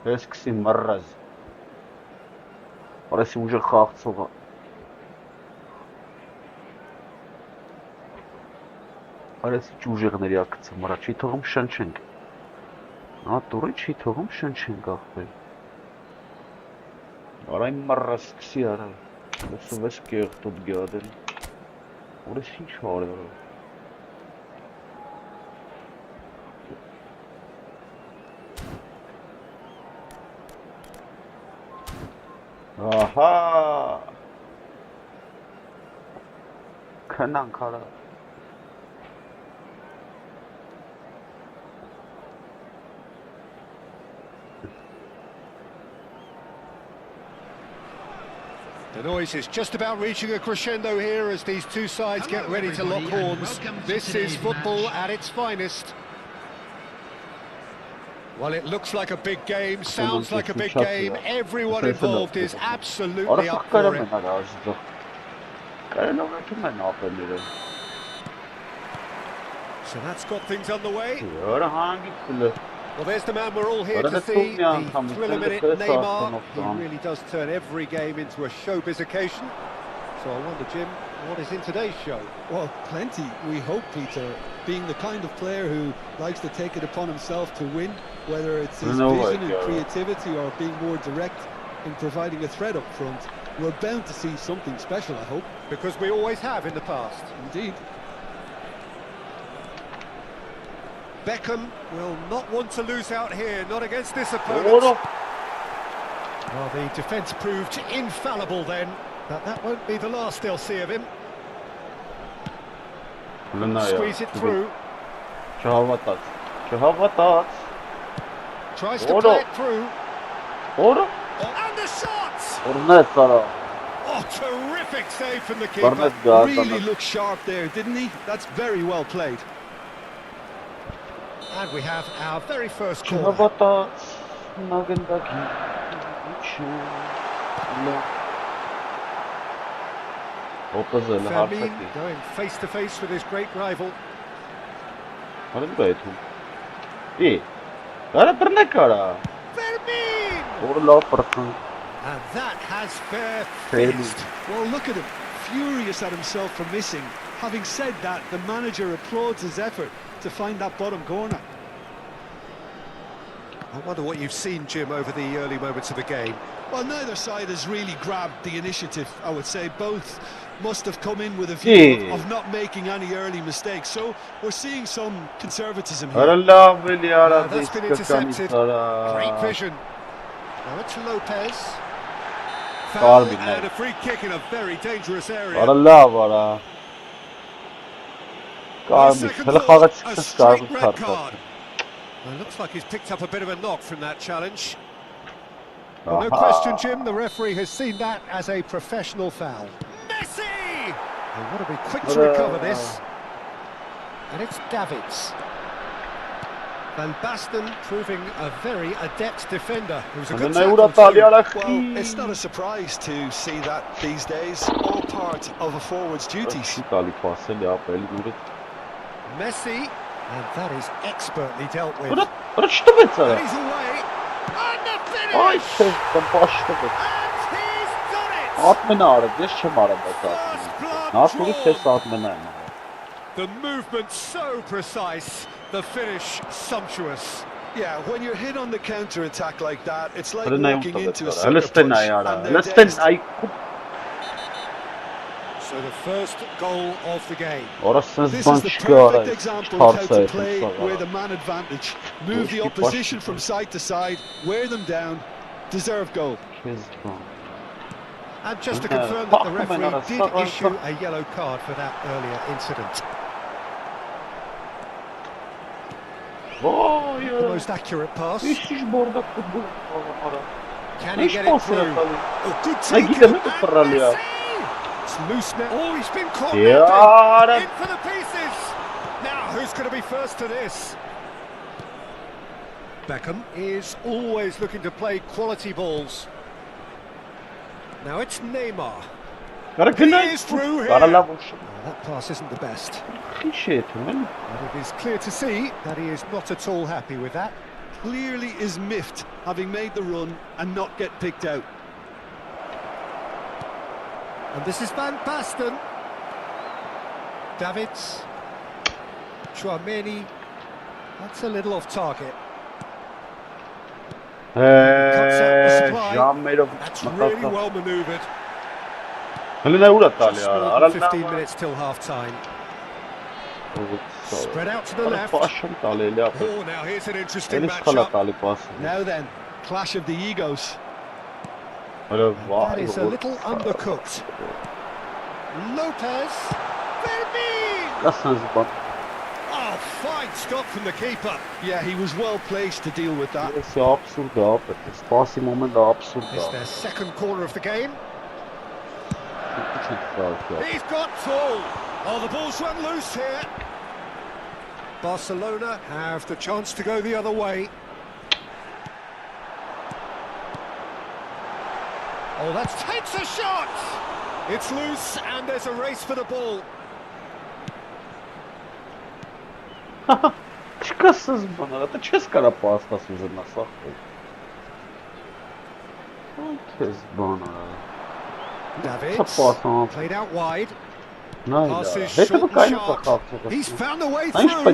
Եսքսի մռռազ։ Արեսի ուժը խաղցողը։ Արեսի ուժեղների ակցը մռա չի թողում շնչենք։ Նա տուրի չի թողում շնչենք ախպեր։ Արայն մռռազ սկսի արա։ Լսում ես կեղտոտ գյադել։ Արես ինչ արել։ Ահա քնանք արա The noise is just about reaching a crescendo here as these two sides get ready to lock horns. This is football at its finest. Well, it looks like a big game, sounds like a big game. Everyone involved is absolutely up for it. So that's got things underway. Well, there's the man we're all here to see, the thriller-minute Neymar. He really does turn every game into a showbiz occasion. So I wonder, Jim, what is in today's show? Well, plenty, we hope, Peter. Being the kind of player who likes to take it upon himself to win, whether it's his vision and creativity or being more direct in providing a threat up front, we're bound to see something special, I hope. Because we always have in the past. Indeed. Beckham will not want to lose out here, not against this opponent. Well, the defence proved infallible then, but that won't be the last they'll see of him. Squeeze it through. Tries to play it through. And the shot! Oh, terrific save from the keeper. Really looked sharp there, didn't he? That's very well played. And we have our very first corner. Ֆեռմին going face to face with his great rival. Ֆեռմին! And that has fair finished. Well, look at him, furious at himself for missing. Having said that, the manager applauds his effort to find that bottom corner. I wonder what you've seen, Jim, over the early moments of the game. Well, neither side has really grabbed the initiative, I would say. Both must have come in with a view of not making any early mistakes. So we're seeing some conservatism here. That's been intercepted. Great vision. Now it's Lopez. Foul and a free kick in a very dangerous area. A straight red card. Well, it looks like he's picked up a bit of a knock from that challenge. Well, no question, Jim, the referee has seen that as a professional foul. Messi! They want to be quick to recover this. And it's Davids. Van Basten proving a very adept defender. Who's a good tackle too. Well, it's not a surprise to see that these days. All part of a forward's duties. Messi, and that is expertly dealt with. And he's away. And the finish! And he's done it! The movement so precise, the finish sumptuous. Yeah, when you're hit on the counter-attack like that, it's like walking into a sucker punch. So the first goal of the game. This is the perfect example of how to play with a man advantage. Move the opposition from side to side, wear them down, deserve goal. And just to confirm that the referee did issue a yellow card for that earlier incident. The most accurate pass. Can he get it through? Oh, good take. It's loose now. Oh, he's been caught. In for the pieces. Now, who's going to be first to this? Beckham is always looking to play quality balls. Now it's Neymar. He is through here. That pass isn't the best. And it is clear to see that he is not at all happy with that. clearly is miffed having made the run and not get picked out. And this is Van Basten. Davids. Chouameni. That's a little off target. Ժամերով That's really well manoeuvred. Հələ ուր է տալի Just արա, more than արա 15 minutes till half time. Spread out to the left. Պաշում տալի էլի ապա։ Oh, now here's an interesting Էլի սխալ է matchup. տալի պասը։ Now then, clash of the egos. Հələ That վայ։ is a little undercooked. Lopez. Ֆեռմին. Կասնես բան։ Oh, fine stop from the keeper. Yeah, he was well placed to deal with that. Ես absurd է, ապա։ Սպասի մոմենտը absurd It's է։ their second corner of the game. Ինչ He's got full. Oh, the ball's run loose here. Barcelona have the chance to go the other way. Oh, that takes a shot. It's loose and there's a race for the ball. Չկասես բան, դա չես կարա պաստաս ուզենաս ախպե։ Քեզ բան է։ Davids played out wide. Passes short and sharp. He's found a way through.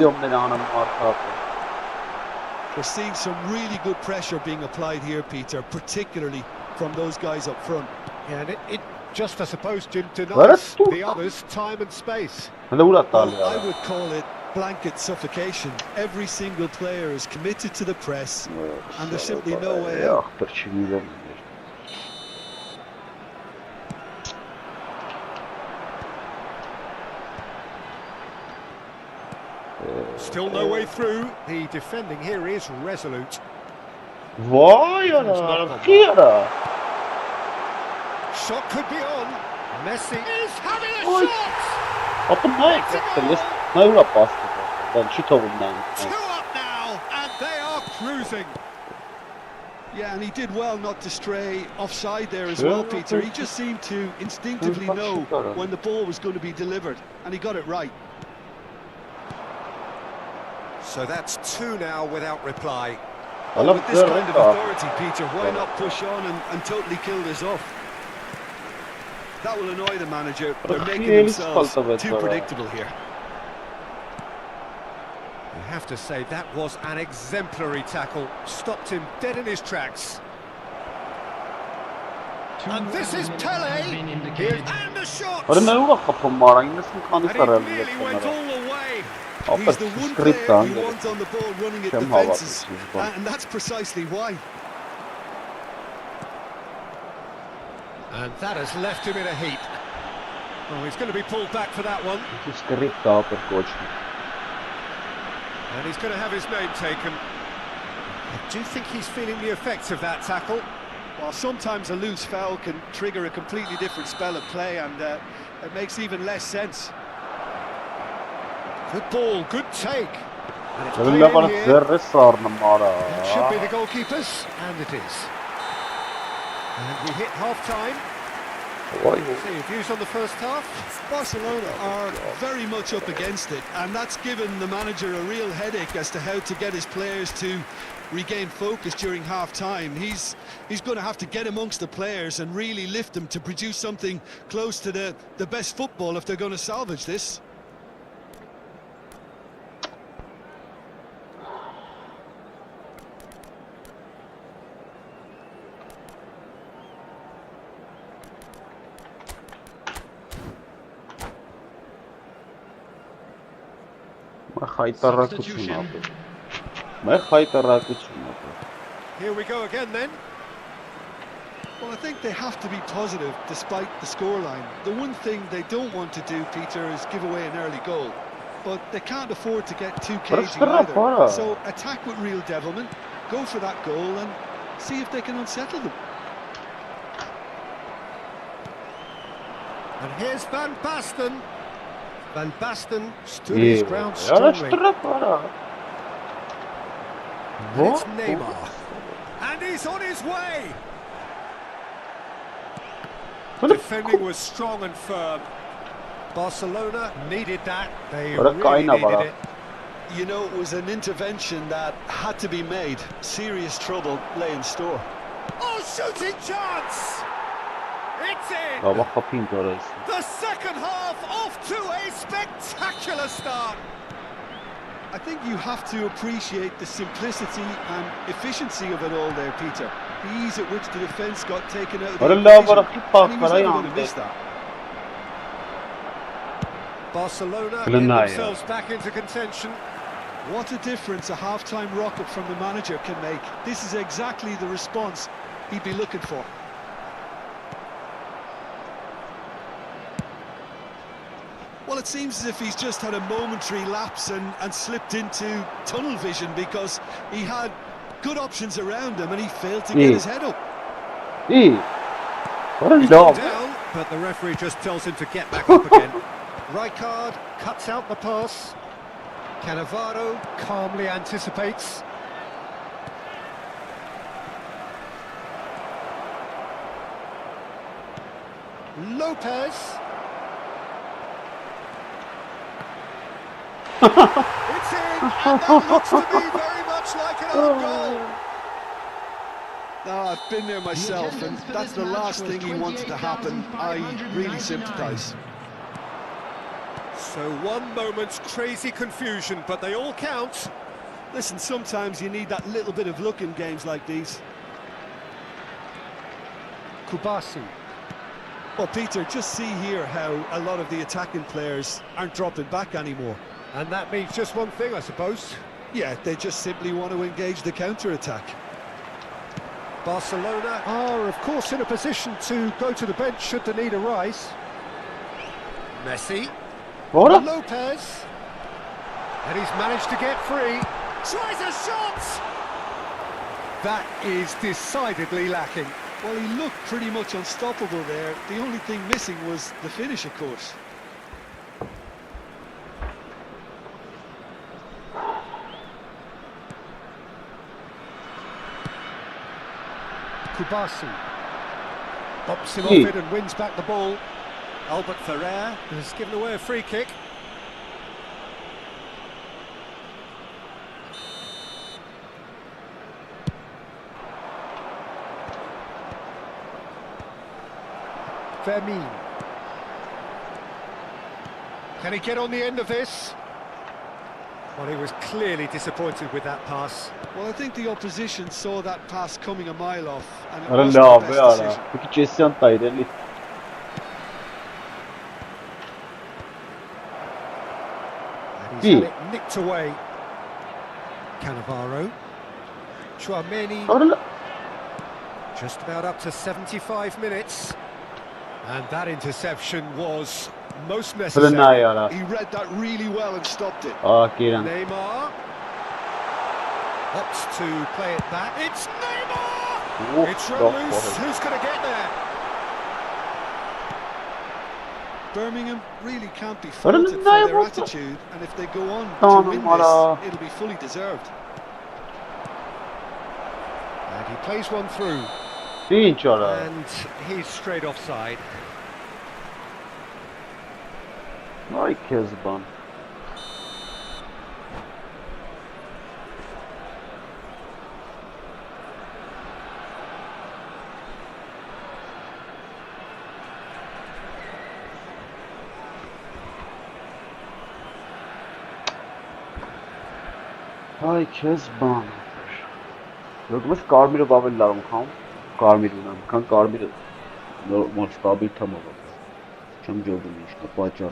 We're seeing some really good pressure being applied here, Peter, particularly from those guys up front. Yeah, and it just, I suppose, Jim, denies the others time and space. Well, I would call it blanket suffocation. Every single player is committed to the press, and there's simply no way out. Still no way through. The defending here is resolute. Shot could be on. Messi is having a shot. Two up now, and they are cruising. Yeah, and he did well not to stray offside there as well, Peter. He just seemed to instinctively know when the ball was going to be delivered, and he got it right. So that's two now without reply. Well, with this kind of authority, Peter, why not push on and totally kill this off? That will annoy the manager. They're making themselves too predictable here. You have to say that was an exemplary tackle. Stopped him dead in his tracks. And this is Pele. And the shot. And he nearly went all the way. He's the one player you want on the ball running at defences, and that's precisely why. And that has left him in a heap. Oh, he's going to be pulled back for that one. And he's going to have his name taken. I do think he's feeling the effects of that tackle. Well, sometimes a loose foul can trigger a completely different spell of play, and it makes even less sense. Good ball, good take. And it's played in here. It should be the goalkeepers, and it is. And we hit half-time. See your views on the first half? Barcelona are very much up against it, and that's given the manager a real headache as to how to get his players to regain focus during half-time. He's going to have to get amongst the players and really lift them to produce something close to the best football if they're going to salvage this. Here we go again then. Well, I think they have to be positive despite the scoreline. The one thing they don't want to do, Peter, is give away an early goal. But they can't afford to get too cagey either. So attack with real devilment, go for that goal and see if they can unsettle them. And here's Van Basten. Van Basten stood his ground strongly. And it's Neymar. And he's on his way. Defending was strong and firm. Barcelona needed that. They really needed it. you know, it was an intervention that had to be made. Serious trouble lay in store. Oh, shooting chance! It's in! The second half off to a spectacular start. I think you have to appreciate the simplicity and efficiency of it all there, Peter. The ease at which the defence got taken out of the equation, and he was never going to miss that. Barcelona get themselves back into contention. What a difference a half-time rocket from the manager can make. This is exactly the response he'd be looking for. Well, it seems as if he's just had a momentary lapse and slipped into tunnel vision, because he had good options around him and he failed to get his head up. He's gone down, but the referee just tells him to get back up again. Rijkaard cuts out the pass. Cannavaro calmly anticipates. Lopez. It's in, and that looks to be very much like an own goal. No, I've been there myself, and that's the last thing he wanted to happen. I really sympathise. So one moment's crazy confusion, but they all count. Listen, sometimes you need that little bit of luck in games like these. Kubasi. Well, Peter, just see here how a lot of the attacking players aren't dropping back anymore. And that means just one thing, I suppose. Yeah, they just simply want to engage the counter-attack. Barcelona are, of course, in a position to go to the bench should the need arise. Messi. Lopez. And he's managed to get free. Tries a shot! That is decidedly lacking. Well, he looked pretty much unstoppable there. The only thing missing was the finish, of course. Kubasi bops him off it and wins back the ball. Albert Ferrer has given away a free kick. Фեռмин. Can he get on the end of this? Well, he was clearly disappointed with that pass. Well, I think the opposition saw that pass coming a mile off, and it Aran wasn't la the be best ara. decision. Peki Chesian tayreli. And he's had it nicked away. Cannavaro. Tchouaméni. Just about up to 75 minutes. And that interception was most necessary. He read that really well and stopped it. Neymar opts to play it back. It's Neymar! It's run loose. Who's going to get there? Birmingham really can't be faulted for their attitude, and if they go on to win this, it'll be fully deserved. And he plays one through. And he's straight offside. Ay Kezban. Ay Kezban. Yoksa Karmir'e babel lazım kam. Karmir'den kan Karmir normal stabil tamam. Çam gördüm işte paçağı.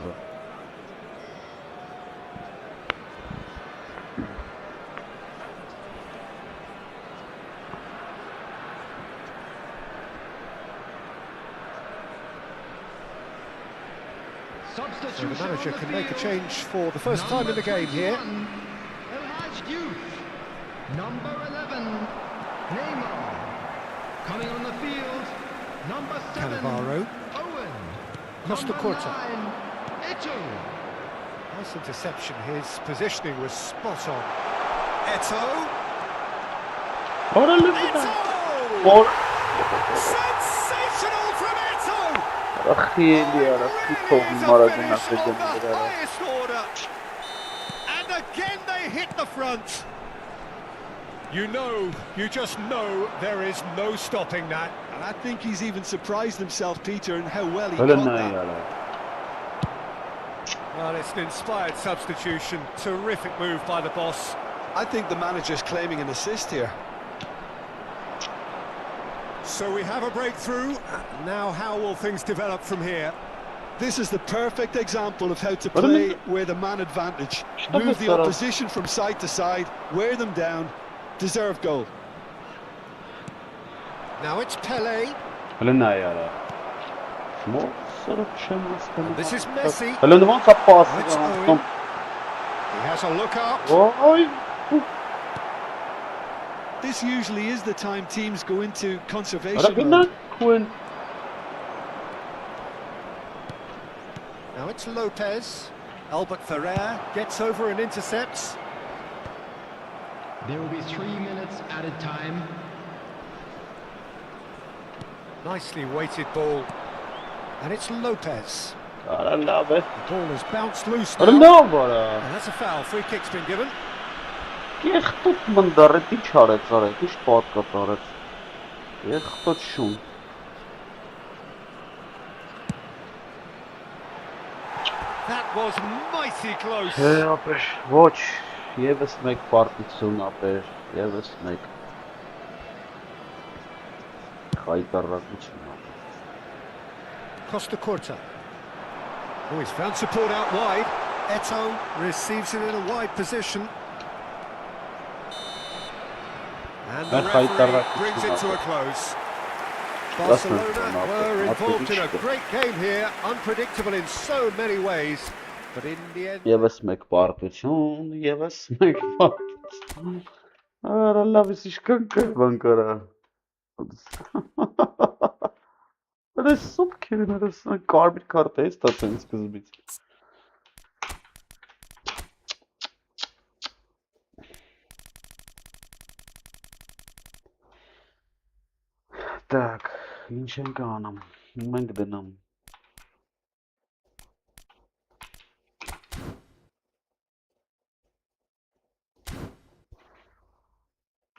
So the manager can make a change for the first time in the game here. Number 11, Neymar. Coming on the field, number 7, Cannavaro. Owen. Costa Curta. 9, Eto'o. Nice interception. His positioning was spot on. Eto'o. Or Sensational from Eto'o. خیلی Really is a finish of the highest order. And again they hit the front. You just know there is no stopping that. And I think he's even surprised himself, Peter, in how well he caught that. Well, it's an inspired substitution. Terrific move by the boss. I think the manager's claiming an assist here. So we have a breakthrough. Now how will things develop from here? This is the perfect example of how to play with a man advantage. Move the opposition from side to side, wear them down, deserve goal. Now it's Pele. And This is Messi. It's Owen. He has a look up. This usually is the time teams go into conservation mode. Now it's Lopez. Albert Ferrer gets over and intercepts. There will be 3 minutes added time. Nicely weighted ball. And it's Lopez. I love it. The ball has bounced loose I now. don't know, but And that's a foul. Free kick's been given. That was mighty close. Ոչ, եւս մեկ պարտություն ապեր, եւս մեկ խայտարակություն ապեր։ Costa Corta. Oh, he's found support out wide. Eto receives it in a wide position. And the referee brings it to a close. Barcelona were involved in a great game here, unpredictable in so many ways, but in the end... Եվս մեկ պարտություն, եվս մեկ պարտություն։ Արա լավ ես իշքան կրվան կարա։ Արա սուպ կերին, արա կարմիր քարտ է ստացել սկզբից։ Так, ինչ ենք անում, մենք դնամ։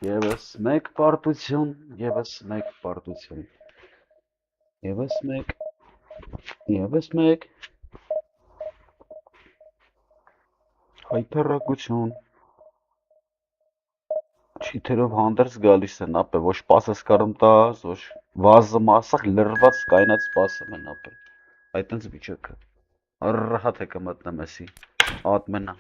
Եվս մեկ պարտություն, եվս մեկ պարտություն։ Եվս մեկ, եվս մեկ։ Հայտարակություն։ Չիթերով հանդերձ գալիս են ապե, ոչ պասես կարում տաս, ոչ վազը մասախ լրված կայնած պասեմ են ապե։ Այդ ընց վիճակը։ Ռհատ է կմտնեմ էսի, ատմենա։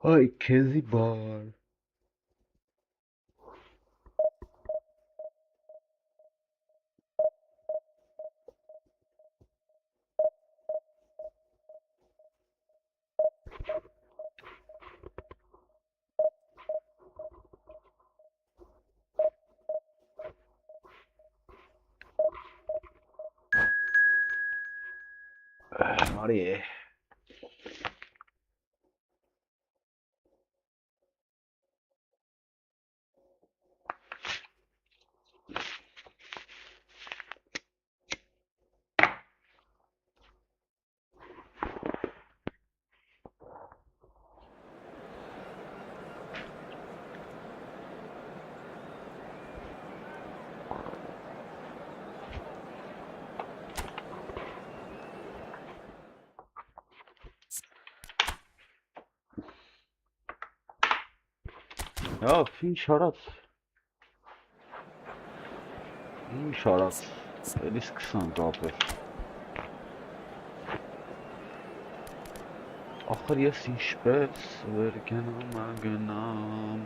Հայ քեզի բար։ Մարի է։ Ահ, ինչ արած։ Ինչ արած։ Էլի սկսանք ապել։ Ախր ես ինչպես վեր գնամ։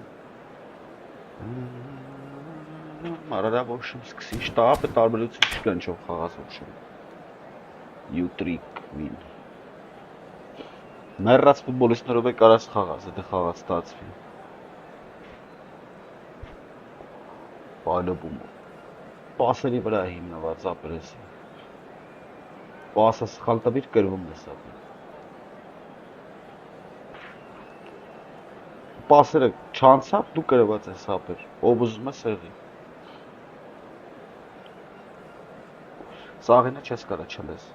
Մարարա ոչմ սկսի, ինչ տապ է տարբերություն չկա ինչով խաղաց ոչմ։ Յուտրիկ վին։ Մեռած ֆուտբոլիստներով է կարած խաղաց, եթե խաղաց ստացվի։ Պայլոպում պասերի վրա հիմնված ապրեսի պասը սխալ տվիր կրվում ես ապր պասերը չանցավ դու կրված ես ապր ով ուզում ես եղի Սաղինը չես կարա չլես։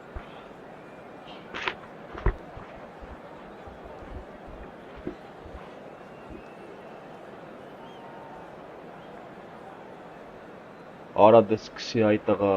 Արա դե սկսի այդ տղա։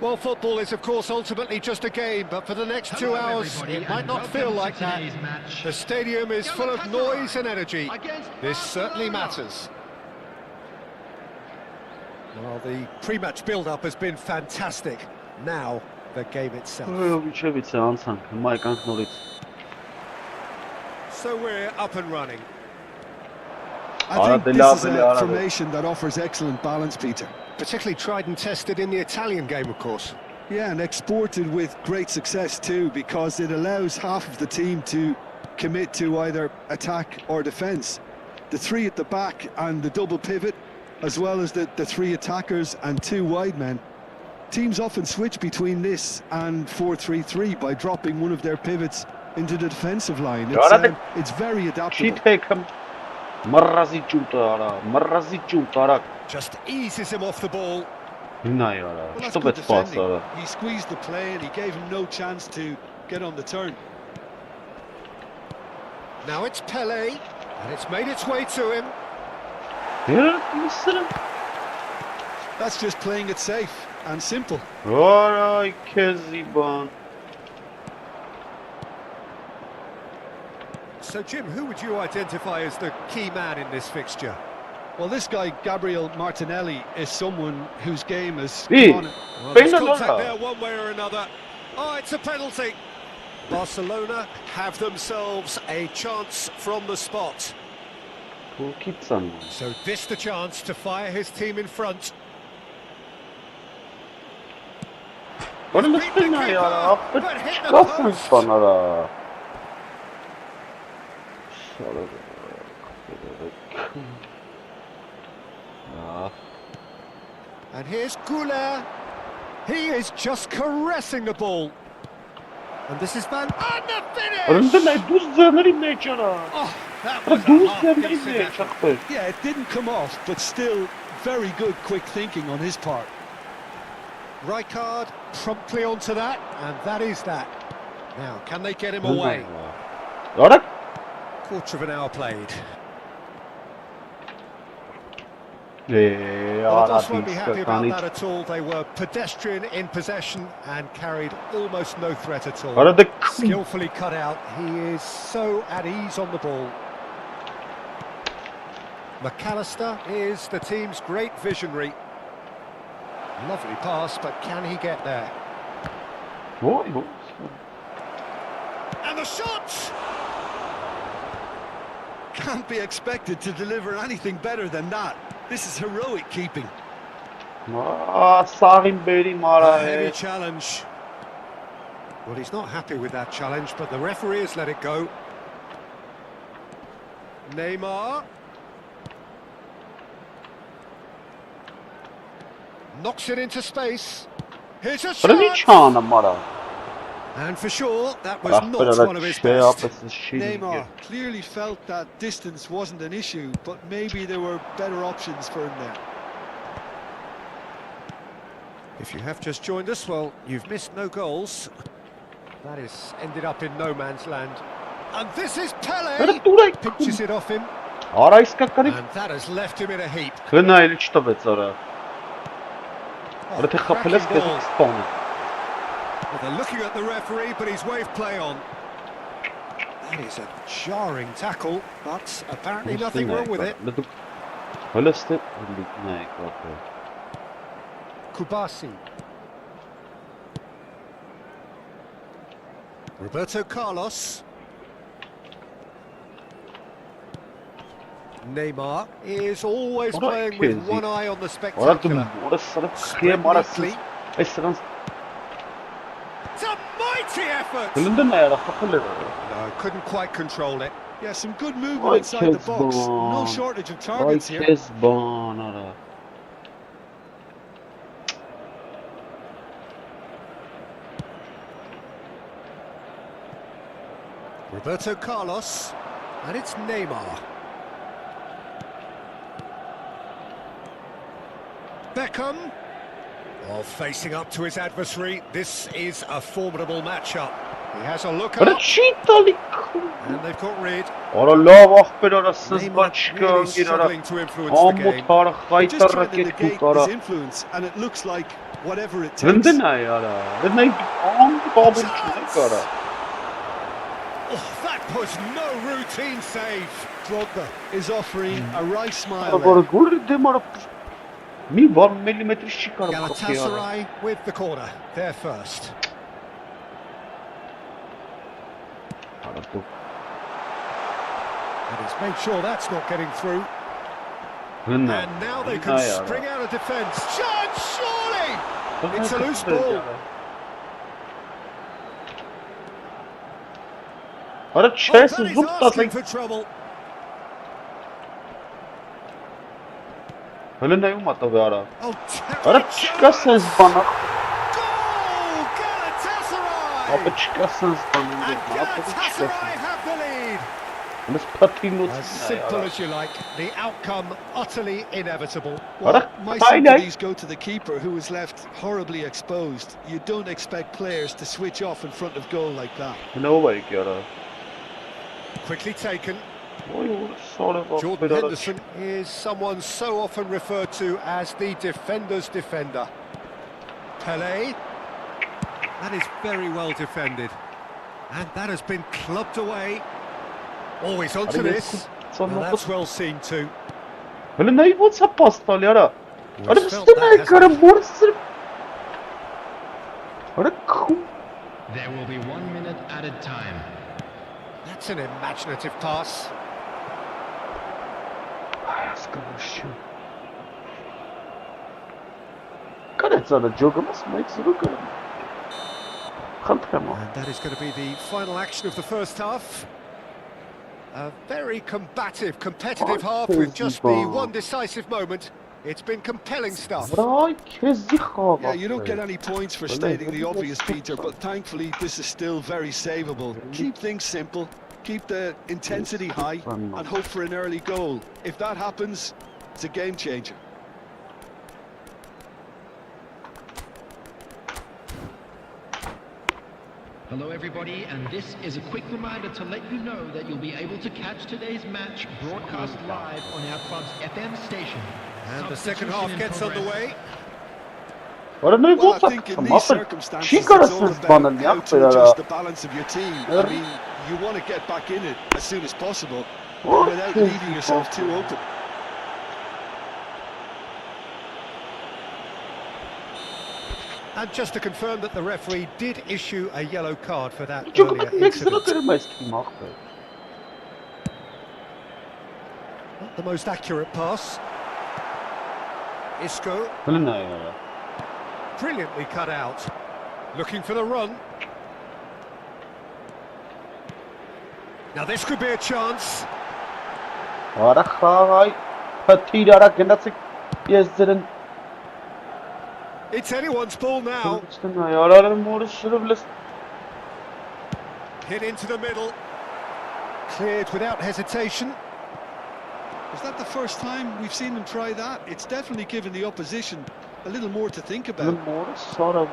Well, football is, of course, ultimately just a game, but for the next 2 hours, it might not feel like that. The stadium is full of noise and energy. This certainly matters. Well, the pre-match build-up has been fantastic. Now, the game itself. So we're up and running. I think this is a formation that offers excellent balance, Peter. Particularly tried and tested in the Italian game, of course. Yeah, and exported with great success too, because it allows half of the team to commit to either attack or defence. The three at the back and the double pivot, as well as the three attackers and two wide men. Teams often switch between this and 4-3-3 by dropping one of their pivots into the defensive line. It's very adaptable. Just eases him off the ball. Well, that's good defending. He squeezed the play and he gave him no chance to get on the turn. Now it's Pele, and it's made its way to him. That's just playing it safe and simple. So, Jim, who would you identify as the key man in this fixture? Well, this guy, Gabriel Martinelli, is someone whose game has come on. Well, there's contact there one way or another. Oh, it's a penalty. Barcelona have themselves a chance from the spot. So this the chance to fire his team in front. But hit the post. And here's Goulet. He is just caressing the ball. And this is Van. And the finish! Oh, that was a half-decent effort. Yeah, it didn't come off, but still very good quick thinking on his part. Rijkaard promptly onto that, and that is that. Now, can they get him away? Quarter of an hour played. Well, the boss won't be happy about that at all. They were pedestrian in possession and carried almost no threat at all. Skillfully cut out. He is so at ease on the ball. McAllister is the team's great visionary. Lovely pass, but can he get there? And the shot! Can't be expected to deliver anything better than that. This is heroic keeping. Heavy challenge. Well, he's not happy with that challenge, but the referee has let it go. Neymar. Knocks it into space. Here's a shot! And for sure, that was not one of his best. Neymar clearly felt that distance wasn't an issue, but maybe there were better options for him there. If you have just joined us, well, you've missed no goals. That is ended up in no man's land. And this is Pele! Pinches it off him. And that has left him in a heap. Oh, cracking ball. Well, they're looking at the referee, but he's waved play on. That is a jarring tackle, but apparently nothing wrong with it. Kubasi. Roberto Carlos. Neymar is always playing with one eye on the spectacular. It's a mighty effort! No, couldn't quite control it. Yeah, some good movement inside the box. No shortage of targets here. Roberto Carlos, and it's Neymar. Beckham, facing up to his adversary. This is a formidable matchup. He has a look up, and they've got rid. Neymar really struggling to influence the game. Just trying to negate his influence, and it looks like whatever it takes. Oh, that was no routine save. Drogba is offering a wry smile. Galatasaray with the corner. They're first. And he's made sure that's not getting through. And now they can spring out of defence. Chance, surely! It's a loose ball. Oh, that is asking for trouble. Oh, Galatasaray have the lead. As simple as you like, the outcome utterly inevitable. Well, my sympathies go to the keeper, who was left horribly exposed. You don't expect players to switch off in front of goal like that. Quickly taken. Jordan Henderson is someone so often referred to as the defender's defender. Pele. That is very well defended. And that has been clubbed away. Always onto this. Well, that's well seen too. There will be 1 minute added time. That's an imaginative pass. And that is going to be the final action of the first half. A very combative, competitive half with just the one decisive moment. It's been compelling stuff. Yeah, you don't get any points for stating the obvious, Peter, but thankfully this is still very savable. Keep things simple, keep the intensity high, and hope for an early goal. If that happens, it's a game changer. Hello everybody, and this is a quick reminder to let you know that you'll be able to catch today's match broadcast live on our club's FM station. And the second half gets underway. Well, I think in these circumstances, it's all about how to adjust the balance of your team. I mean, you want to get back in it as soon as possible, but without leaving yourself too open. And just to confirm that the referee did issue a yellow card for that earlier incident. Not the most accurate pass. Isco. Brilliantly cut out. Looking for the run. Now this could be a chance. It's anyone's ball now. Hit into the middle. Cleared without hesitation. Is that the first time we've seen them try that? It's definitely given the opposition a little more to think about. More sort of.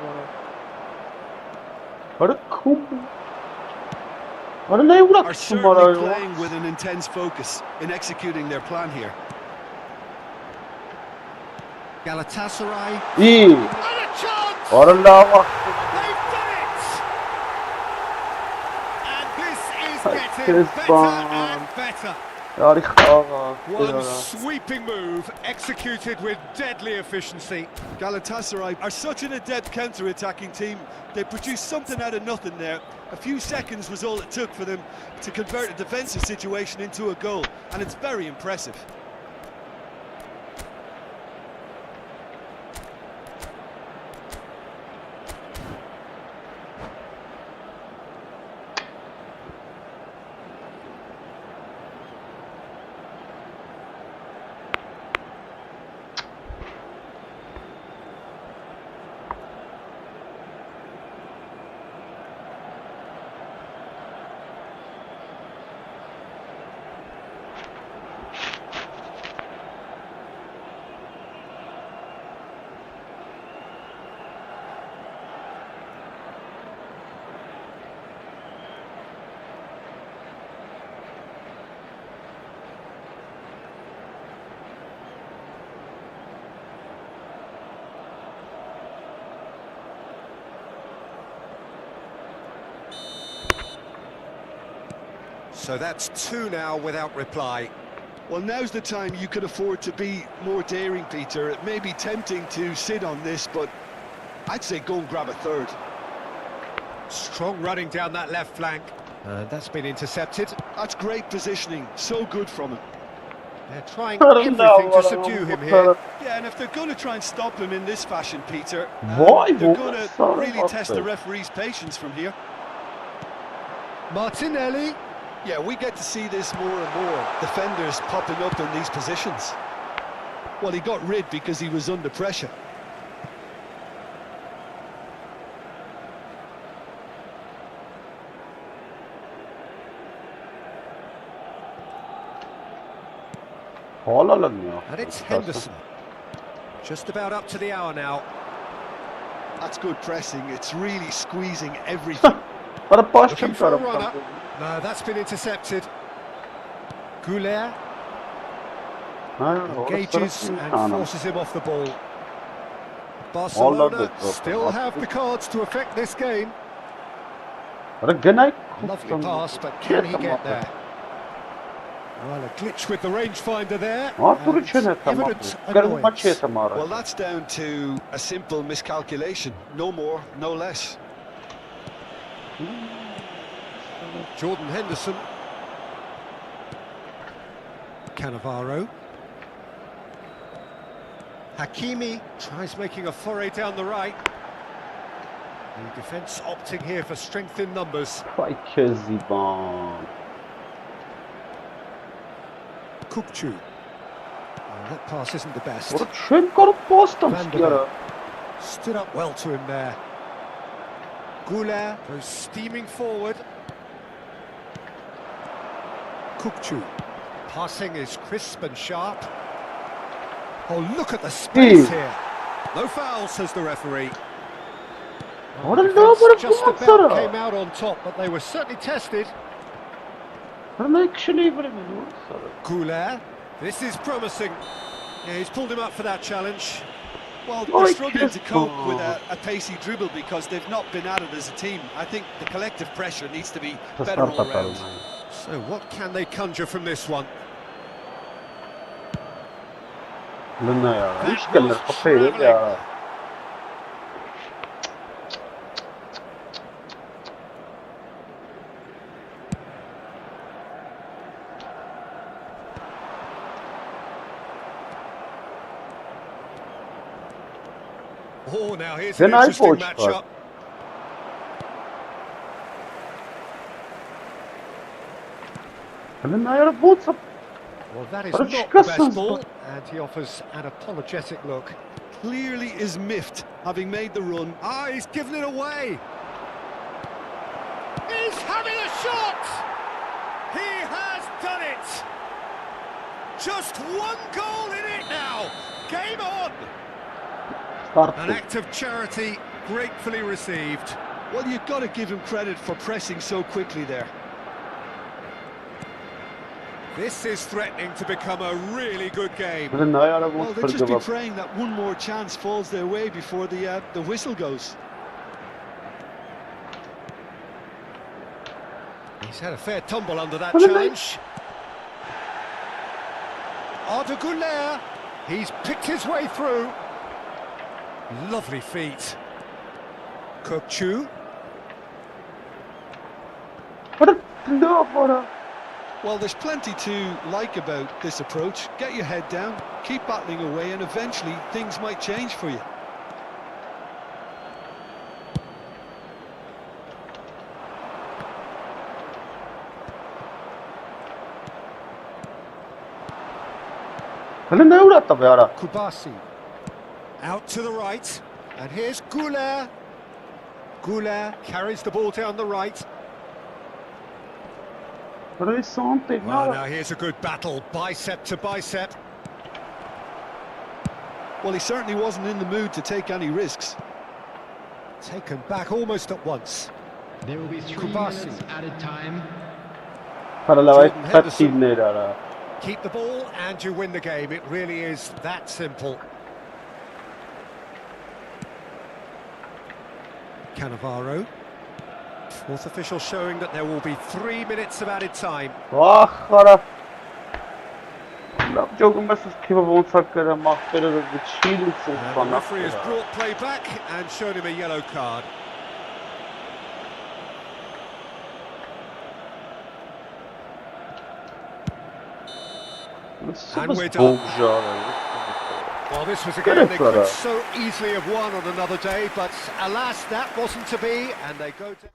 What a cool. What a name! Are certainly playing with an intense focus in executing their plan here. Galatasaray. İyi. And a chance! Allah bak. They've done it! And this is getting better and better. Harika. One sweeping move executed with deadly efficiency. Galatasaray are such an adept counter-attacking team. They produced something out of nothing there. A few seconds was all it took for them to convert a defensive situation into a goal, and it's very impressive. So that's two now without reply. Well, now's the time you could afford to be more daring, Peter. It may be tempting to sit on this, but I'd say go and grab a third. Strong running down that left flank. That's been intercepted. That's great positioning. So good from him. They're trying everything to subdue him here. Yeah, and if they're going to try and stop him in this fashion, Peter, Why? they're going to really test the referee's patience from here. Martinelli. Yeah, we get to see this more and more. Defenders popping up in these positions. Well, he got rid because he was under pressure. And it's Henderson. Just about up to the hour now. That's good pressing. It's really squeezing everything. Looking for a runner. No, that's been intercepted. Goulet engages and forces him off the ball. Barcelona still have the cards to affect this game. Lovely pass, but can he get there? Well, a glitch with the rangefinder there. Evident annoyance. Well, that's down to a simple miscalculation. No more, no less. Jordan Henderson. Cannavaro. Hakimi tries making a foray down the right. The defence opting here for strength in numbers. Kupchu. That pass isn't the best. Stood up well to him there. Goulet goes steaming forward. Kupchu. Passing is crisp and sharp. Oh, look at the space here. No foul, says the referee. Defence just about came out on top, but they were certainly tested. Goulet. This is promising. Yeah, he's pulled him up for that challenge. Well, they're struggling to cope with a pacey dribble because they've not been at it as a team. I think the collective pressure needs to be better all around. So what can they conjure from this one? Oh, now here's an interesting matchup. Well, that is not the best ball, and he offers an apologetic look. Clearly is miffed, having made the run. Ah, he's given it away. He's having a shot! He has done it! Just one goal in it now. Game on! An act of charity gratefully received. Well, you've got to give him credit for pressing so quickly there. This is threatening to become a really good game. Well, they'll just be praying that one more chance falls their way before the whistle goes. He's had a fair tumble under that challenge. Arda Güler, he's picked his way through. Lovely feet. Kökçü. Well, there's plenty to like about this approach. Get your head down, keep battling away, and eventually things might change for you. Kubasi. Out to the right. And here's Güler. Güler carries the ball down the right. Well, now here's a good battle, bicep to bicep. Well, he certainly wasn't in the mood to take any risks. Taken back almost at once. There will be 3 Kubasi. minutes added time. Keep the ball and you win the game. It really is that simple. Cannavaro. Fourth official showing that there will be 3 minutes of added time. The And the referee has brought play back and shown him a yellow card. And we're done. Well, this was a game they could so easily have won on another day, but alas, that wasn't to be, and they go to...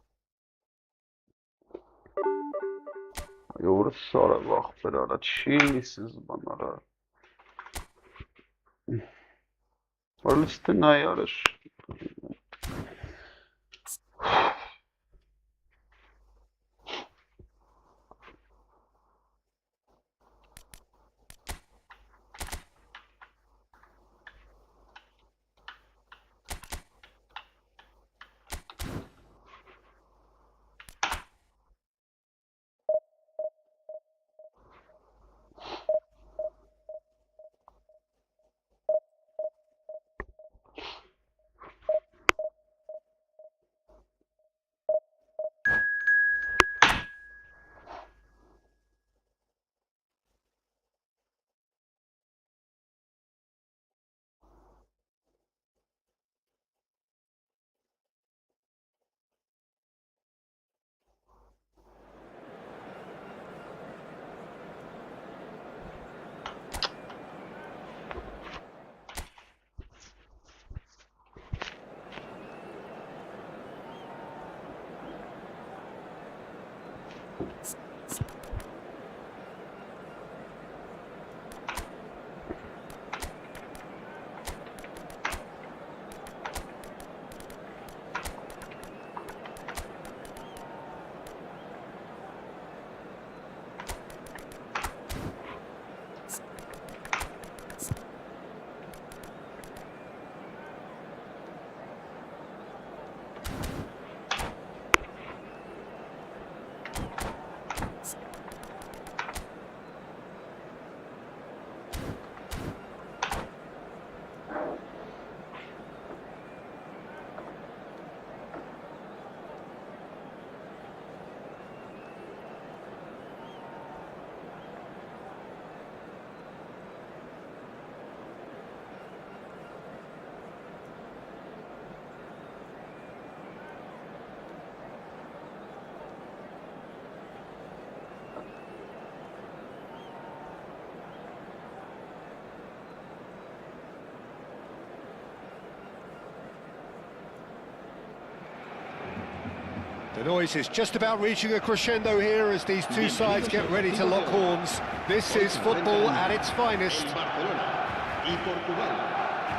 The noise is just about reaching a crescendo here as these two sides get ready to lock horns. This is football at its finest.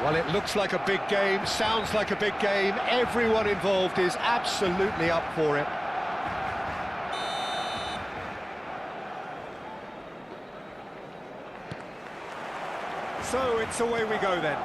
Well, it looks like a big game, sounds like a big game. Everyone involved is absolutely up for it. So it's away we go then.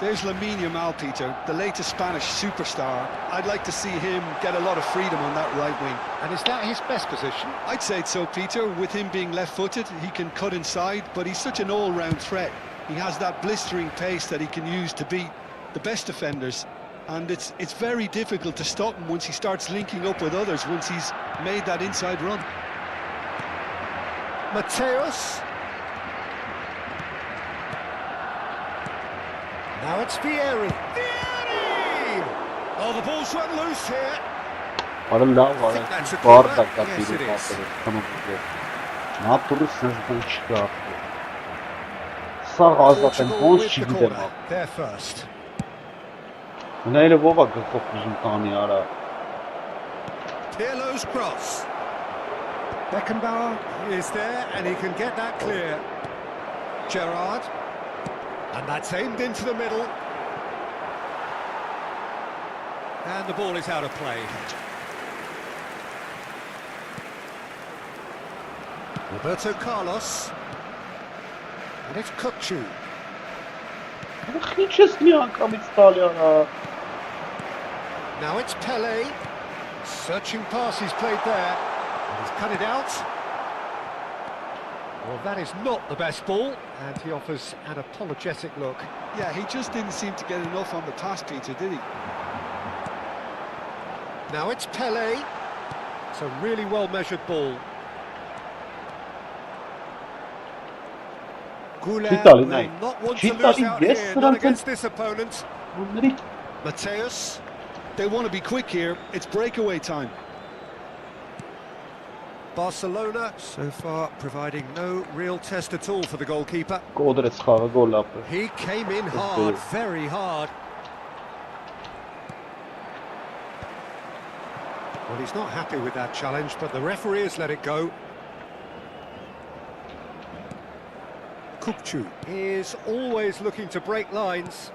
There's Lamine Yamal, Peter, the latest Spanish superstar. I'd like to see him get a lot of freedom on that right wing. And is that his best position? I'd say so, Peter. With him being left-footed, he can cut inside, but he's such an all-round threat. He has that blistering pace that he can use to beat the best defenders. And it's very difficult to stop him once he starts linking up with others, once he's made that inside run. Mateus. Now it's Vieri. Vieri! Oh, the ball's run loose here. Arılar var. That's a Var corner. dakika Yes, it bir is. haftada. Tamam. Ne yaptırırsınız bu çıkıyor. Sağ zaten Portugal 10 with the şekilde corner. mi? They're first. Neyle bu bak çok uzun tane yara. Pirlo's cross. Beckenbauer is there and he can get that clear. Gerrard. And that's aimed into the middle. And the ball is out of play. Roberto Carlos. And it's Kukçu. Hiç esmiyor kamit İtalya. Now it's Pele. Searching pass he's played there. He's cut it out. Well, that is not the best ball, and he offers an apologetic look. Yeah, he just didn't seem to get enough on the pass, Peter, did he? Now it's Pele. It's a really well-measured ball. Goulet Italy, will no. not want to lose Italy, out yes, here, but not I'm- against this opponent. Bunları Mateus. They want to be quick here. It's breakaway time. Barcelona, so far, providing no real test at all for the goalkeeper. kodres xava gol yaptı. He came in hard, good. very hard. Well, he's not happy with that challenge, but the referee has let it go. Kukçu is always looking to break lines.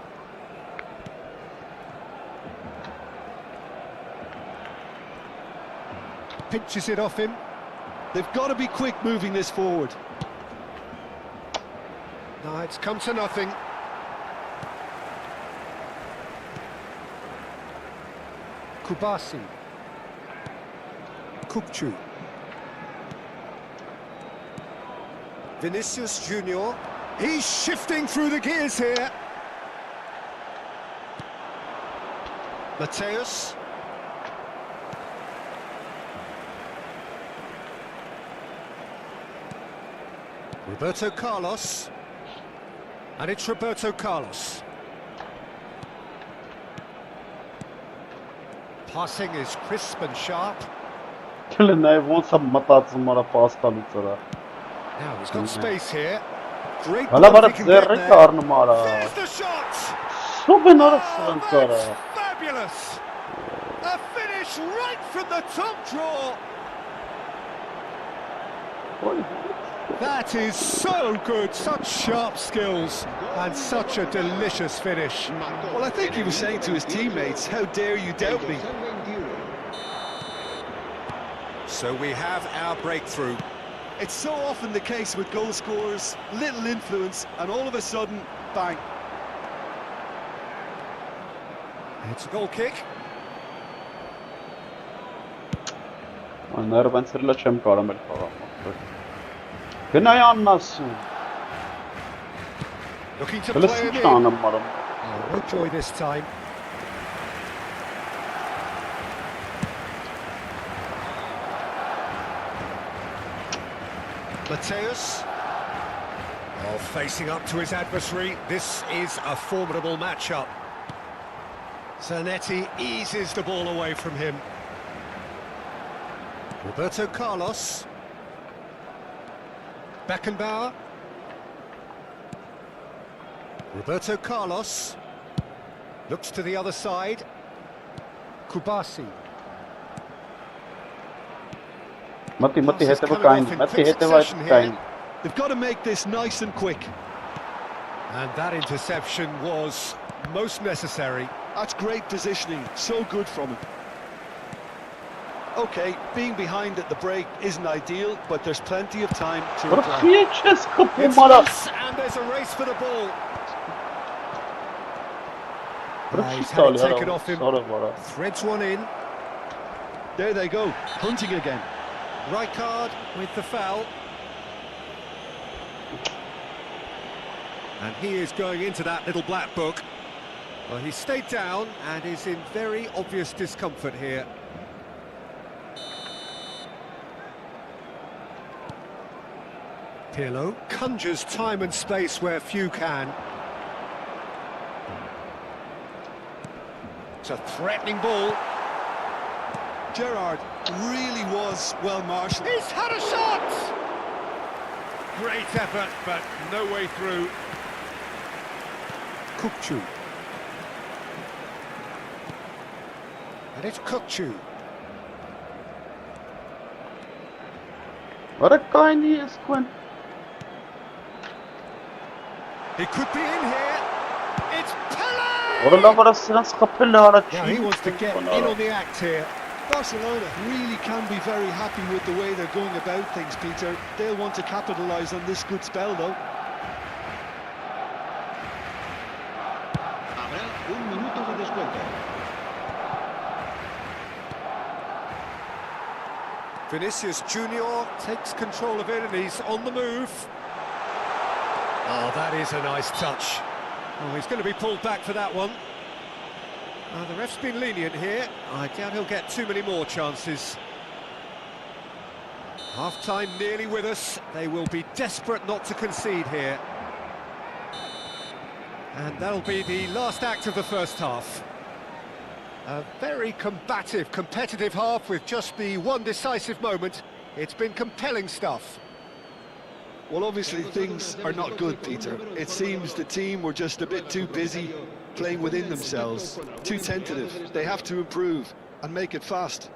Pinches it off him. They've got to be quick moving this forward. No, it's come to nothing. Kubasi. Kukçu. Vinicius Junior. He's shifting through the gears here. Mateus. Roberto Carlos. And it's Roberto Carlos. Passing is crisp and sharp. Քելը նաև ոնց է մտածում արա պաստալուց արա։ Now he's got space here. Great Հələ ball բարը if he can get ձեռը there. կառնում արա։ There's the shot! Սուպեն արա Oh, սրանց արա։ that's fabulous! A finish right from the top draw. That is so good, such sharp skills and such a delicious finish. Well, I think he was saying to his teammates, how dare you doubt me? So we have our breakthrough. It's so often the case with goal scorers, little influence, and all of a sudden, bang. It's a goal kick. Աներ վենցրլա չեմ կարամ էլ խաղամ։ Գնայ աննասու։ Looking to Հələ play him ինչ in. անեմ մարամ։ No joy this time. Mateus. Oh, facing up to his adversary. This is a formidable matchup. Zanetti eases the ball away from him. Roberto Carlos. Beckenbauer. Roberto Carlos. Looks to the other side. Kubasi. Մտի Pass is հետևը coming կային, off in մտի quick հետևը succession here. կային։ They've got to make this nice and quick. And that interception was most necessary. That's great positioning, so good from him. Okay, being behind at the break isn't ideal, but there's plenty of time to reply. Ռխի է չես It's կպում արա։ loose, and there's a race for the ball. He's had it taken off him. Threads one in. There they go, hunting again. Right card with the foul. And he is going into that little black book. Well, he stayed down and is in very obvious discomfort here. Pirlo conjures time and space where few can. It's a threatening ball. Gerrard really was well marshalled. He's had a shot! Great effort, but no way through. Kukçu. And it's Kukçu. What a kind he is, Quinn. He could be in here. It's Pele! Yeah, He wants to get in on the act here. Barcelona really can be very happy with the way they're going about things, Peter. They'll want to capitalise on this good spell, though. Vinicius Junior takes control of it and he's on the move. Oh, that is a nice touch. Oh, he's going to be pulled back for that one. The ref's been lenient here. I doubt he'll get too many more chances. Half-time nearly with us. They will be desperate not to concede here. And that'll be the last act of the first half. A very combative, competitive half with just the one decisive moment. It's been compelling stuff. Well, obviously things are not good, Peter. It seems the team were just a bit too busy playing within themselves, too tentative. They have to improve and make it fast.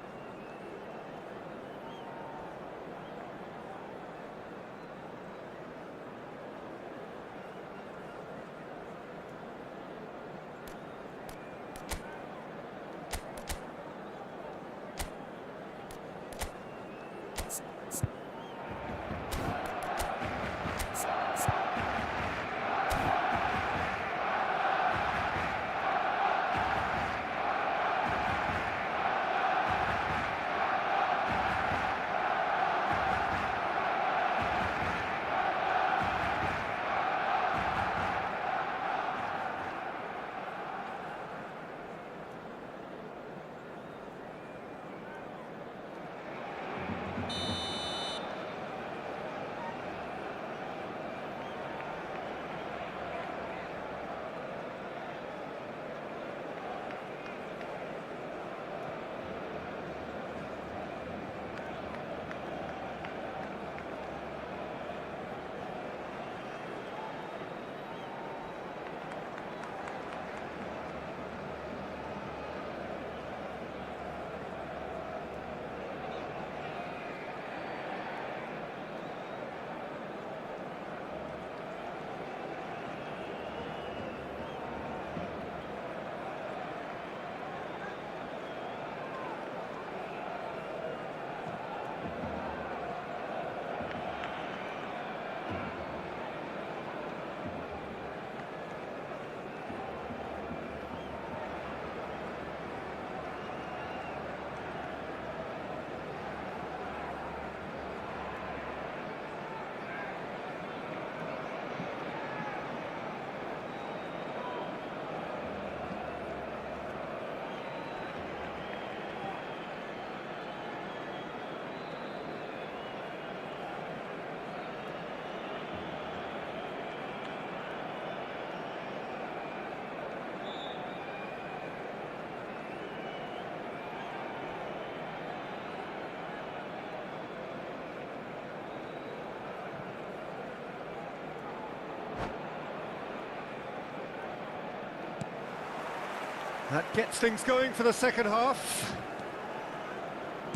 That gets things going for the second half.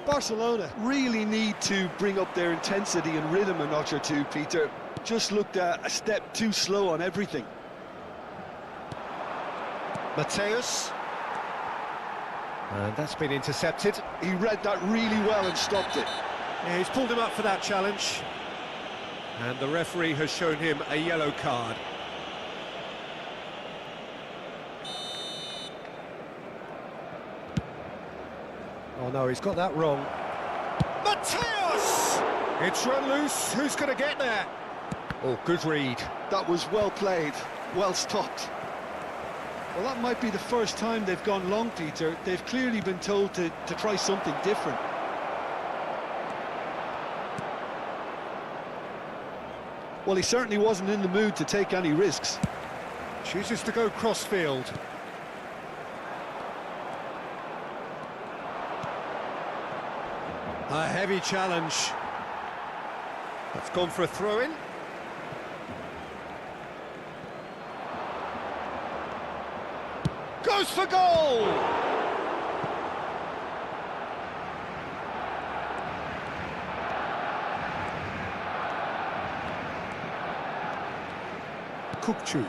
Barcelona really need to bring up their intensity and rhythm a notch or two, Peter. Just looked a step too slow on everything. Mateus. And that's been intercepted. He read that really well and stopped it. Yeah, he's pulled him up for that challenge. And the referee has shown him a yellow card. Oh no, he's got that wrong. Mateus! It's run loose. Who's going to get there? Oh, good read. That was well played, well stopped. Well, that might be the first time they've gone long, Peter. They've clearly been told to try something different. Well, he certainly wasn't in the mood to take any risks. Chooses to go cross-field. A heavy challenge. That's gone for a throw-in. Goes for goal! Kukçu.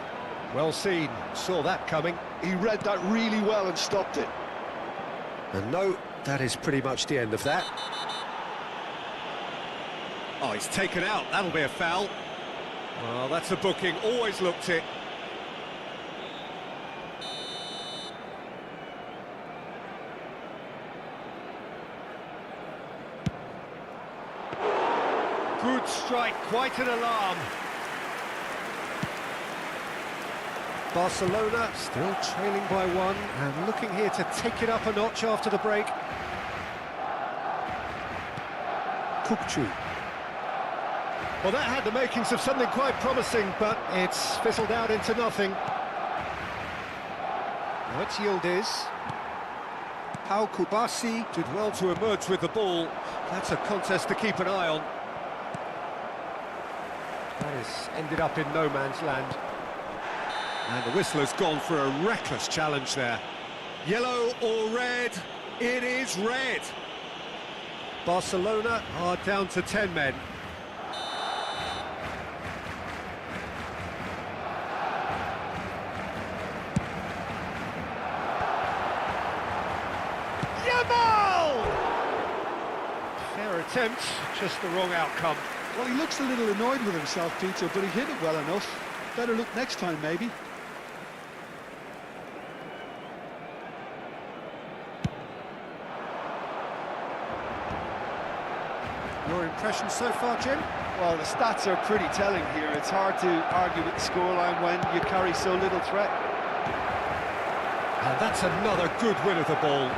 Well seen, saw that coming. He read that really well and stopped it. And no, that is pretty much the end of that. Oh, he's taken out, that'll be a foul. Well, that's a booking, always looked it. Good strike, quite an alarm. Barcelona still trailing by one and looking here to take it up a notch after the break. Kukçu. Well, that had the makings of something quite promising, but it's fizzled out into nothing. Now it's Yildiz. Pau Kubasi did well to emerge with the ball. That's a contest to keep an eye on. That has ended up in no man's land. And the whistler's gone for a reckless challenge there. Yellow or red? It is red. Barcelona are down to 10 men. Yamal! Fair attempt, just the wrong outcome. Well, he looks a little annoyed with himself, Peter, but he hit it well enough. Better look next time, maybe. Your impression so far, Jim? Well, the stats are pretty telling here. It's hard to argue with the scoreline when you carry so little threat. And that's another good win of the ball.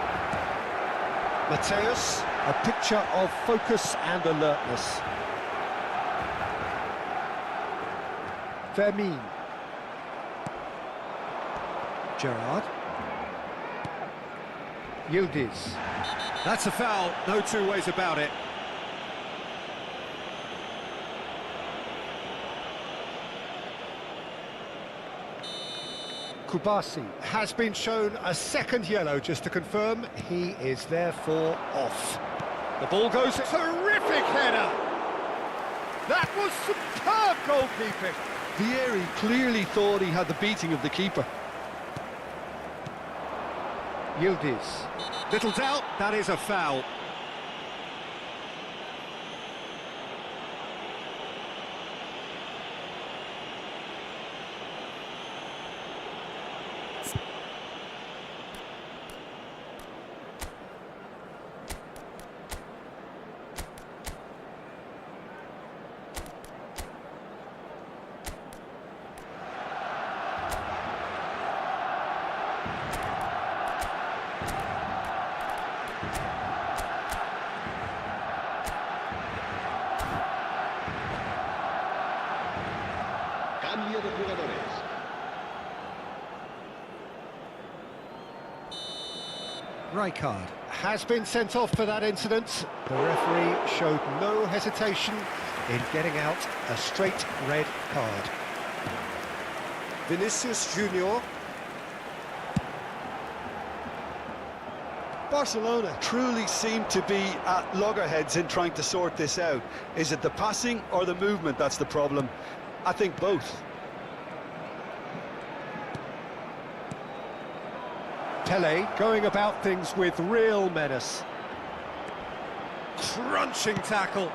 Mateus, a picture of focus and alertness. Фեռмин. Gerrard. Yildiz. That's a foul, no two ways about it. Kubasi has been shown a second yellow, just to confirm. He is therefore off. The ball goes, terrific header! That was superb goalkeeping. Vieri clearly thought he had the beating of the keeper. Yildiz. Little doubt, that is a foul. Cambio de jugadores. Rijkaard has been sent off for that incident. The referee showed no hesitation in getting out a straight red card. Vinicius Junior. Barcelona truly seem to be at loggerheads in trying to sort this out. Is it the passing or the movement that's the problem? I think both. Pele going about things with real menace. Crunching tackle.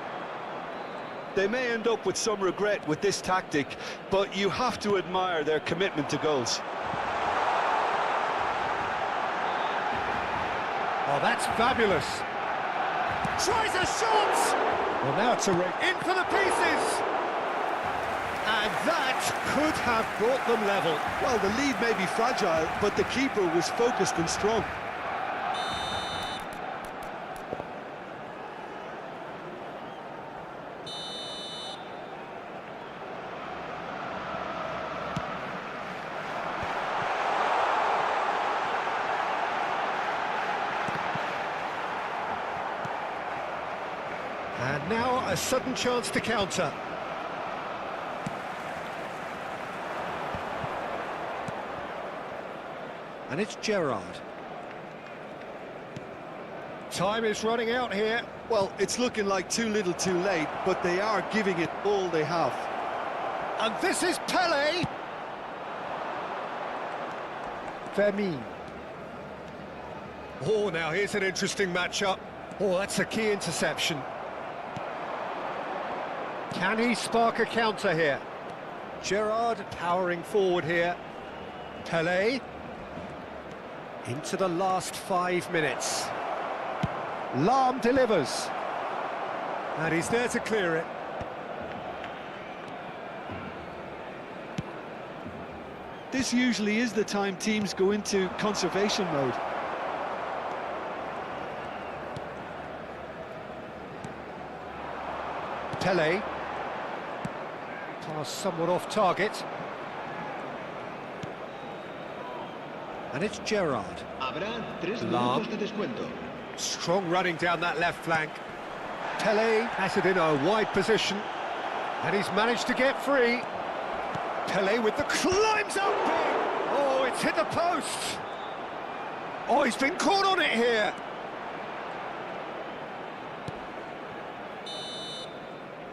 They may end up with some regret with this tactic, but you have to admire their commitment to goals. Oh, that's fabulous. Tries a shot! Well, now it's a ring. In for the pieces! And that could have brought them level. Well, the lead may be fragile, but the keeper was focused and strong. And now a sudden chance to counter. And it's Gerrard. Time is running out here. Well, it's looking like too little too late, but they are giving it all they have. And this is Pele. Fermin. Oh, now here's an interesting matchup. Oh, that's a key interception. Can he spark a counter here? Gerrard powering forward here. Pele. Into the last 5 minutes. Lahm delivers. And he's there to clear it. This usually is the time teams go into conservation mode. Pele. Pass somewhat off target. And it's Gerrard. Lahm. Strong running down that left flank. Pele has it in a wide position. And he's managed to get free. Pele with the climbs up big. Oh, it's hit the post. Oh, he's been caught on it here.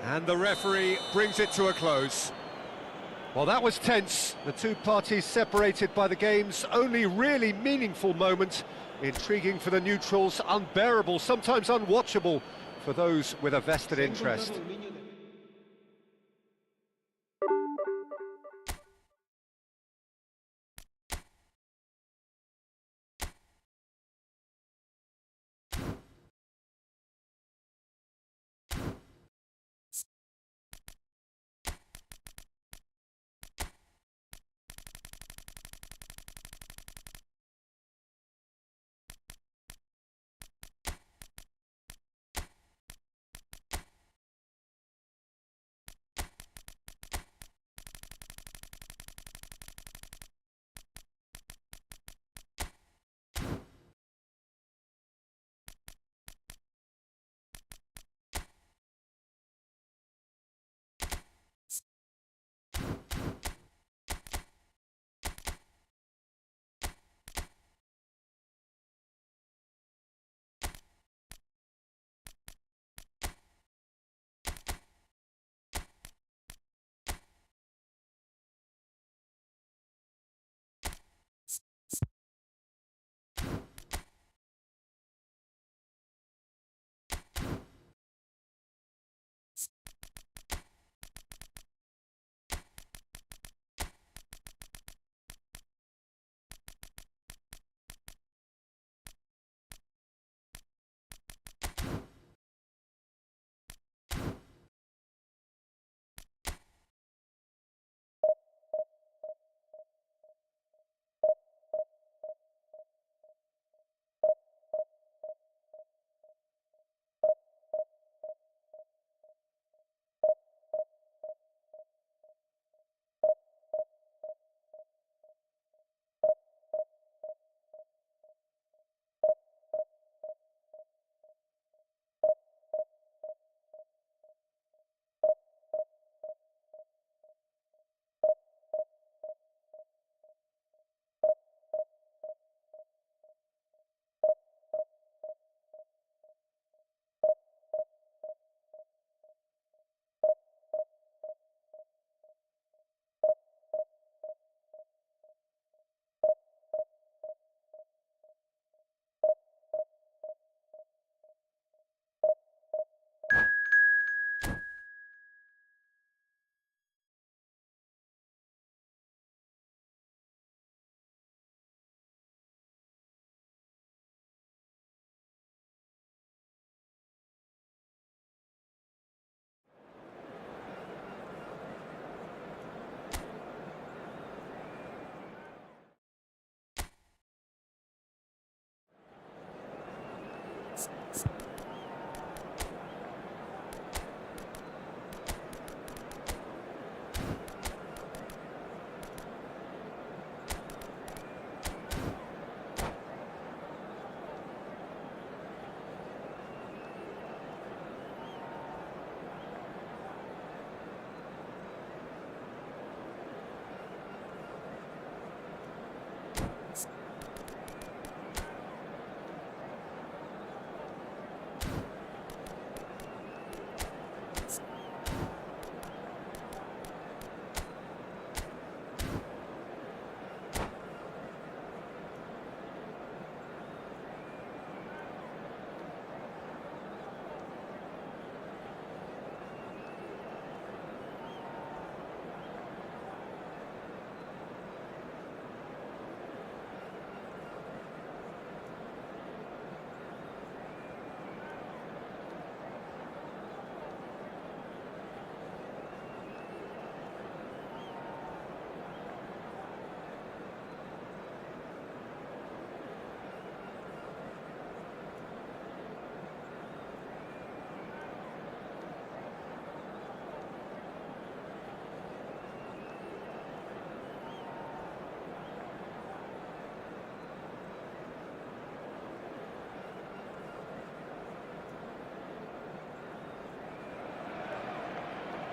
And the referee brings it to a close. Well, that was tense. The two parties separated by the game's only really meaningful moment. Intriguing for the neutrals, unbearable, sometimes unwatchable for those with a vested interest.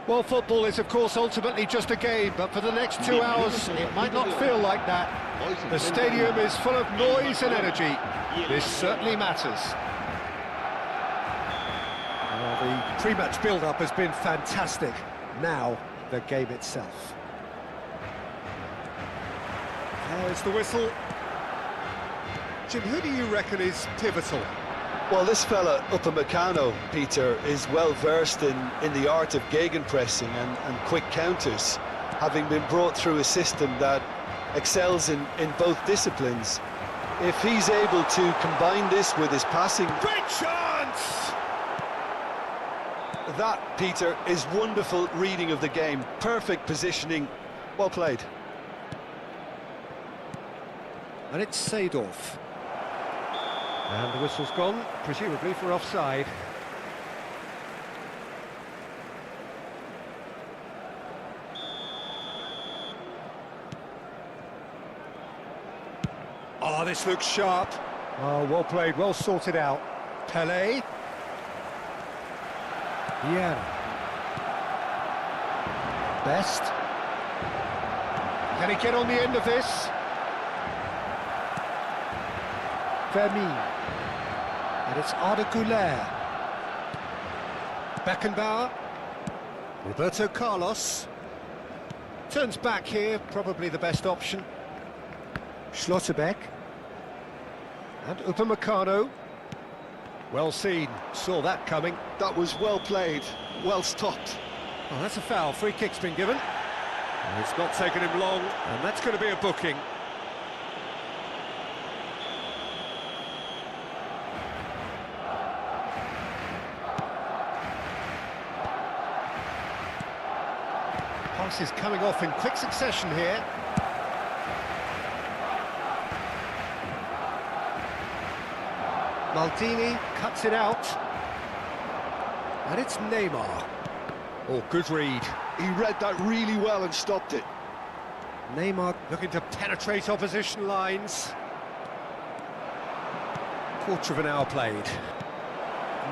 Well, football is, of course, ultimately just a game, but for the next 2 hours, it might not feel like that. The stadium is full of noise and energy. This certainly matters. The pre-match build-up has been fantastic. Now, the game itself. There's the whistle. Jim, who do you reckon is pivotal? Well, this fella, Upamecano, Peter, is well versed in the art of gegenpressing and quick counters, having been brought through a system that excels in both disciplines. If he's able to combine this with his passing... Great chance! That, Peter, is wonderful reading of the game. Perfect positioning. Well played. And it's Seedorf. And the whistle's gone, presumably for offside. Oh, this looks sharp. Oh, well played, well sorted out. Pelé. Vieira. Best. Can he get on the end of this? Фեռмин. And it's Arda. Beckenbauer. Roberto Carlos. Turns back here, probably the best option. Schlotterbeck. And Upamecano. Well seen, saw that coming. That was well played, well stopped. Oh, that's a foul, free kick's been given. And it's not taken him long, and that's going to be a booking. Passes coming off in quick succession here. Maldini cuts it out. And it's Neymar. Oh, good read. He read that really well and stopped it. Neymar looking to penetrate opposition lines. Quarter of an hour played.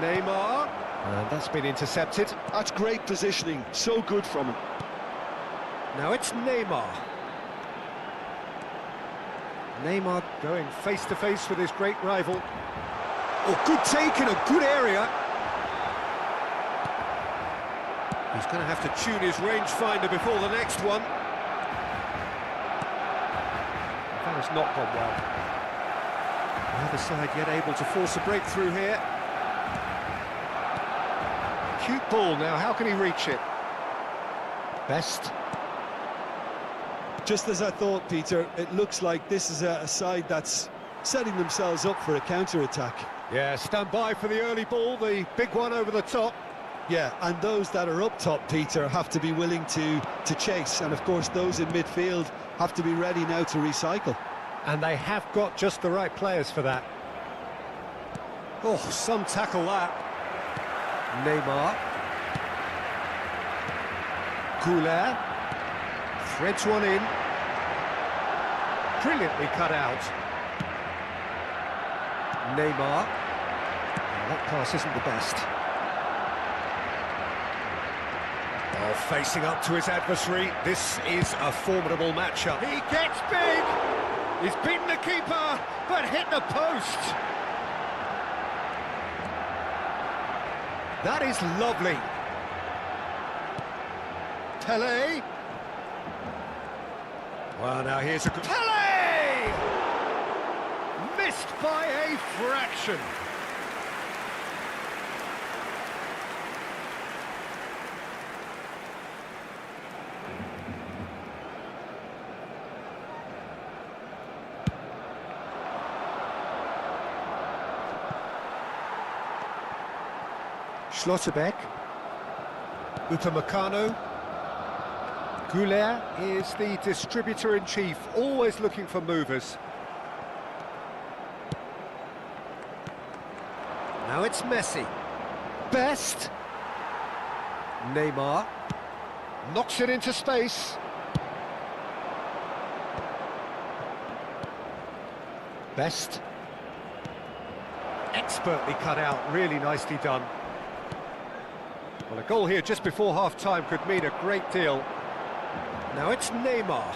Neymar. And that's been intercepted. That's great positioning. So good from him. Now it's Neymar. Neymar going face-to-face with his great rival. Oh, good take in a good area. He's going to have to tune his rangefinder before the next one. That has not gone well. The other side yet able to force a breakthrough here. Cute ball now, how can he reach it? Best. Just as I thought, Peter, it looks like this is a side that's setting themselves up for a counter-attack. Yeah, stand by for the early ball, the big one over the top. Yeah, and those that are up top, Peter, have to be willing to chase. And, of course, those in midfield have to be ready now to recycle. And they have got just the right players for that. Oh, some tackle that. Neymar. Goulet. Threads one in. Brilliantly cut out. Neymar. Oh, that pass isn't the best. Oh, facing up to his adversary. This is a formidable matchup. He gets big. He's beaten the keeper, but hit the post. That is lovely. Pelé. Well, now here's a good... Pelé! Missed by a fraction. Schlotterbeck. Upamecano. Goulet is the distributor-in-chief, always looking for movers. Now it's Messi. Best. Neymar. Knocks it into space. Best. Expertly cut out, really nicely done. Well, a goal here just before half-time could mean a great deal. Now it's Neymar.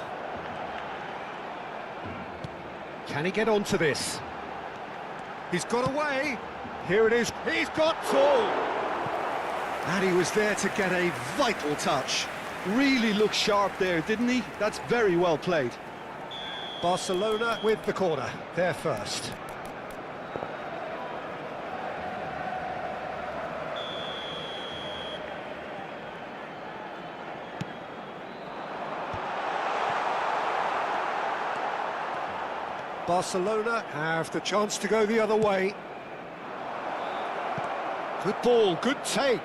Can he get onto this? He's got away. Here it is. He's got full. And he was there to get a vital touch. Really looked sharp there, didn't he? That's very well played. Barcelona with the corner. They're first. Barcelona have the chance to go the other way. Good ball, good take.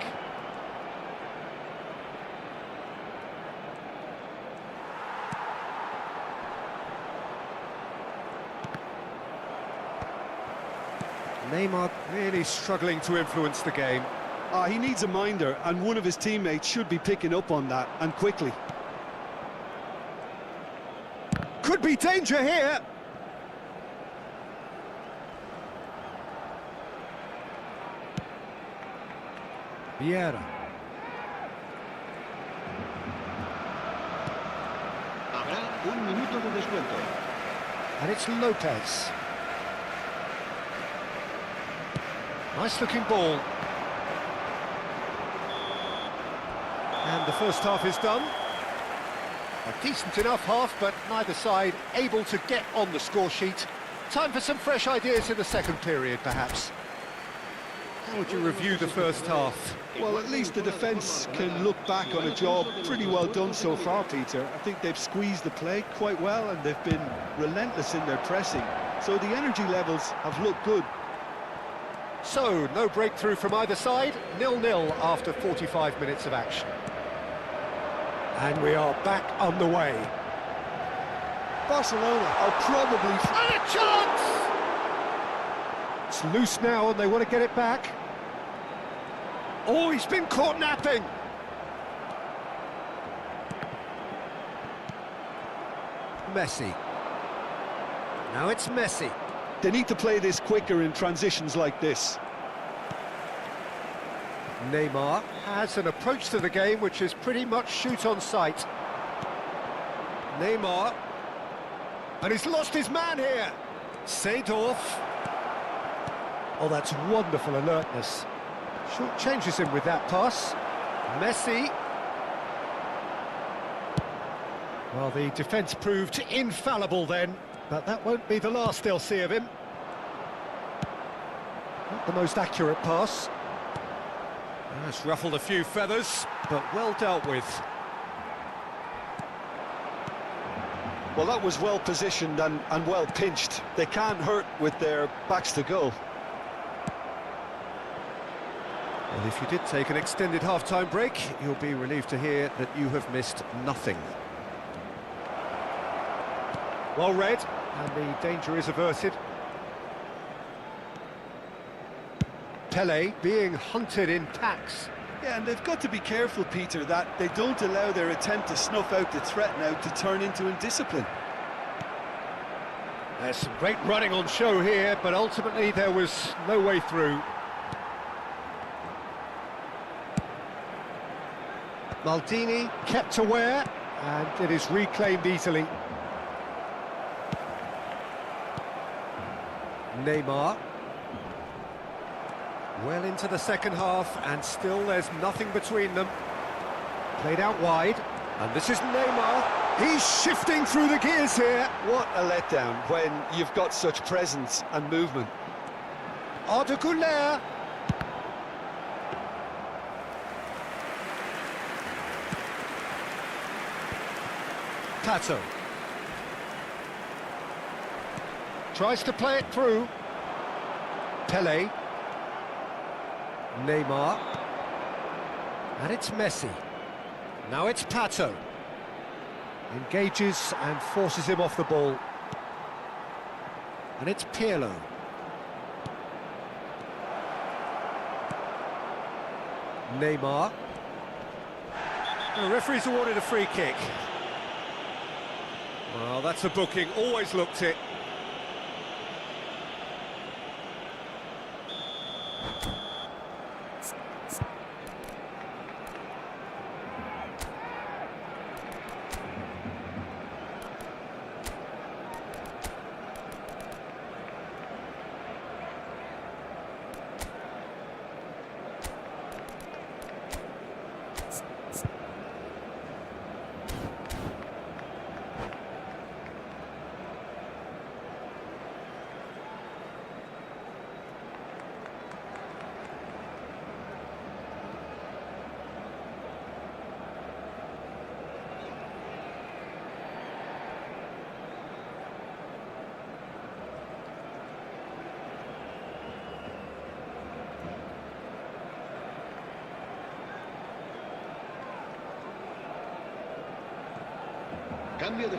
Neymar really struggling to influence the game. He needs a minder, and one of his teammates should be picking up on that, and quickly. Could be danger here. Vieira. Habrá un minuto de descuento. And it's Lopez. Nice looking ball. And the first half is done. A decent enough half, but neither side able to get on the score sheet. Time for some fresh ideas in the second period, perhaps. How would you review the first half? Well, at least the defence can look back on a job pretty well done so far, Peter. I think they've squeezed the play quite well, and they've been relentless in their pressing. So the energy levels have looked good. So, no breakthrough from either side, 0-0 after 45 minutes of action. And we are back underway. Barcelona are probably... And a chance! It's loose now and they want to get it back. Oh, he's been caught napping! Messi. Now it's Messi. They need to play this quicker in transitions like this. Neymar has an approach to the game which is pretty much shoot on sight. Neymar. And he's lost his man here. Seedorf. Oh, that's wonderful alertness. Short changes him with that pass. Messi. Well, the defence proved infallible then, but that won't be the last they'll see of him. Not the most accurate pass. That's ruffled a few feathers, but well dealt with. Well, that was well positioned and well pinched. They can't hurt with their backs to goal. Well, if you did take an extended half-time break, you'll be relieved to hear that you have missed nothing. Well read, and the danger is averted. Pele being hunted in packs. Yeah, and they've got to be careful, Peter, that they don't allow their attempt to snuff out the threat now to turn into indiscipline. There's some great running on show here, but ultimately there was no way through. Maldini kept aware, and it is reclaimed easily. Neymar. Well into the second half, and still there's nothing between them. Played out wide, and this is Neymar. He's shifting through the gears here. What a letdown when you've got such presence and movement. Arda Güler. Pato. Tries to play it through. Pele. Neymar. And it's Messi. Now it's Pato. Engages and forces him off the ball. And it's Pirlo. Neymar. The referee's awarded a free kick. Well, that's a booking. Always looked it.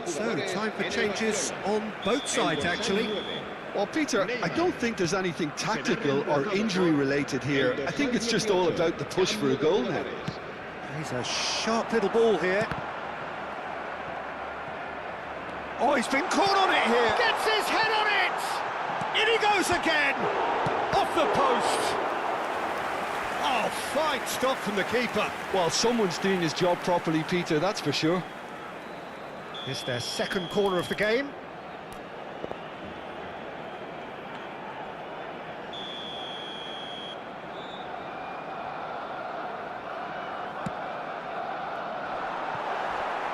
So, time for changes on both sides, actually. Well, Peter, I don't think there's anything tactical or injury-related here. I think it's just all about the push for a goal now. He's a sharp little ball here. Oh, he's been caught on it here. Gets his head on it! In he goes again! Off the post! Oh, fine stop from the keeper. Well, someone's doing his job properly, Peter, that's for sure. It's their second corner of the game.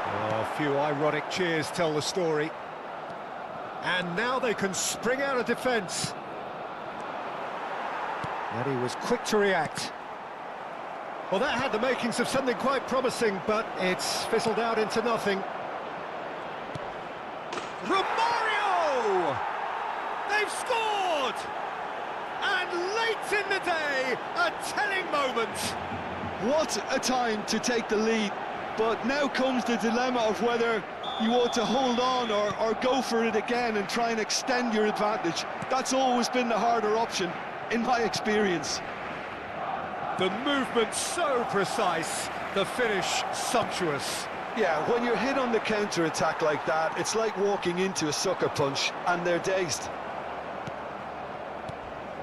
Oh, a few ironic cheers tell the story. And now they can spring out of defence. And he was quick to react. Well, that had the makings of something quite promising, but it's fizzled out into nothing. Romario! They've scored! And late in the day, a telling moment. What a time to take the lead. But now comes the dilemma of whether you ought to hold on or go for it again and try and extend your advantage. That's always been the harder option, in my experience. The movement so precise, the finish sumptuous. Yeah, when you're hit on the counter-attack like that, it's like walking into a sucker punch, and they're dazed.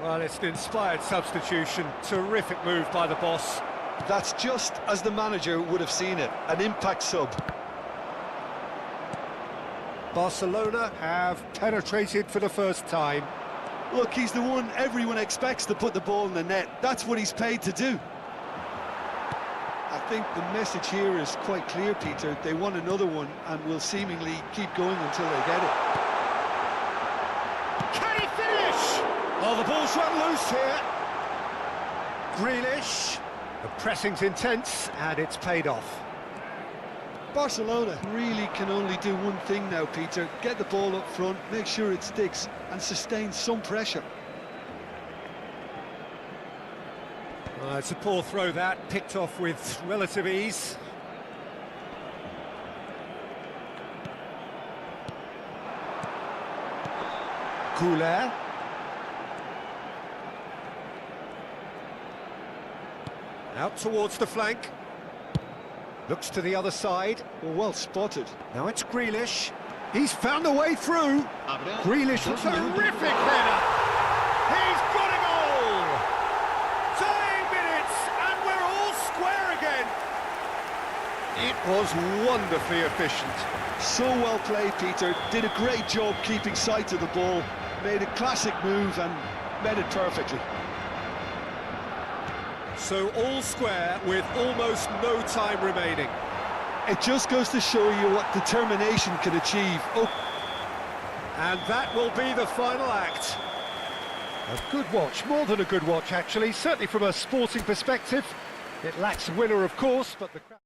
Well, it's an inspired substitution. Terrific move by the boss. That's just as the manager would have seen it, an impact sub. Barcelona have penetrated for the first time. Look, he's the one everyone expects to put the ball in the net. That's what he's paid to do. I think the message here is quite clear, Peter. They want another one and will seemingly keep going until they get it. Can he finish? Oh, the ball's run loose here. Grealish. The pressing's intense, and it's paid off. Barcelona really can only do one thing now, Peter. Get the ball up front, make sure it sticks, and sustain some pressure. It's a poor throw that, picked off with relative ease. Goulet. Out towards the flank. Looks to the other side. Well spotted. Now it's Grealish. He's found a way through. Grealish with a terrific header. He's got a goal! Dying minutes, and we're all square again. It was wonderfully efficient. So well played, Peter. Did a great job keeping sight of the ball. Made a classic move and met it perfectly. So all square with almost no time remaining. It just goes to show you what determination can achieve. Oh. And that will be the final act. A good watch, more than a good watch actually, certainly from a sporting perspective. It lacks a winner, of course, but the crowd...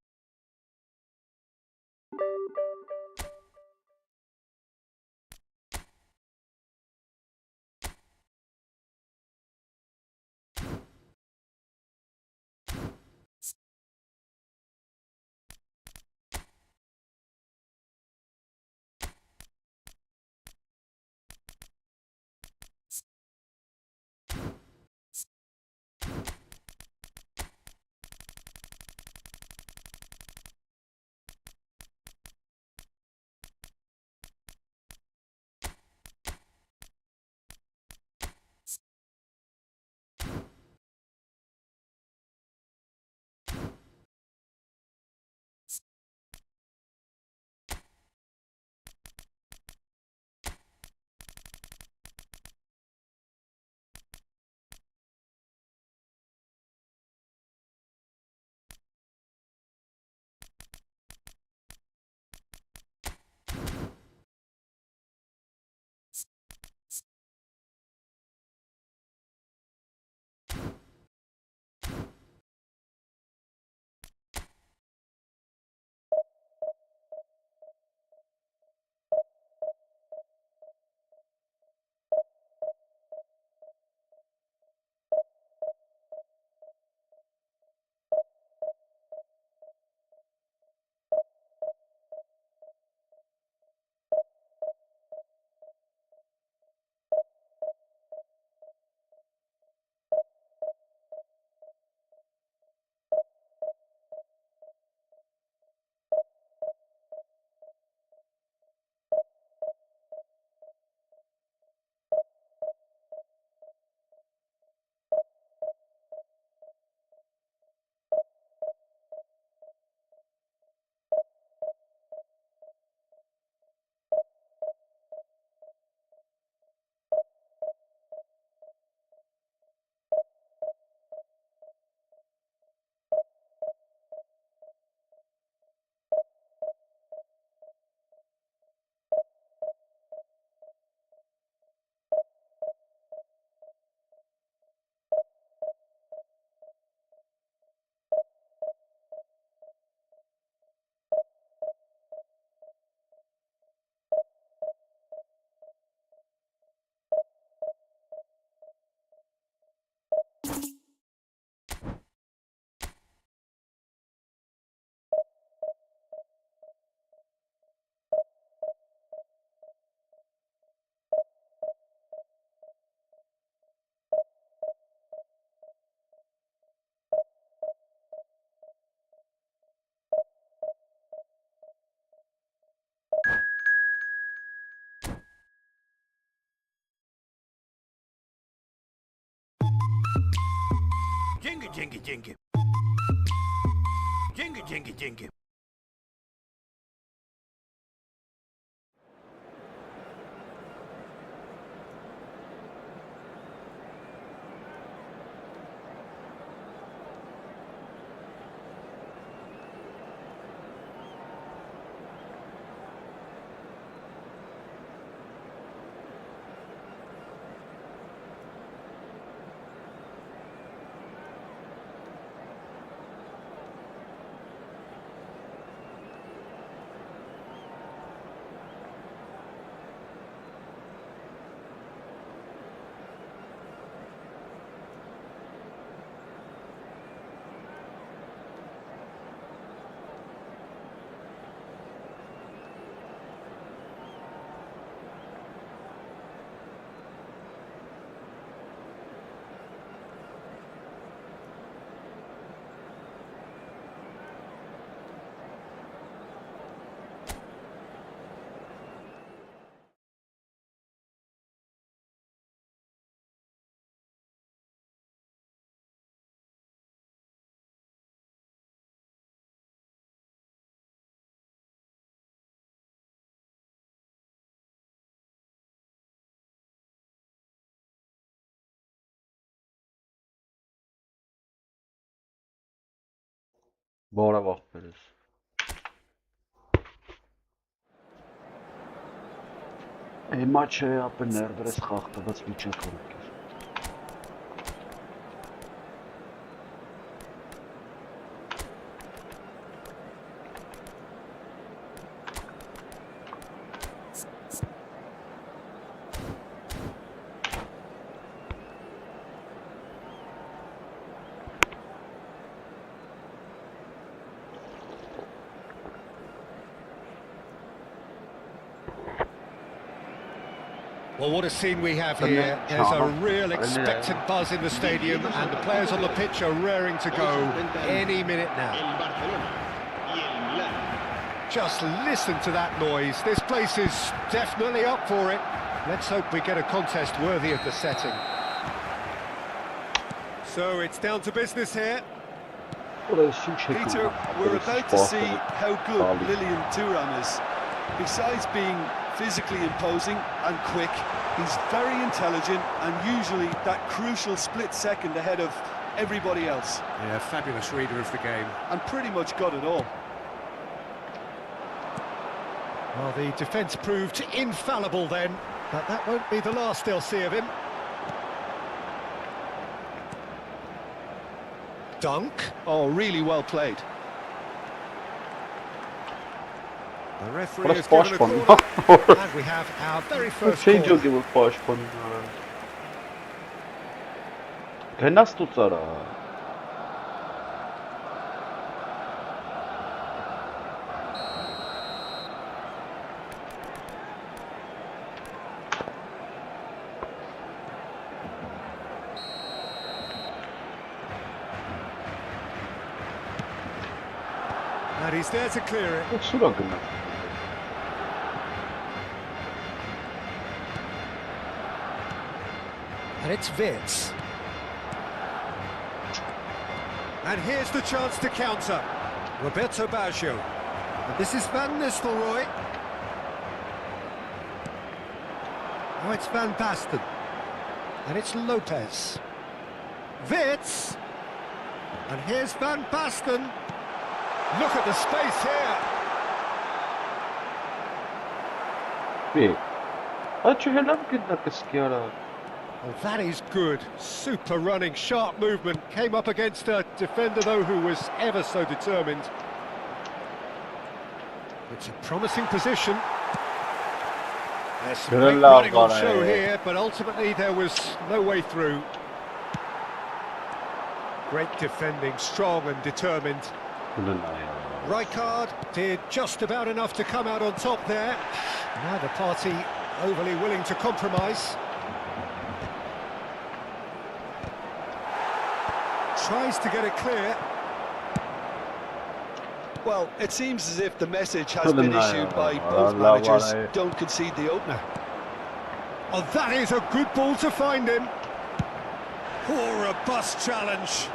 деньги. Деньги. Բորը ողբերես։ Հիմա չէ, ապը ներդրես խախտված վիճակում։ Well, what a scene we have here. There's a real expectant buzz in the stadium and the players on the pitch are raring to go any minute now. Just listen to that noise. This place is definitely up for it. Let's hope we get a contest worthy of the setting. So it's down to business here. Peter, we're about to see how good Lilian Thuram is. Besides being physically imposing and quick, he's very intelligent and usually that crucial split second ahead of everybody else. Yeah, fabulous reader of the game. And pretty much got it all. Well, the defence proved infallible then, but that won't be the last they'll see of him. Dunk. Oh, really well played. The referee has given a corner, and we have our very first corner. Գնաց դու ծարա։ And he's there to clear it. Սուրա գնաց։ And it's Vitz. And here's the chance to counter. Roberto Baggio. And this is Van Nistelrooy. Now it's Van Basten. And it's Lopez. Vitz. And here's Van Basten. Look at the space here. Well, that is good. Super running, sharp movement. Came up against a defender, though, who was ever so determined. It's a promising position. There's some great running on show here, but ultimately there was no way through. Great defending, strong and determined. Rijkaard did just about enough to come out on top there. Neither party overly willing to compromise. Tries to get it clear. Well, it seems as if the message has been issued by both managers. Don't concede the opener. Oh, that is a good ball to find him. Oh, robust challenge.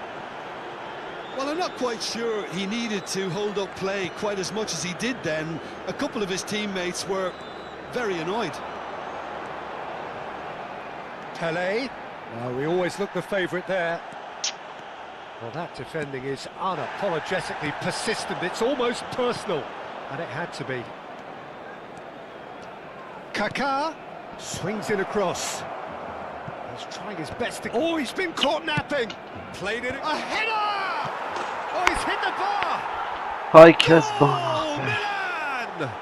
Well, I'm not quite sure he needed to hold up play quite as much as he did then. A couple of his teammates were very annoyed. Pele. We always look the favourite there. Well, that defending is unapologetically persistent. It's almost personal, and it had to be. Kaká swings in across. He's trying his best to... Oh, he's been caught napping. Played it. A header! Oh, he's hit the bar! Hi, Kesban. Oh, Milan!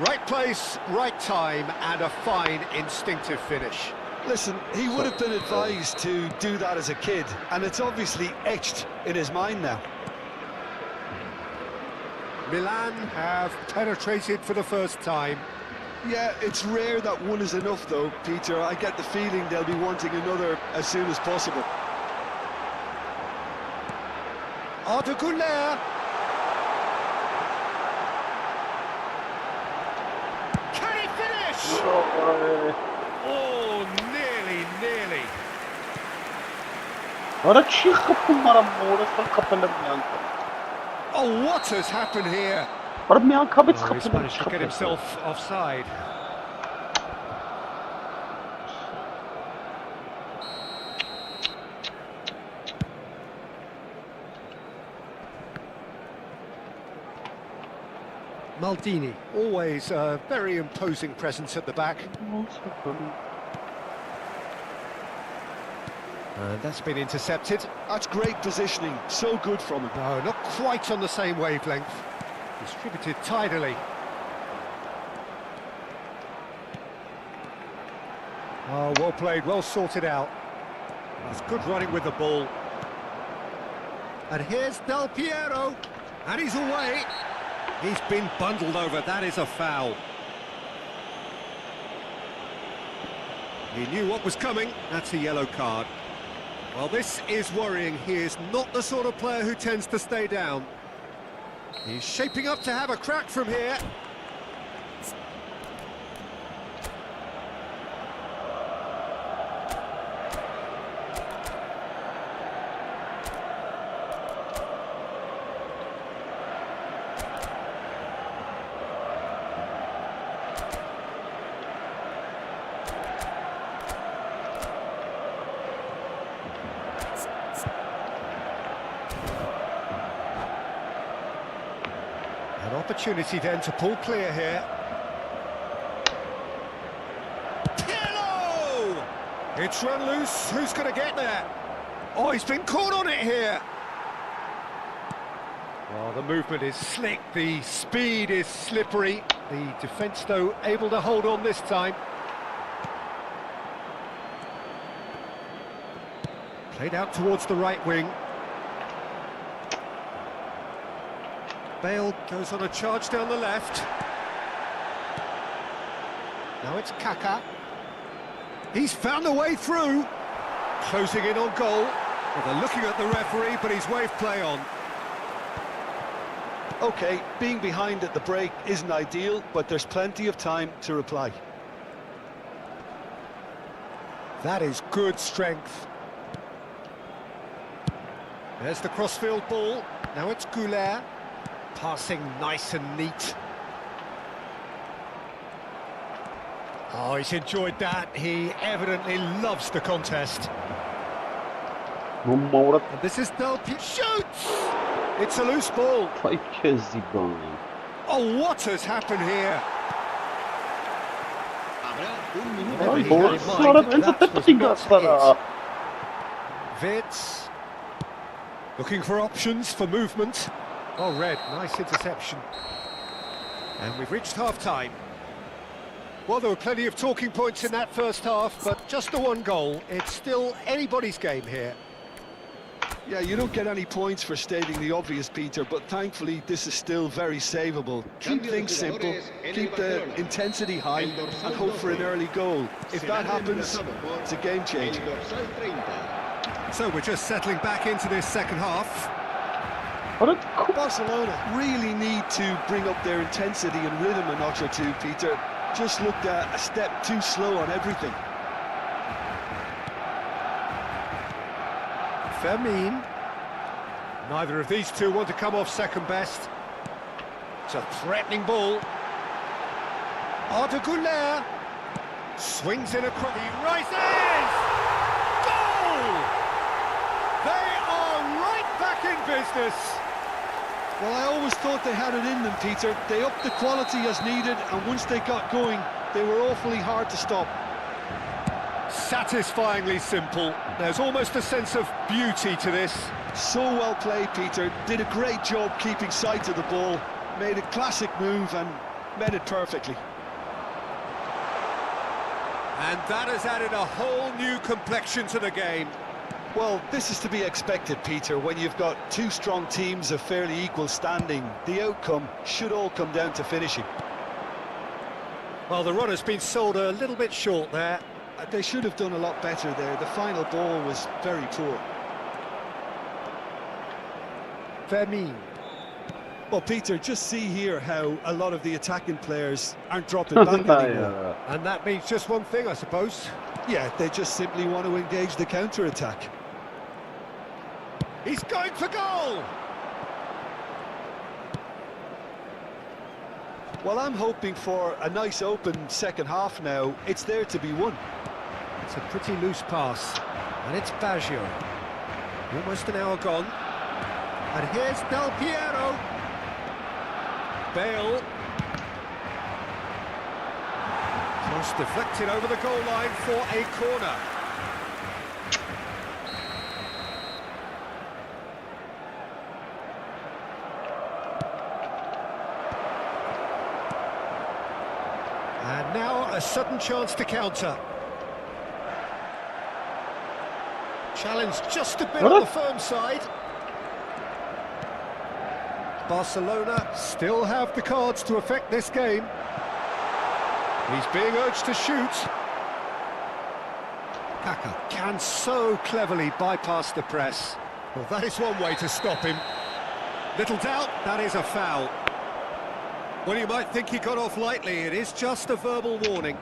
Right place, right time, and a fine instinctive finish. Listen, he would have been advised to do that as a kid, and it's obviously etched in his mind now. Milan have penetrated for the first time. Yeah, it's rare that one is enough though, Peter. I get the feeling they'll be wanting another as soon as possible. Arda Güler. Can he finish? Oh, nearly. Oh, what has happened here? Oh, he's managed to get himself offside. Maldini, always a very imposing presence at the back. And that's been intercepted. That's great positioning, so good from him. No, not quite on the same wavelength. Distributed tidily. Oh, well played, well sorted out. That's good running with the ball. And here's Del Piero. And he's away. He's been bundled over, that is a foul. He knew what was coming, that's a yellow card. Well, this is worrying. He is not the sort of player who tends to stay down. He's shaping up to have a crack from here. An opportunity then to pull clear here. Pirlo! It's run loose. Who's going to get there? Oh, he's been caught on it here. Well, the movement is slick. The speed is slippery. The defence, though, able to hold on this time. Played out towards the right wing. Bale goes on a charge down the left. Now it's Kaká. He's found a way through. Closing in on goal. Well, they're looking at the referee, but he's waved play on. Okay, being behind at the break isn't ideal, but there's plenty of time to reply. That is good strength. There's the crossfield ball. Now it's Güler. Passing nice and neat. Oh, he's enjoyed that. He evidently loves the contest. And this is Del Piero. Shoots! It's a loose ball. Oh, what has happened here? Vitz. Looking for options for movement. Oh, Red, nice interception. And we've reached half-time. Well, there were plenty of talking points in that first half, but just the one goal. It's still anybody's game here. Yeah, you don't get any points for stating the obvious, Peter, but thankfully this is still very savable. Keep things simple, keep the intensity high, and hope for an early goal. If that happens, it's a game changer. So we're just settling back into this second half. Barcelona really need to bring up their intensity and rhythm a notch or two, Peter. Just looked a step too slow on everything. Fermin. Neither of these two want to come off second best. It's a threatening ball. Arda swings in across. He rises! Goal! They are right back in business. Well, I always thought they had it in them, Peter. They upped the quality as needed, and once they got going, they were awfully hard to stop. Satisfyingly simple. There's almost a sense of beauty to this. So well played, Peter. Did a great job keeping sight of the ball. Made a classic move and met it perfectly. And that has added a whole new complexion to the game. Well, this is to be expected, Peter. When you've got two strong teams of fairly equal standing, the outcome should all come down to finishing. Well, the run has been sold a little bit short there. They should have done a lot better there. The final ball was very poor. Féminin. Well, Peter, just see here how a lot of the attacking players aren't dropping back anymore. And that means just one thing, I suppose. Yeah, they just simply want to engage the counter-attack. He's going for goal! Well, I'm hoping for a nice open second half now. It's there to be won. It's a pretty loose pass. And it's Baggio. Almost an hour gone. And here's Del Piero. Bale. Cross deflected over the goal line for a corner. And now a sudden chance to counter. Challenge just a bit on the firm side. Barcelona still have the cards to affect this game. He's being urged to shoot. Kaka can so cleverly bypass the press. Well, that is one way to stop him. Little doubt, that is a foul. Well, you might think he got off lightly. It is just a verbal warning.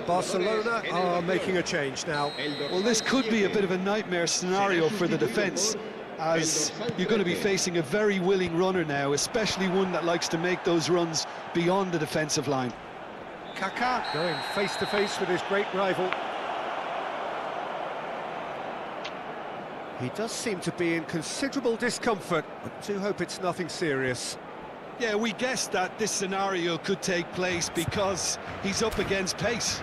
Barcelona are making a change now. Well, this could be a bit of a nightmare scenario for the defence, as you're going to be facing a very willing runner now, especially one that likes to make those runs beyond the defensive line. Kaka going face-to-face with his great rival. He does seem to be in considerable discomfort, but do hope it's nothing serious. Yeah, we guessed that this scenario could take place because he's up against pace.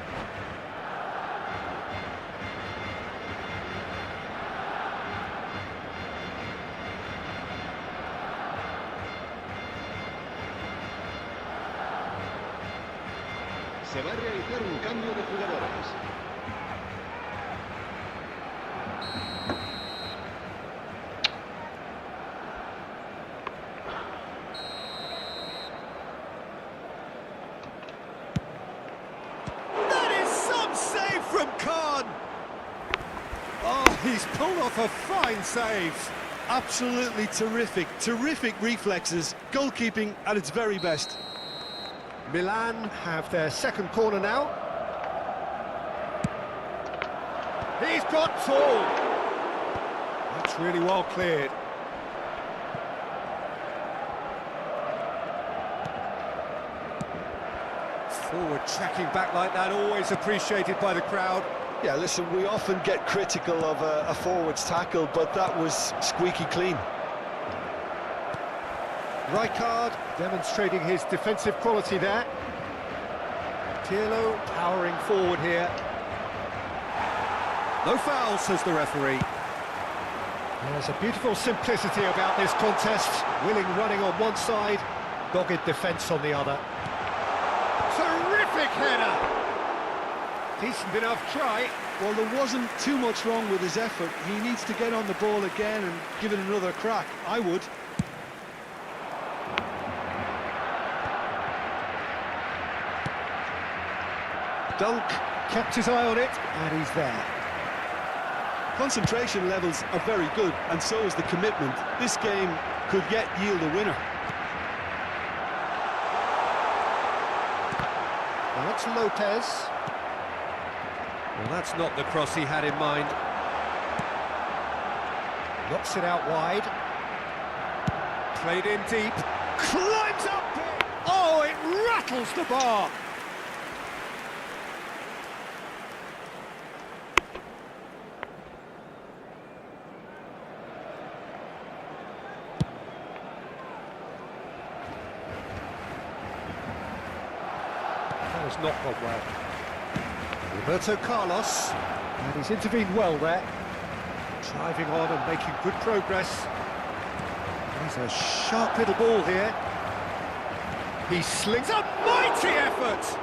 Se va a realizar un cambio de jugadores. He's pulled off a fine save. Absolutely terrific reflexes, goalkeeping at its very best. Milan have their second corner now. He's got tall. That's really well cleared. Forward tracking back like that, always appreciated by the crowd. Yeah, listen, we often get critical of a forward's tackle, but that was squeaky clean. Rijkaard demonstrating his defensive quality there. Pirlo powering forward here. No foul, says the referee. There's a beautiful simplicity about this contest. Willing running on one side, dogged defence on the other. Terrific header! Decent enough try. Well, there wasn't too much wrong with his effort. He needs to get on the ball again and give it another crack. I would. Dunk kept his eye on it, and he's there. Concentration levels are very good, and so is the commitment. This game could yet yield a winner. Now that's Lopez. Well, that's not the cross he had in mind. Knocks it out wide. Played in deep. Climbs up! Oh, it rattles the bar! That has not gone well. Roberto Carlos, and he's intervened well there. Driving on and making good progress. He's a sharp little ball here. He slings a mighty effort!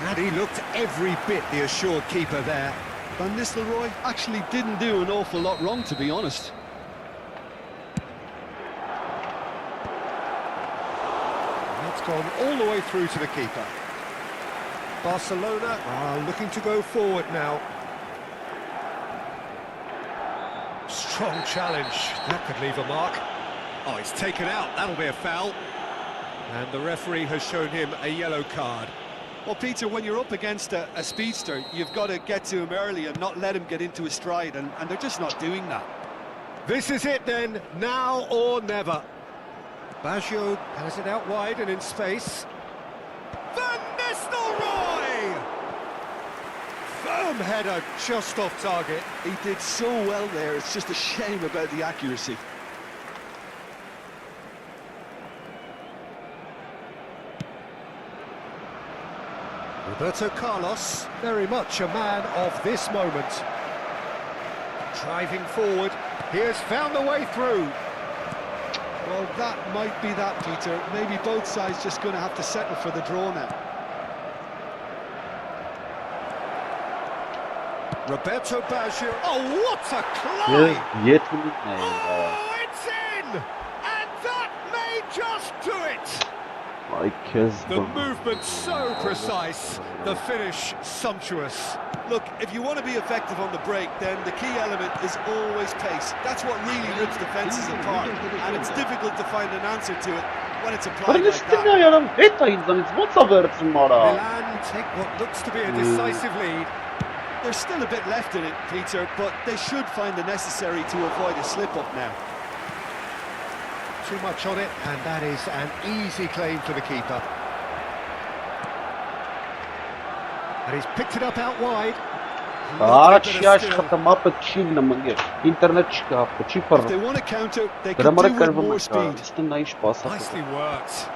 And he looked every bit the assured keeper there. Van Nistelrooy actually didn't do an awful lot wrong, to be honest. That's gone all the way through to the keeper. Barcelona are looking to go forward now. Strong challenge. That could leave a mark. Oh, it's taken out. That'll be a foul. And the referee has shown him a yellow card. Well, Peter, when you're up against a speedster, you've got to get to him early and not let him get into a stride, and they're just not doing that. This is it then, now or never. Baggio has it out wide and in space. Van Nistelrooy! Firm header just off target. He did so well there, it's just a shame about the accuracy. Roberto Carlos, very much a man of this moment. Driving forward, he has found the way through. Well, that might be that, Peter. Maybe both sides just going to have to settle for the draw now. Roberto Baggio, oh, what a climb! Oh, it's in! And that may just do it! The movement so precise, the finish sumptuous. Look, if you want to be effective on the break, then the key element is always pace. That's what really rips defences apart, and it's difficult to find an answer to it when it's applied like that. Milan take what looks to be a decisive lead. There's still a bit left in it, Peter, but they should find the necessary to avoid a slip-up now. Too much on it, and that is an easy claim for the keeper. And he's picked it up out wide. If they want to counter, they can do with more speed. Nicely worked.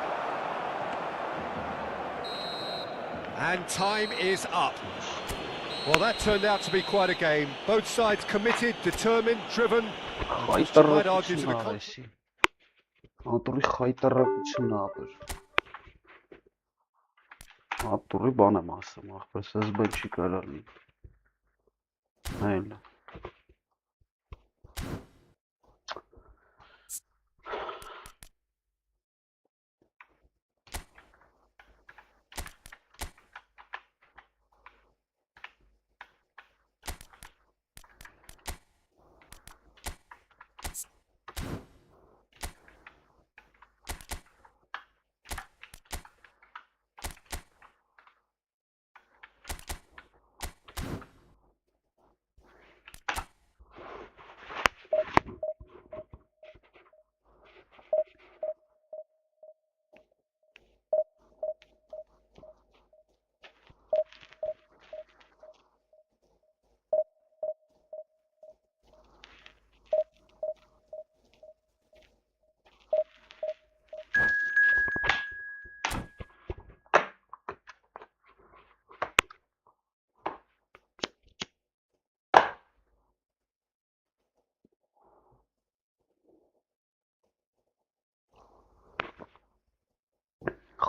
And time is up. Well, that turned out to be quite a game. Both sides committed, determined, driven. You might argue to the contrary. Ատուրի խայտարակություն ապր։ Ատուրի բան եմ ասում, ախպես ես բան չի կարալի։ Այլ։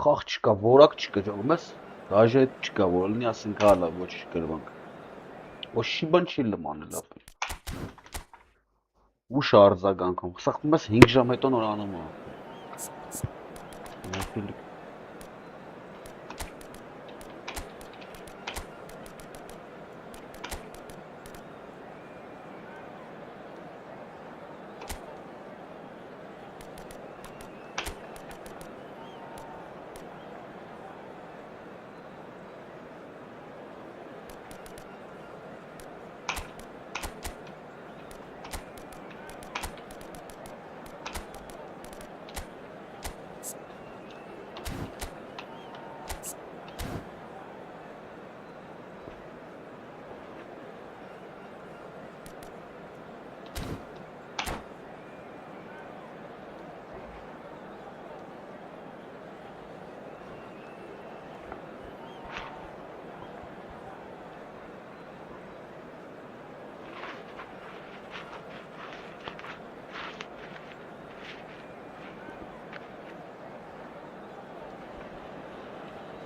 Խաղ չկա, որակ չկա, ճոգում ես, դաժե չկա, որ լինի ասենք հալա, ոչ գրվանք, ոչ շիբան չի լմանել ապել, ուշ արձագանքում, խսախվում ես 5 ժամ հետո նոր անում է,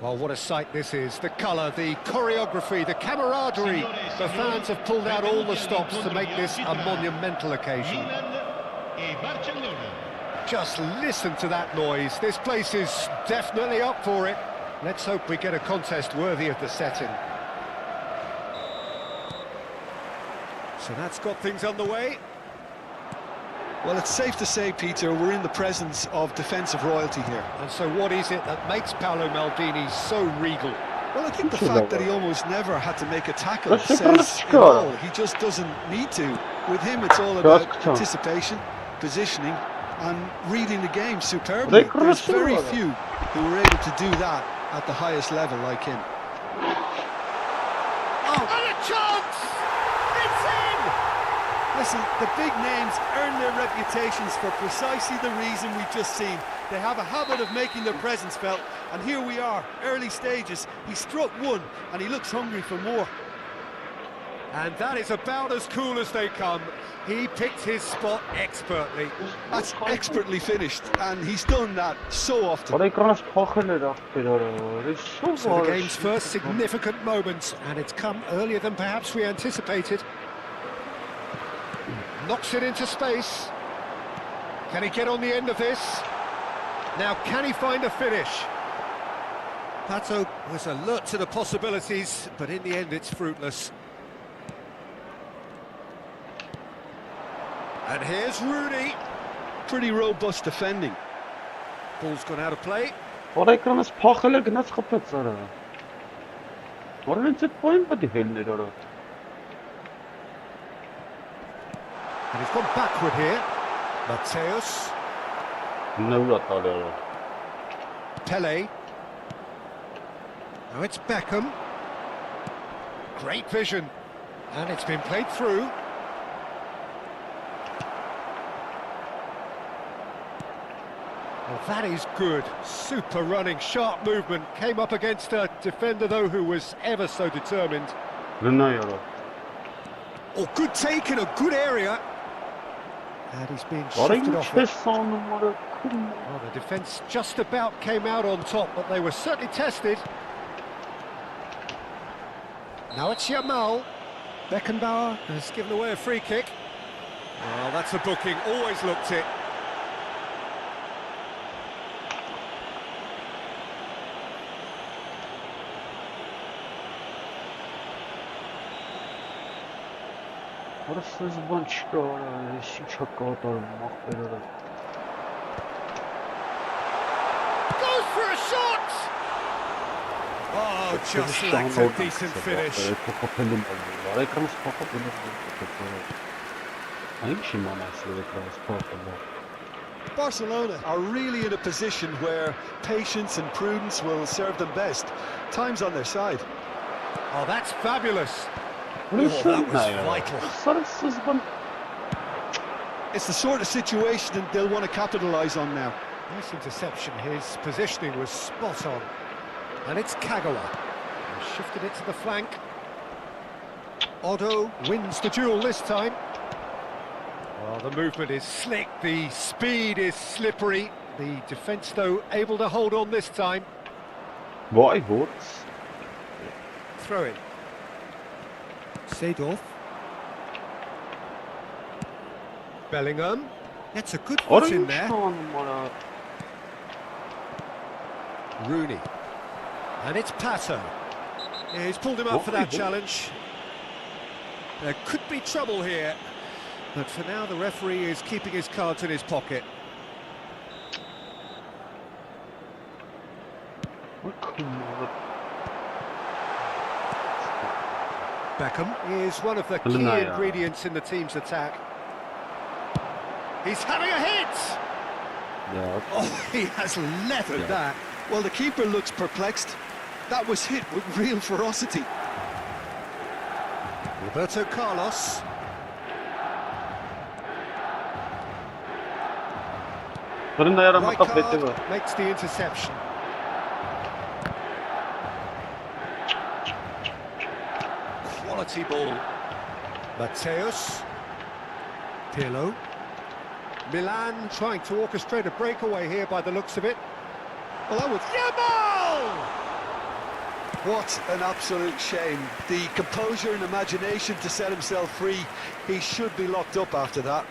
Well, what a sight this is. The colour, the choreography, the camaraderie. The fans have pulled out all the stops to make this a monumental occasion. Just listen to that noise. This place is definitely up for it. Let's hope we get a contest worthy of the setting. So that's got things underway. Well, it's safe to say, Peter, we're in the presence of defensive royalty here. And so what is it that makes Paolo Maldini so regal? Well, I think the fact that he almost never had to make a tackle says it all. He just doesn't need to. With him, it's all about anticipation, positioning, and reading the game superbly. There's very few who were able to do that at the highest level like him. Oh, and a chance! It's in! Listen, the big names earn their reputations for precisely the reason we've just seen. They have a habit of making their presence felt, and here we are, early stages. He struck one, and he looks hungry for more. And that is about as cool as they come. He picked his spot expertly. That's expertly finished, and he's done that so often. So the game's first significant moments, and it's come earlier than perhaps we anticipated. Knocks it into space. Can he get on the end of this? Now, can he find a finish? Pato was alert to the possibilities, but in the end it's fruitless. And here's Rooney. Pretty robust defending. Ball's gone out of play. And he's gone backward here. Mateus. Pele. Now it's Beckham. Great vision. And it's been played through. Well, that is good. Super running, sharp movement. Came up against a defender, though, who was ever so determined. Oh, good take in a good area. And he's been shifted off it. Well, the defence just about came out on top, but they were certainly tested. Now it's Yamal. Beckenbauer has given away a free kick. Well, that's a booking. Always looked it. Goes for a shot! Oh, just lacks a decent finish. Barcelona are really in a position where patience and prudence will serve them best. Time's on their side. Oh, that's fabulous. Oh, that was vital. It's the sort of situation that they'll want to capitalise on now. Nice interception. His positioning was spot on. And it's Kagawa. He shifted it to the flank. Otto wins the duel this time. Oh, the movement is slick. The speed is slippery. The defence, though, able to hold on this time. What votes? Throw in. Seedorf. Bellingham. That's a good foot in there. Rooney. And it's Pato. Yeah, he's pulled him up for that challenge. There could be trouble here. But for now, the referee is keeping his cards in his pocket. Beckham is one of the key ingredients in the team's attack. He's having a hit! Yeah. Oh, he has leathered that. Well, the keeper looks perplexed. That was hit with real ferocity. Roberto Carlos. Rijkaard makes the interception. Quality ball. Mateus. Pirlo. Milan trying to orchestrate a breakaway here by the looks of it. Well, that was Yamal! What an absolute shame. The composure and imagination to set himself free. He should be locked up after that.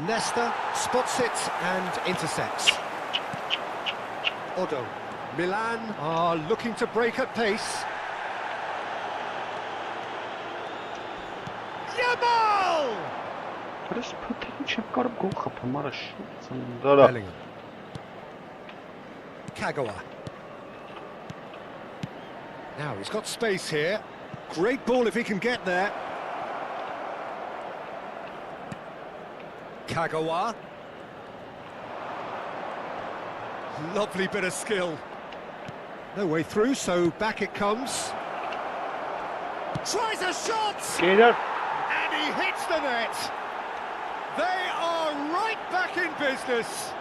Nesta spots it and intercepts. Odo. Milan are looking to break at pace. Yamal! Let's put him check got a goal up and mara shots and Bellingham. Kagawa. Now he's got space here. Great ball if he can get there. Kagawa. Lovely bit of skill. No way through, so back it comes. Tries a shot! And he hits the net. They are right back in business.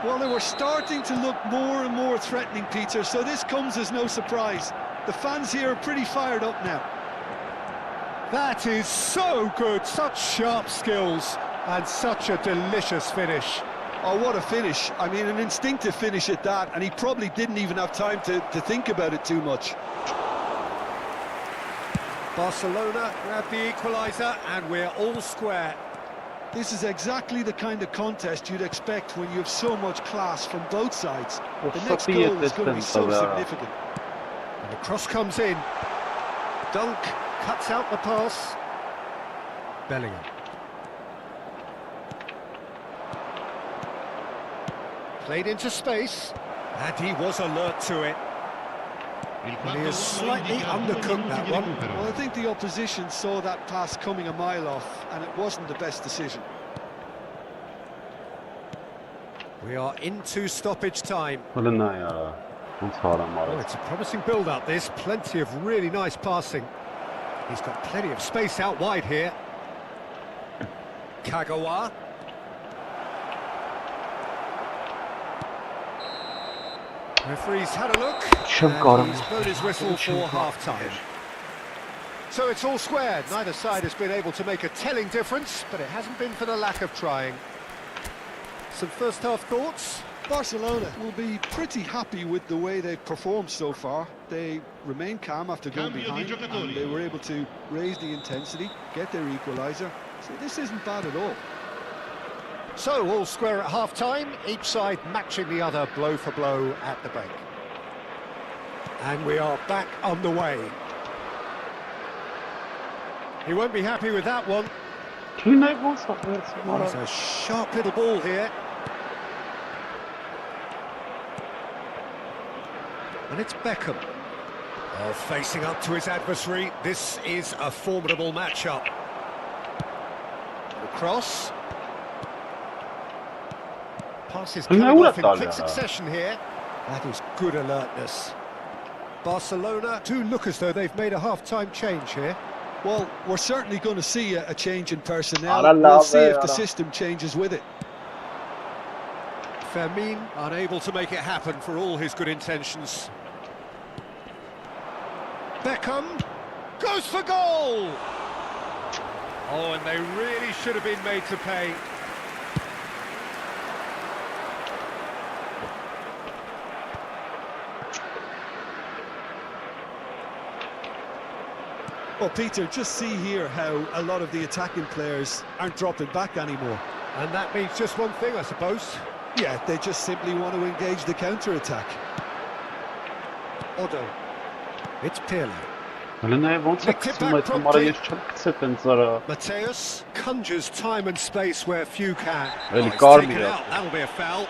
Well, they were starting to look more and more threatening, Peter, so this comes as no surprise. The fans here are pretty fired up now. That is so good, such sharp skills and such a delicious finish. Oh, what a finish. I mean, an instinctive finish at that, and he probably didn't even have time to think about it too much. Barcelona grab the equaliser and we're all square. This is exactly the kind of contest you'd expect when you have so much class from both sides. The next goal is going to be so significant. And the cross comes in. Dunk cuts out the pass. Bellingham. Played into space, and he was alert to it. And he has slightly undercooked that one. Well, I think the opposition saw that pass coming a mile off, and it wasn't the best decision. We are into stoppage time. Oh, it's a promising build-up, this. Plenty of really nice passing. He's got plenty of space out wide here. Kagawa. Referee's had a look, and he's blown his whistle for half-time. So it's all squared. Neither side has been able to make a telling difference, but it hasn't been for the lack of trying. Some first-half thoughts? Barcelona will be pretty happy with the way they've performed so far. They remain calm after going behind, and they were able to raise the intensity, get their equaliser. So this isn't bad at all. So, all square at half-time, each side matching the other blow for blow at the break. And we are back on the way. He won't be happy with that one. There's a sharp little ball here. And it's Beckham. Oh, facing up to his adversary. This is a formidable matchup. The cross. Passes coming off in quick succession here. That is good alertness. Barcelona do look as though they've made a half-time change here. Well, we're certainly going to see a change in personnel. We'll see if the system changes with it. Fermin unable to make it happen for all his good intentions. Beckham goes for goal! Oh, and they really should have been made to pay. Well, Peter, just see here how a lot of the attacking players aren't dropping back anymore. And that means just one thing, I suppose. Yeah, they just simply want to engage the counter-attack. Odo. It's Pirlo. Mateus conjures time and space where few can. Oh, he's taken out. That'll be a foul.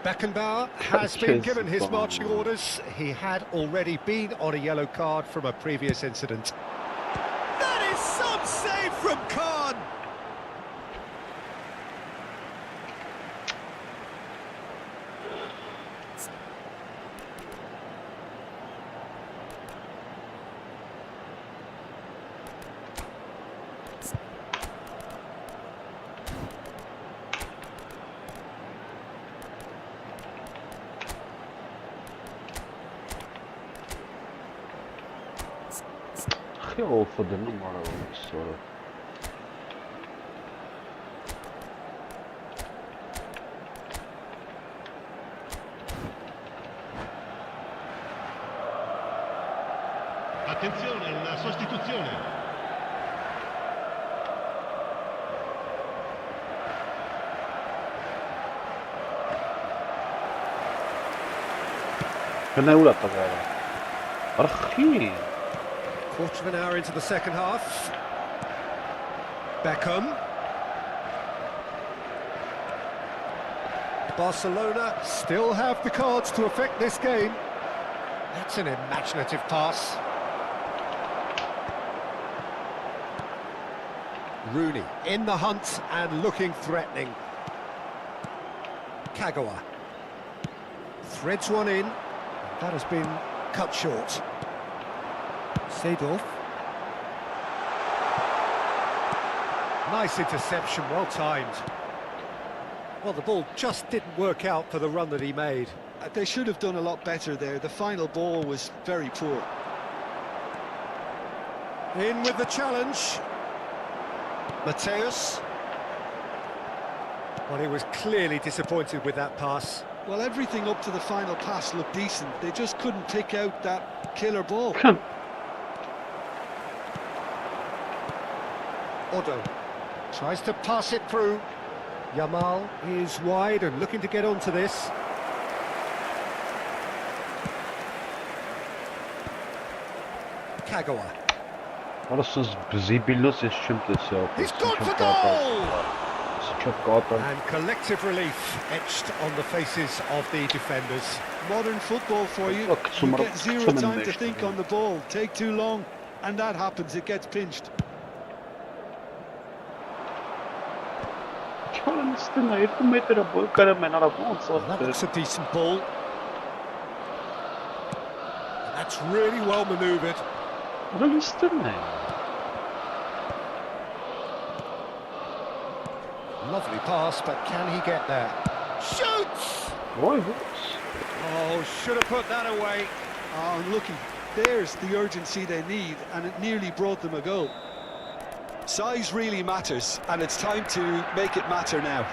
Beckenbauer has been given his marching orders. He had already been on a yellow card from a previous incident. That is some save from Khan! All for the number, sorry. Attenzione, una sostituzione. Quarter of an hour into the second half. Beckham. Barcelona still have the cards to affect this game. That's an imaginative pass. Rooney in the hunt and looking threatening. Kagawa threads one in. That has been cut short. Seedorf. Nice interception, well timed. Well, the ball just didn't work out for the run that he made. They should have done a lot better there. The final ball was very poor. In with the challenge. Mateus. Well, he was clearly disappointed with that pass. Well, everything up to the final pass looked decent. They just couldn't pick out that killer ball. Odo tries to pass it through. Yamal is wide and looking to get onto this. Kagawa. He's gone for goal! And collective relief etched on the faces of the defenders. Modern football for you. You get zero time to think on the ball. Take too long, and that happens. It gets pinched. That looks a decent ball. That's really well manoeuvred. Lovely pass, but can he get there? Shoots! Oh, should have put that away. Oh, looky, there's the urgency they need, and it nearly brought them a goal. Size really matters, and it's time to make it matter now.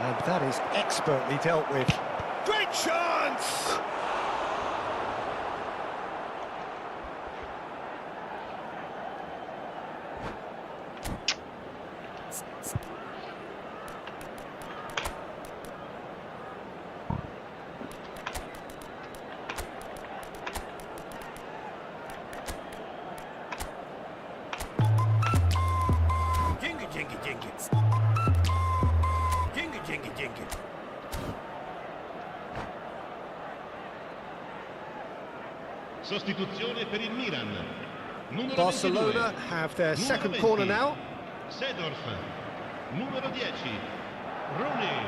And that is expertly dealt with. Great chance! Sostituzione per il Milan. Numero Barcelona 22. have their Numero second 20. corner now. Seedorf. Numero 10. Rooney.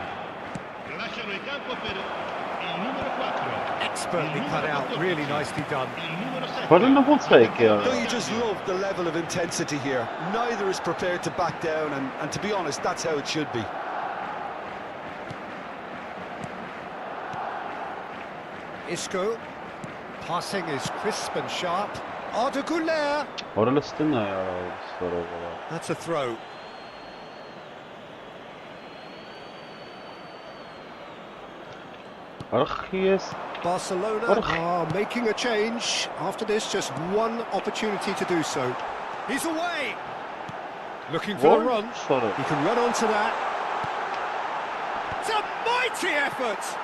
Lasciano il campo per il numero 4. Expertly cut out, really nicely done. Il numero 7. Don't you just love the level of intensity here? Neither is prepared to back down, and to be honest, that's how it should be. Isco. Passing is crisp and sharp. Arda Güler. That's a throw. Barcelona are making a change. After this, just one opportunity to do so. He's away. Looking for the run. He can run onto that. It's a mighty effort.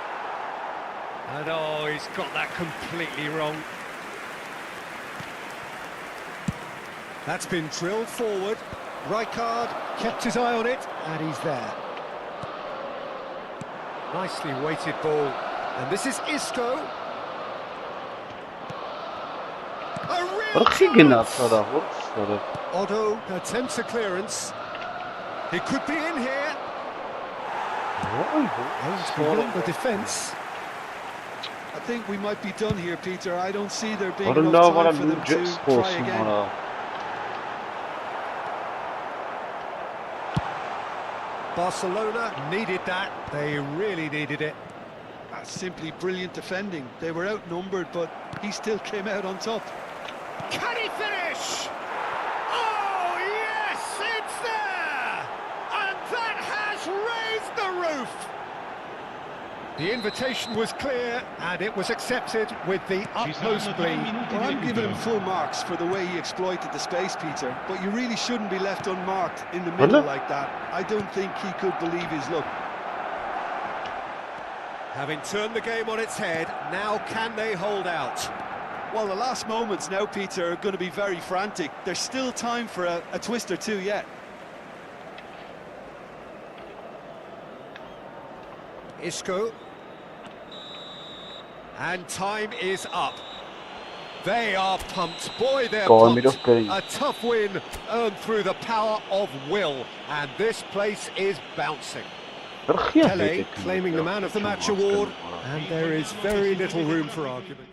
And oh, he's got that completely wrong. That's been drilled forward. Rijkaard kept his eye on it, and he's there. Nicely weighted ball. And this is Isco. A real chance. Odo attempts a clearance. He could be in here. And beyond the defence. I think we might be done here, Peter. I don't see there being enough time for them to try again. Barcelona needed that. They really needed it. That's simply brilliant defending. They were outnumbered, but he still came out on top. Can he finish? Oh, yes, it's there! And that proof. The invitation was clear and it was accepted with the utmost glee. Well, I'm giving him full marks for the way he exploited the space, Peter, but you really shouldn't be left unmarked in the middle like that. I don't think he could believe his luck. Having turned the game on its head, now can they hold out? Well, the last moments now, Peter, are going to be very frantic. There's still time for a twist or two yet. Isco. And time is up. They are pumped. Boy, they're pumped. A tough win earned through the power of will. And this place is bouncing. Pele claiming the Man of the Match award. And there is very little room for argument.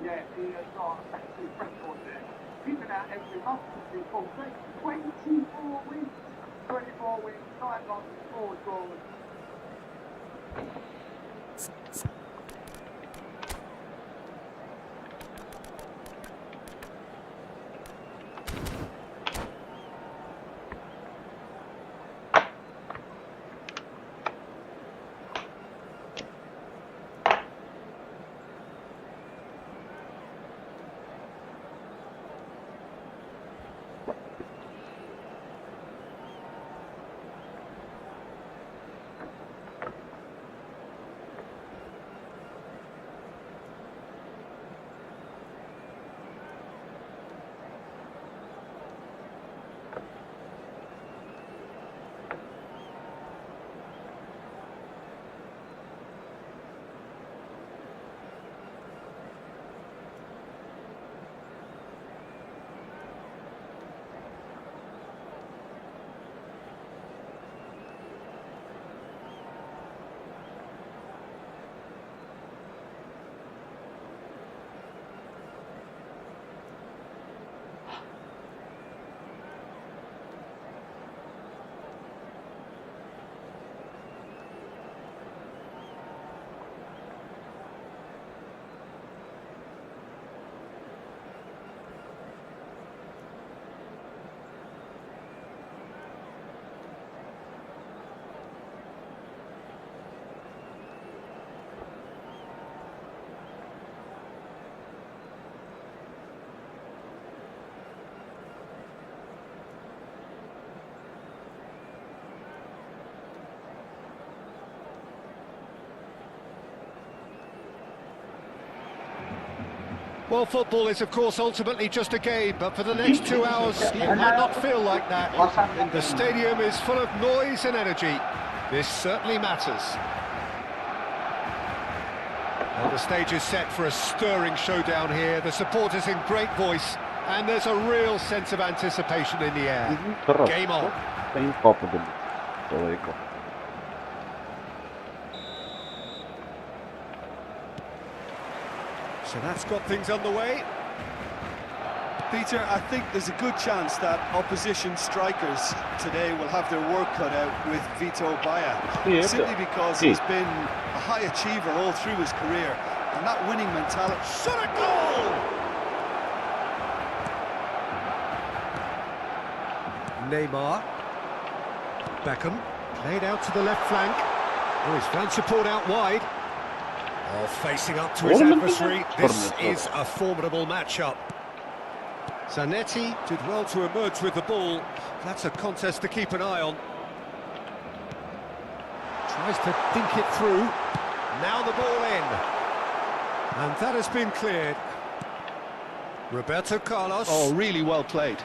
Yeah, he has got a fantastic record there. Keeping out every month since 24 wins, 24 wins, 9 losses, 4 draws. Well, football is, of course, ultimately just a game, but for the next 2 hours, it might not feel like that. The stadium is full of noise and energy. This certainly matters. Well, the stage is set for a stirring showdown here. The supporters in great voice, and there's a real sense of anticipation in the air. Game on. So that's got things underway. Peter, I think there's a good chance that opposition strikers today will have their work cut out with Vito Baia, simply because he's been a high achiever all through his career, and that winning mentality. Shot a goal! Neymar. Beckham. Played out to the left flank. Oh, he's found support out wide. Oh, facing up to his adversary. This is a formidable matchup. Zanetti did well to emerge with the ball. That's a contest to keep an eye on. Tries to think it through. Now the ball in. And that has been cleared. Roberto Carlos. Oh, really well played.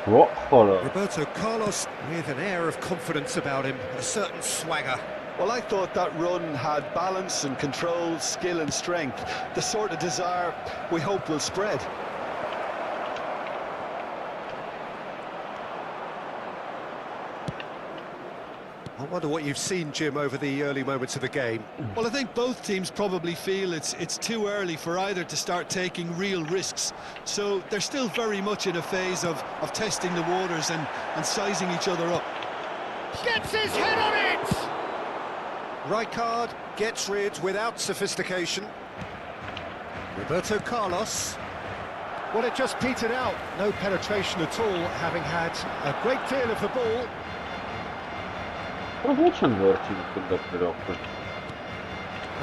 Roberto Carlos with an air of confidence about him, a certain swagger. Well, I thought that run had balance and control, skill and strength, the sort of desire we hope will spread. I wonder what you've seen, Jim, over the early moments of the game. Well, I think both teams probably feel it's too early for either to start taking real risks. So they're still very much in a phase of testing the waters and sizing each other up. Gets his head on it! Rijkaard gets rid without sophistication. Roberto Carlos. Well, it just petered out. No penetration at all, having had a great deal of the ball. And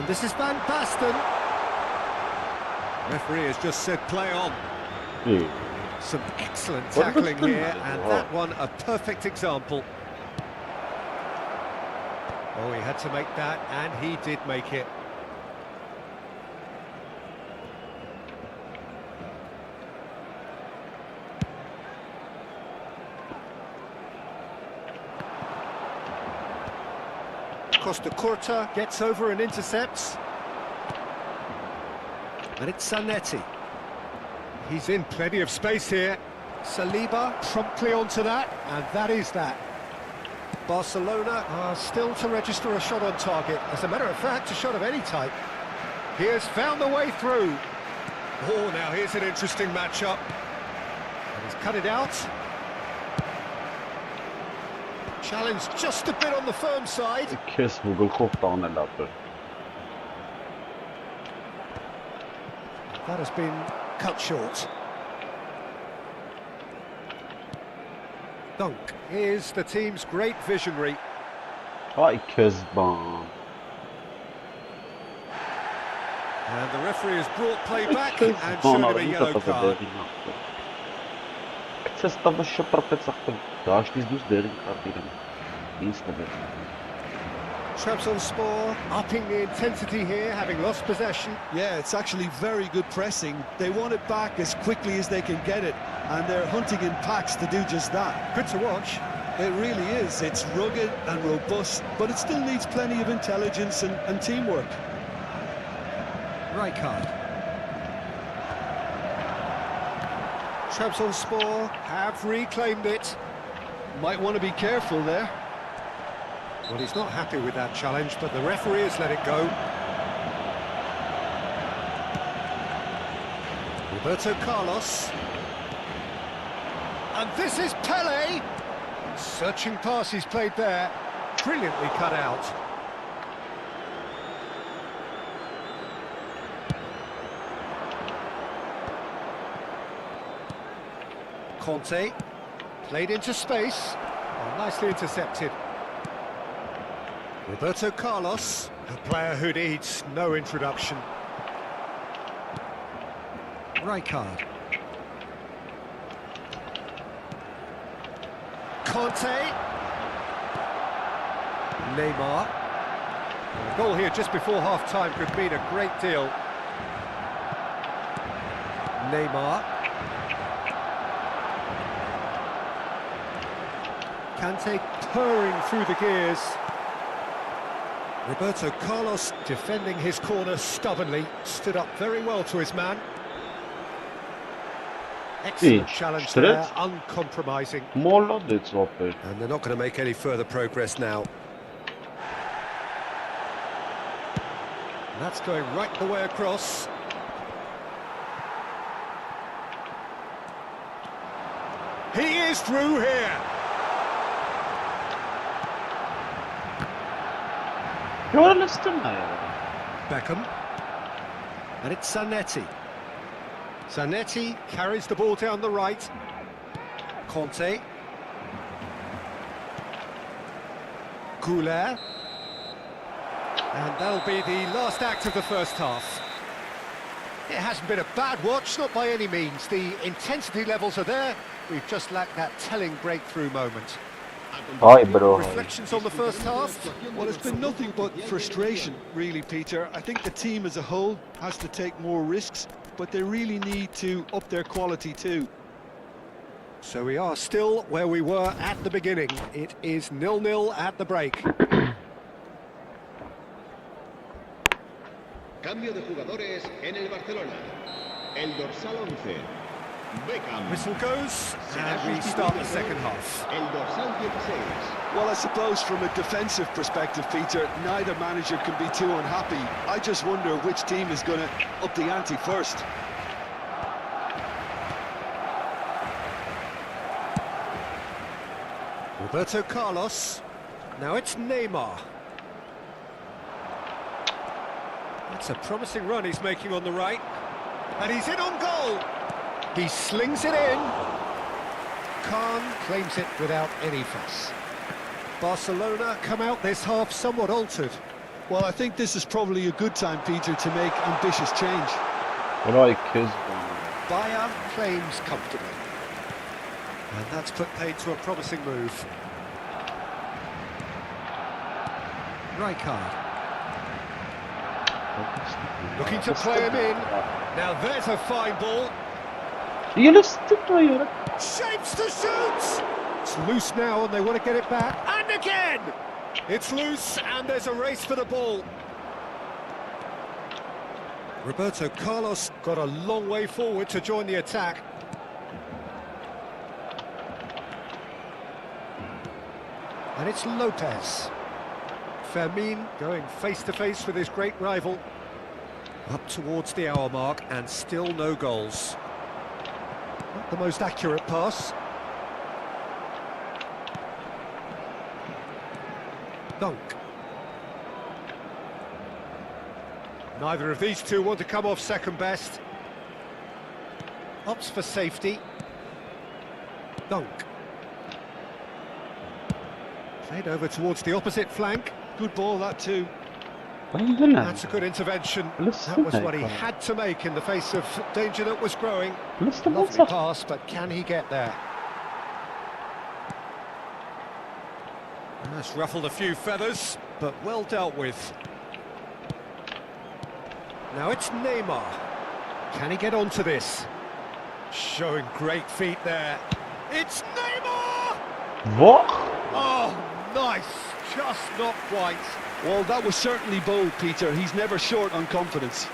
this is Van Basten. Referee has just said play on. Some excellent tackling here, and that one a perfect example. Oh, he had to make that, and he did make it. Costa Curta gets over and intercepts. And it's Zanetti. He's in plenty of space here. Saliba promptly onto that, and that is that. Barcelona are still to register a shot on target. As a matter of fact, a shot of any type. He has found the way through. Oh, now here's an interesting matchup. And he's cut it out. Challenge just a bit on the firm side. That has been cut short. Dunk is the team's great visionary. And the referee has brought play back and shown him a yellow card. Trabzonspor upping the intensity here, having lost possession. Yeah, it's actually very good pressing. They want it back as quickly as they can get it, and they're hunting in packs to do just that. Good to watch. It really is. It's rugged and robust, but it still needs plenty of intelligence and teamwork. Rijkaard. Trabzonspor have reclaimed it. Might want to be careful there. Well, he's not happy with that challenge, but the referee has let it go. Roberto Carlos. And this is Pele. Searching pass he's played there. Brilliantly cut out. Conte. Played into space. Oh, nicely intercepted. Roberto Carlos, a player who needs no introduction. Rijkaard. Conte. Neymar. A goal here just before half-time could mean a great deal. Neymar. Kante purring through the gears. Roberto Carlos defending his corner stubbornly, stood up very well to his man. Excellent challenge there, uncompromising. And they're not going to make any further progress now. And that's going right the way across. He is through here. Beckham. And it's Zanetti. Zanetti carries the ball down the right. Conte. Goulet. And that'll be the last act of the first half. It hasn't been a bad watch, not by any means. The intensity levels are there. We've just lacked that telling breakthrough moment. Reflections on the first half? Well, it's been nothing but frustration, really, Peter. I think the team as a whole has to take more risks, but they really need to up their quality too. So we are still where we were at the beginning. It is 0-0 at the break. Cambio de jugadores en el Barcelona. El dorsal 11. Beckham. Whistle goes, and we start the second half. El dorsal 16. Well, I suppose from a defensive perspective, Peter, neither manager can be too unhappy. I just wonder which team is going to up the ante first. Roberto Carlos. Now it's Neymar. That's a promising run he's making on the right. And he's in on goal. He slings it in. Khan claims it without any fuss. Barcelona come out this half somewhat altered. Well, I think this is probably a good time, Peter, to make ambitious change. Bayern claims comfortably. And that's put paid to a promising move. Rijkaard. Looking to play him in. Now there's a fine ball. Shapes to shoot! It's loose now and they want to get it back. And again! It's loose and there's a race for the ball. Roberto Carlos got a long way forward to join the attack. And it's Lopez. Fermin going face-to-face with his great rival. Up towards the hour mark and still no goals. Not the most accurate pass. Dunk. Neither of these two want to come off second best. Opts for safety. Dunk. Played over towards the opposite flank. Good ball, that too. That's a good intervention. That was what he had to make in the face of danger that was growing. Lovely pass, but can he get there? That's ruffled a few feathers, but well dealt with. Now it's Neymar. Can he get onto this? Showing great feet there. It's Neymar! What? Oh, nice. Just not quite. Well, that was certainly bold, Peter. He's never short on confidence.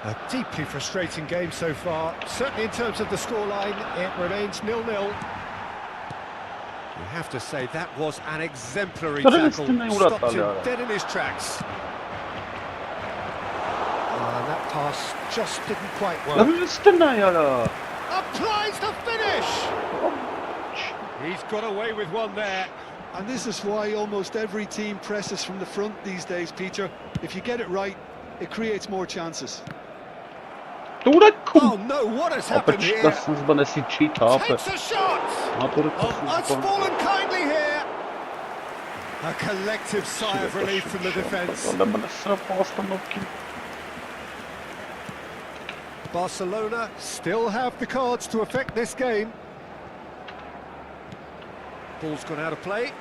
A deeply frustrating game so far. Certainly in terms of the scoreline, it remains 0-0. You have to say that was an exemplary tackle. Stopped him dead in his tracks. And that pass just didn't quite work. Applies the finish! He's got away with one there. And this is why almost every team presses from the front these days, Peter. If you get it right, it creates more chances. Oh no, what has happened here? Takes a shot! Oh, it's fallen kindly here. A collective sigh of relief from the defence. Barcelona still have the cards to affect this game. Ball's gone out of play.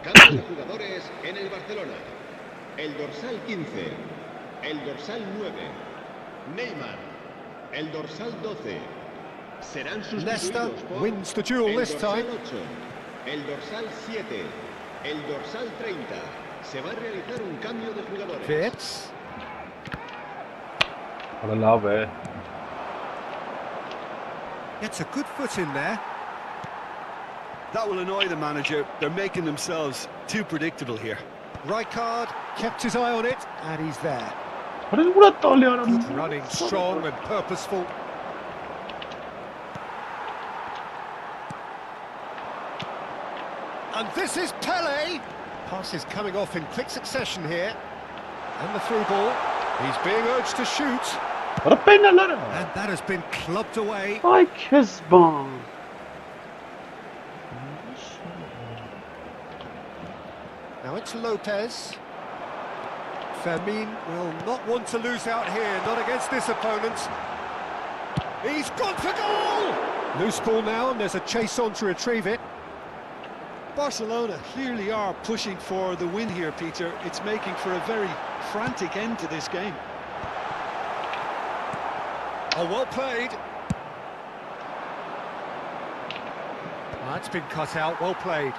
Cambio de jugadores en el Barcelona. El dorsal 15, el dorsal 9, Neymar, el dorsal 12. Serán Leicester sustituidos por wins the duel el this dorsal time. 8, el dorsal 7, el dorsal 30. Se va a realizar un cambio de jugadores. Fitz. I love it. Gets a good foot in there. That will annoy the manager. They're making themselves too predictable here. Rijkaard kept his eye on it, and he's there. Good Running strong and purposeful. And this is Pele. Passes coming off in quick succession here. And the through ball. He's being urged to shoot. And that has been clubbed away. Ay Kezban. Now it's Lopez. Fermin will not want to lose out here, not against this opponent. He's gone for goal! Loose ball now, and there's a chase on to retrieve it. Barcelona clearly are pushing for the win here, Peter. It's making for a very frantic end to this game. Oh, well played. That's been cut out, well played.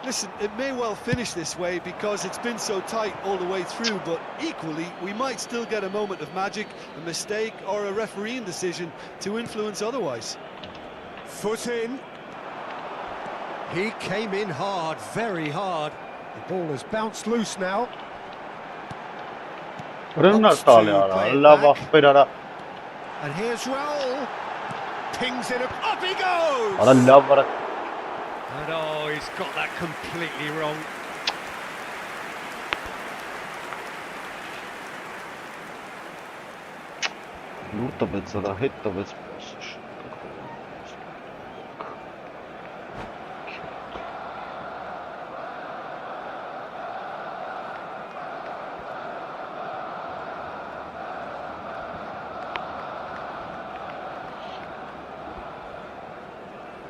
Listen, it may well finish this way because it's been so tight all the way through, but equally, we might still get a moment of magic, a mistake, or a refereeing decision to influence otherwise. Foot in. He came in hard, very hard. The ball has bounced loose now. And here's Raul. Pings in, up he goes! And oh, he's got that completely wrong.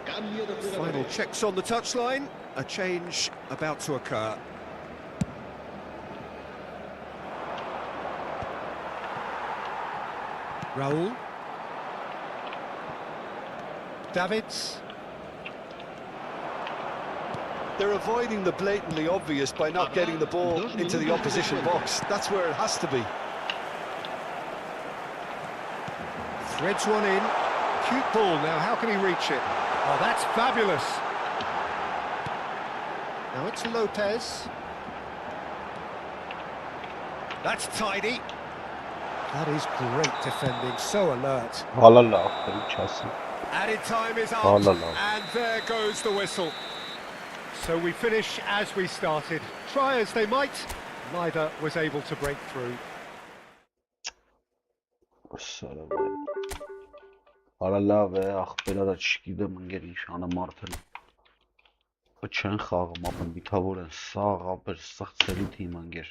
Cambio de jugadores. Final checks on the touchline. A change about to occur. Raul. Davids. They're avoiding the blatantly obvious by not getting the ball into the opposition box. That's where it has to be. Threads one in. Cute ball now, how can he reach it? Oh, that's fabulous. Now it's Lopez. That's tidy. That is great defending, so alert. Added time is up, and there goes the whistle. So we finish as we started. Try as they might, neither was able to break through. Լավ է, ախպերարա չգիտեմ ընկեր ինչ անեմ արդեն չեն խաղում, ապն բիթավոր են, սաղ ապեր սղծելի թիմ ընկեր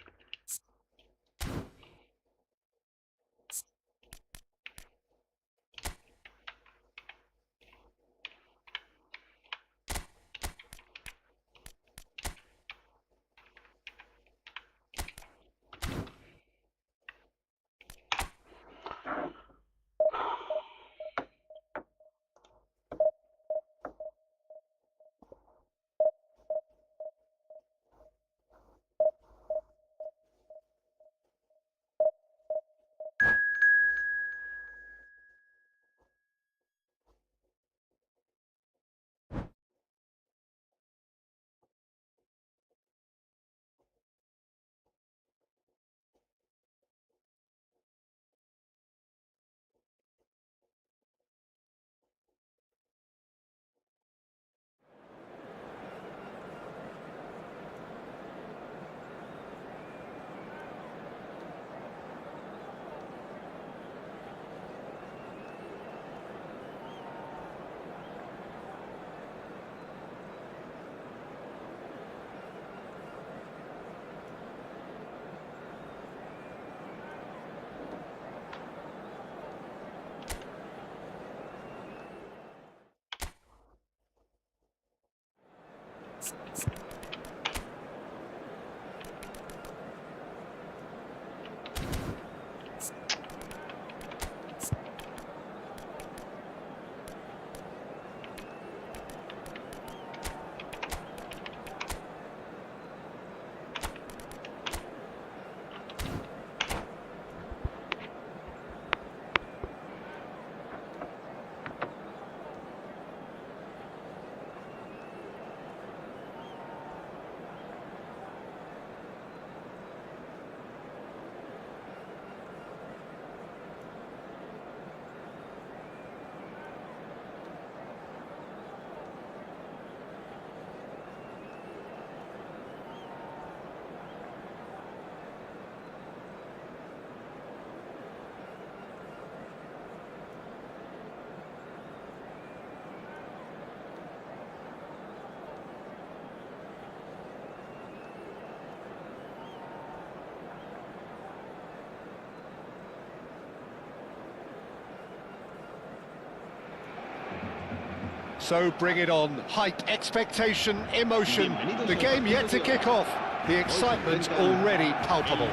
So bring it on. Hype, expectation, emotion. The game yet to kick off. The excitement already palpable.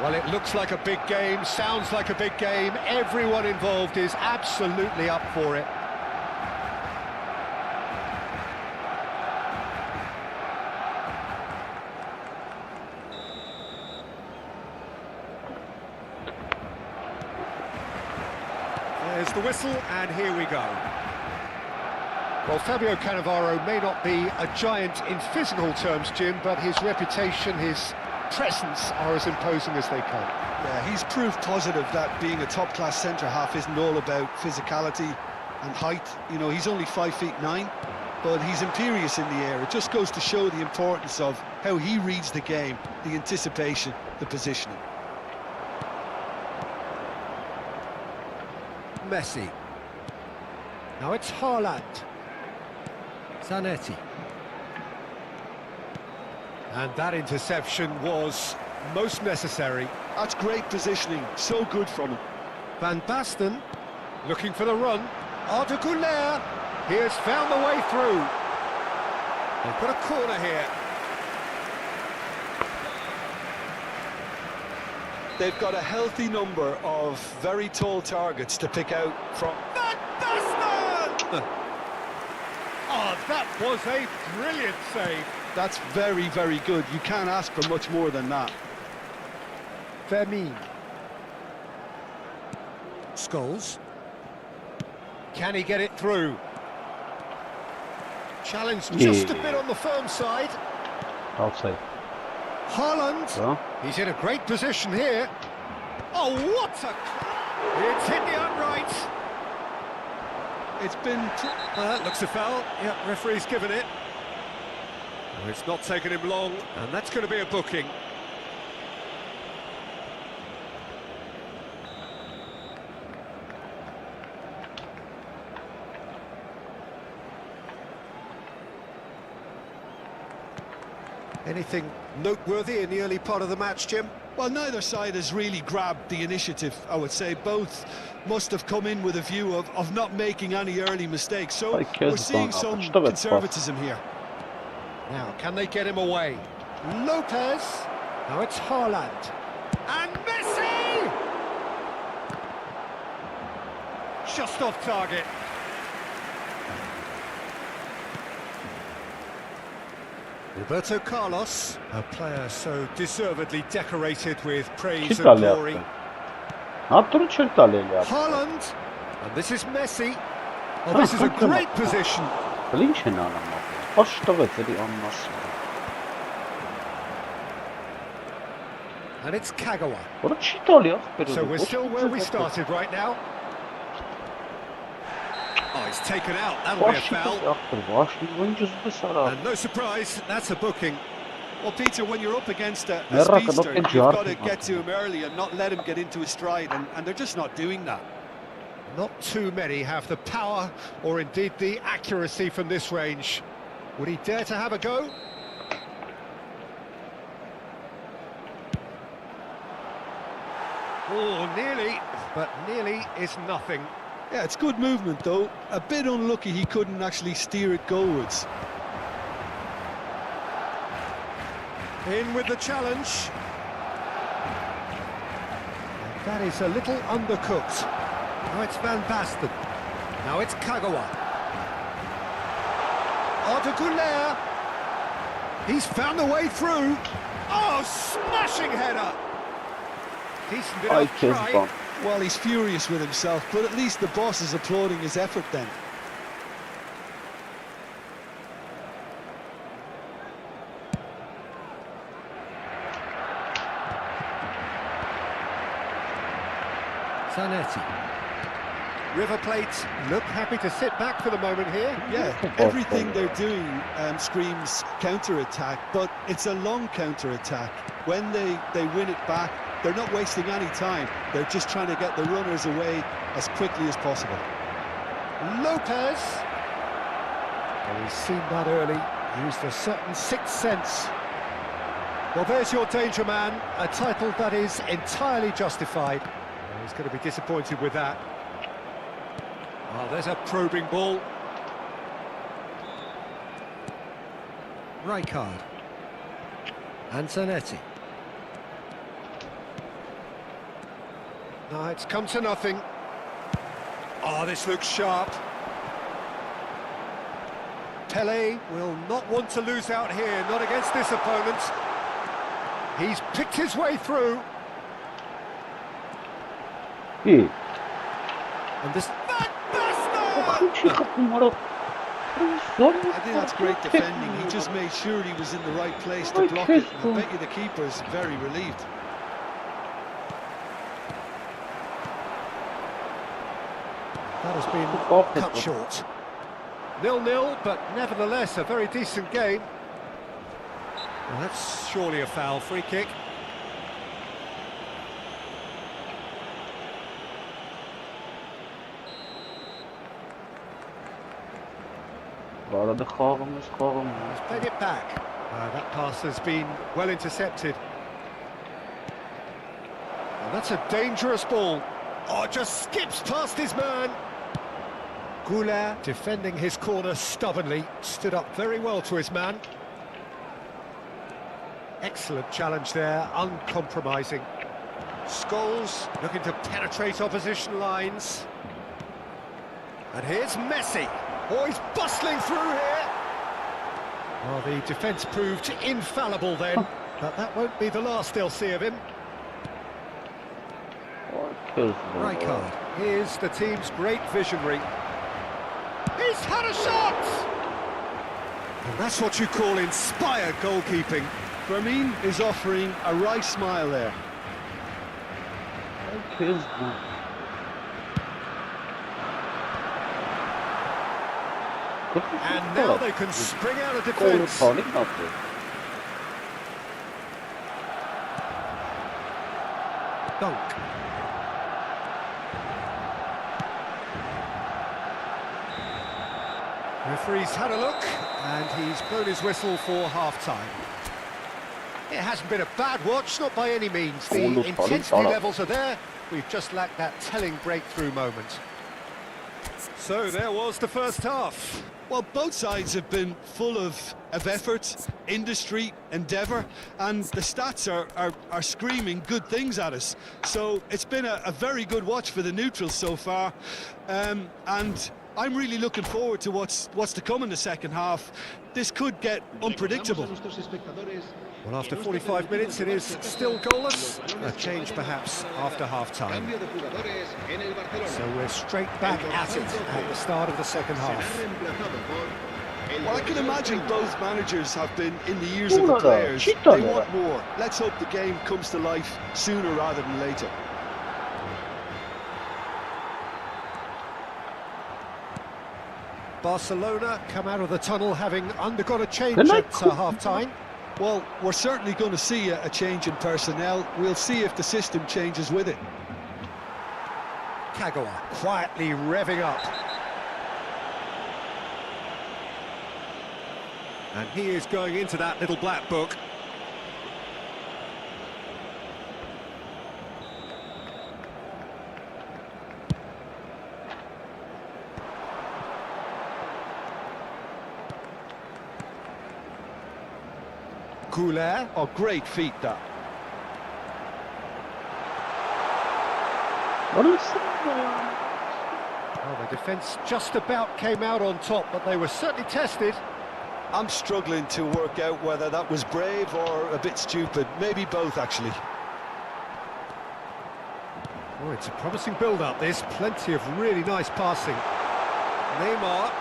Well, it looks like a big game, sounds like a big game. Everyone involved is absolutely up for it. There's the whistle, and here we go. Well, Fabio Cannavaro may not be a giant in physical terms, Jim, but his reputation, his presence are as imposing as they come. Yeah, he's proof positive that being a top-class centre-half isn't all about physicality and height. You know, he's only 5'9", but he's imperious in the air. It just goes to show the importance of how he reads the game, the anticipation, the positioning. Messi. Now it's Haaland. Zanetti. And that interception was most necessary. That's great positioning, so good from him. Van Basten looking for the run. Ardeguler, he has found the way through. They've got a corner here. They've got a healthy number of very tall targets to pick out from. Van Basten! Oh, that was a brilliant save. That's very, very good. You can't ask for much more than that. Fermin. Scholes. Can he get it through? Challenge just a bit on the firm side. Outside. Haaland. Well. He's in a great position here. Oh, what a... It's hit the upright. It's been... Looks a foul. Yeah, referee's given it. Oh, it's not taken him long, and that's going to be a booking. Anything noteworthy in the early part of the match, Jim? Well, neither side has really grabbed the initiative, I would say. Both must have come in with a view of not making any early mistakes. So we're seeing some conservatism here. Now, can they get him away? Lopez. Now it's Haaland. And Messi! Just off target. Roberto Carlos, a player so deservedly decorated with praise and glory. Haaland, and this is Messi. Oh, this is a great position. And it's Kagawa. So we're still where we started right now. Oh, he's taken out. That'll be a foul. And no surprise, that's a booking. Well, Peter, when you're up against a speedster, you've got to get to him early and not let him get into his stride, and they're just not doing that. Not too many have the power or indeed the accuracy from this range. Would he dare to have a go? Oh, nearly, but nearly is nothing. Yeah, it's good movement though. A bit unlucky he couldn't actually steer it goalwards. In with the challenge. That is a little undercooked. Now it's Van Basten. Now it's Kagawa. Arde. He's found the way through. Oh, smashing header. Decent enough try. Well, he's furious with himself, but at least the boss is applauding his effort then. Zanetti. River Plate look happy to sit back for the moment here. Yeah, everything they're doing screams counter-attack, but it's a long counter-attack. When they win it back, they're not wasting any time. They're just trying to get the runners away as quickly as possible. Lopez. Well, he's seen that early, used a certain sixth sense. Well, there's your danger man, a title that is entirely justified. Well, he's going to be disappointed with that. Oh, there's a probing ball. Rijkaard. Zanetti. No, it's come to nothing. Oh, this looks sharp. Pele will not want to lose out here, not against this opponent. He's picked his way through. And this... I think that's great defending. He just made sure he was in the right place to block it. And I bet you the keeper's very relieved. That has been cut short. 0-0, but nevertheless a very decent game. Well, that's surely a foul, free kick. He's played it back. That pass has been well intercepted. And that's a dangerous ball. Oh, just skips past his man. Goulart defending his corner stubbornly, stood up very well to his man. Excellent challenge there, uncompromising. Scholes looking to penetrate opposition lines. And here's Messi. Oh, he's bustling through here. Well, the defence proved infallible then, but that won't be the last they'll see of him. Rijkaard, here's the team's great visionary. He's had a shot! And that's what you call inspired goalkeeping. Fermin is offering a wry smile there. And now they can spring out of defence. Dunk. Referee's had a look, and he's blown his whistle for half-time. It hasn't been a bad watch, not by any means. The intensity levels are there. We've just lacked that telling breakthrough moment. So there was the first half. Well, both sides have been full of effort, industry, endeavour, and the stats are screaming good things at us. So it's been a very good watch for the neutrals so far, and I'm really looking forward to what's to come in the second half. This could get unpredictable. Well, after 45 minutes, it is still goalless. A change, perhaps, after half-time. So we're straight back at it at the start of the second half. Well, I can imagine both managers have been in the ears of the players. They want more. Let's hope the game comes to life sooner rather than later. Barcelona come out of the tunnel having undergone a change at half-time. Well, we're certainly going to see a change in personnel. We'll see if the system changes with it. Kagawa quietly revving up. And he is going into that little black book. Couleur. Oh, great feat that. What is that? Well, the defence just about came out on top, but they were certainly tested. I'm struggling to work out whether that was brave or a bit stupid. Maybe both, actually. Oh, it's a promising build-up, this. Plenty of really nice passing. Neymar.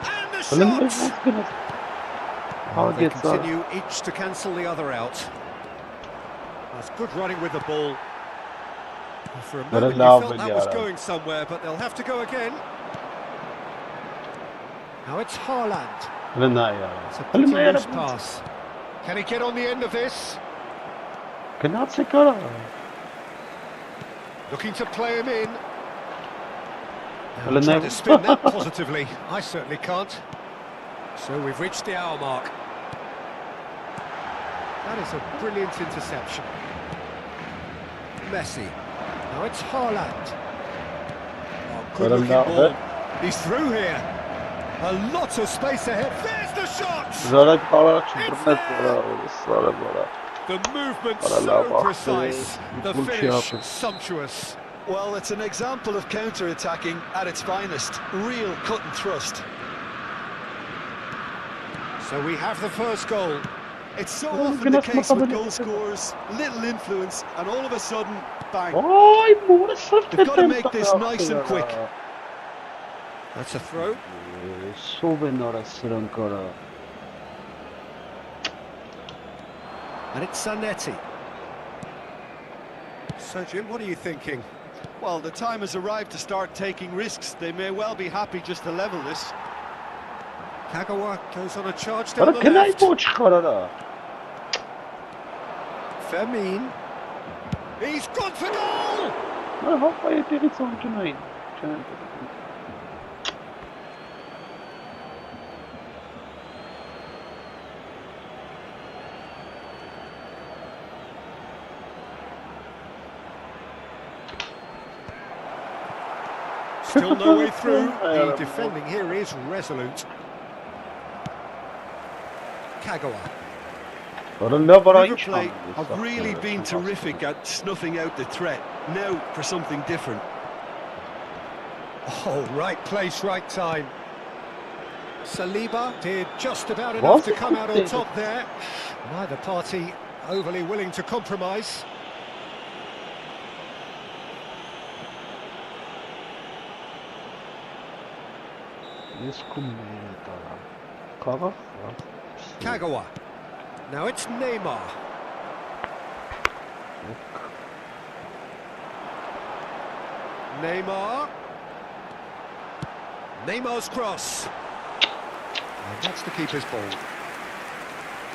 And the shot! How They gets that? continue each to cancel the other out. That's good running with the ball. Well, for a moment you felt that was going somewhere, but they'll have to go again. Now it's Haaland. It's a pretty loose pass. Can he get on the end of this? Looking to play him in. Now, trying to spin that positively. I certainly can't. So we've reached the hour mark. That is a brilliant interception. Messi. Now it's Haaland. Oh, good looking ball. He's through here. A lot of space ahead. There's the shot! It's there! The movement so precise. The finish sumptuous. Well, it's an example of counter-attacking at its finest. Real cut and thrust. So we have the first goal. It's so often the case with goal scorers. Little influence, and all of a sudden, bang. They've got to make this nice and quick. That's a throw. And it's Zanetti. So, Jim, what are you thinking? Well, the time has arrived to start taking risks. They may well be happy just to level this. Kagawa goes on a charge down the left. Fermin. He's gone for goal! Still no way through. The defending here is resolute. Kagawa. River Plate have really been terrific at snuffing out the threat. Now for something different. Oh, right place, right time. Saliba did just about enough to come out on top there. Neither party overly willing to compromise. Kagawa. Now it's Neymar. Neymar's cross. And that's the keeper's ball.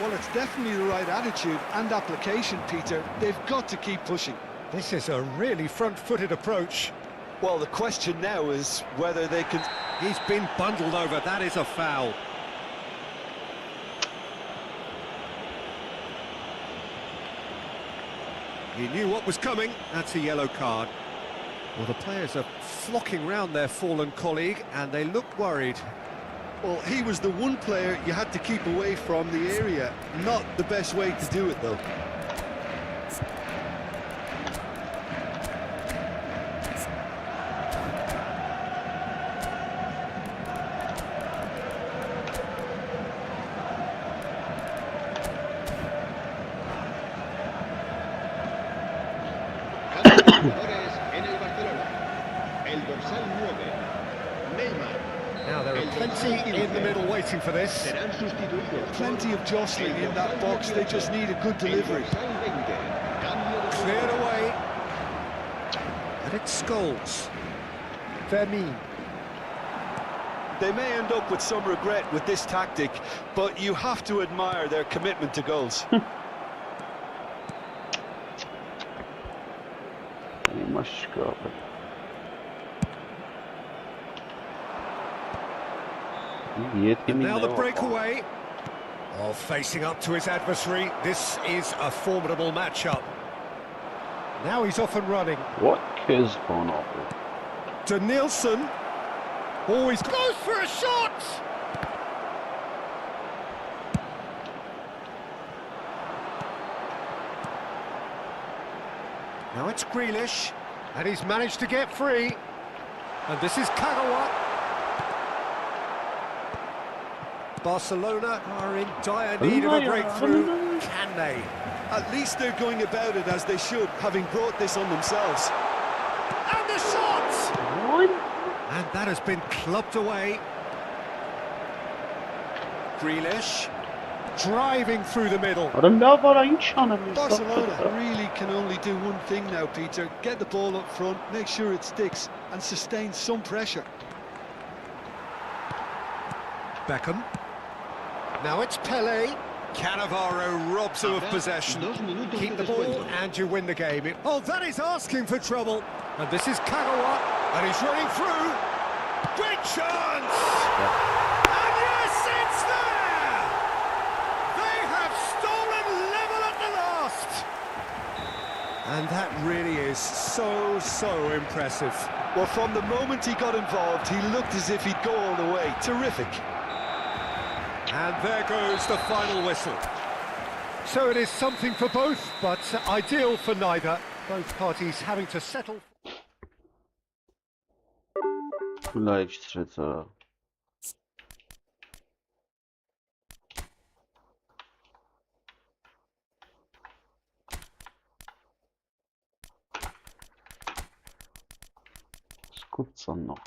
Well, it's definitely the right attitude and application, Peter. They've got to keep pushing. This is a really front-footed approach. Well, the question now is whether they can... He's been bundled over. That is a foul. He knew what was coming. That's a yellow card. Well, the players are flocking round their fallen colleague, and they look worried. Well, he was the one player you had to keep away from the area. Not the best way to do it, though. Now there are plenty in the middle waiting for this. Plenty of jostling in that box. They just need a good delivery. Cleared away. And it's Scholes. Fermin. They may end up with some regret with this tactic, but you have to admire their commitment to goals. And now the breakaway. Oh, facing up to his adversary. This is a formidable matchup. Now he's off and running. What is going on? Danielson. Always goes for a shot. Now it's Grealish, and he's managed to get free. And this is Kagawa. Barcelona are in dire need of a breakthrough. Can they? At least they're going about it as they should, having brought this on themselves. And the shot! And that has been clubbed away. Grealish driving through the middle. Barcelona really can only do one thing now, Peter. Get the ball up front, make sure it sticks, and sustain some pressure. Beckham. Now it's Pele. Cannavaro robs him of possession. Keep the ball and you win the game. Oh, that is asking for trouble. And this is Kagawa, and he's running through. Great chance! And yes, it's there! They have stolen level at the last! And that really is so impressive. Well, from the moment he got involved, he looked as if he'd go all the way. Terrific. And there goes the final whistle. So it is something for both, but ideal for neither. Both parties having to settle. Skutsan noch.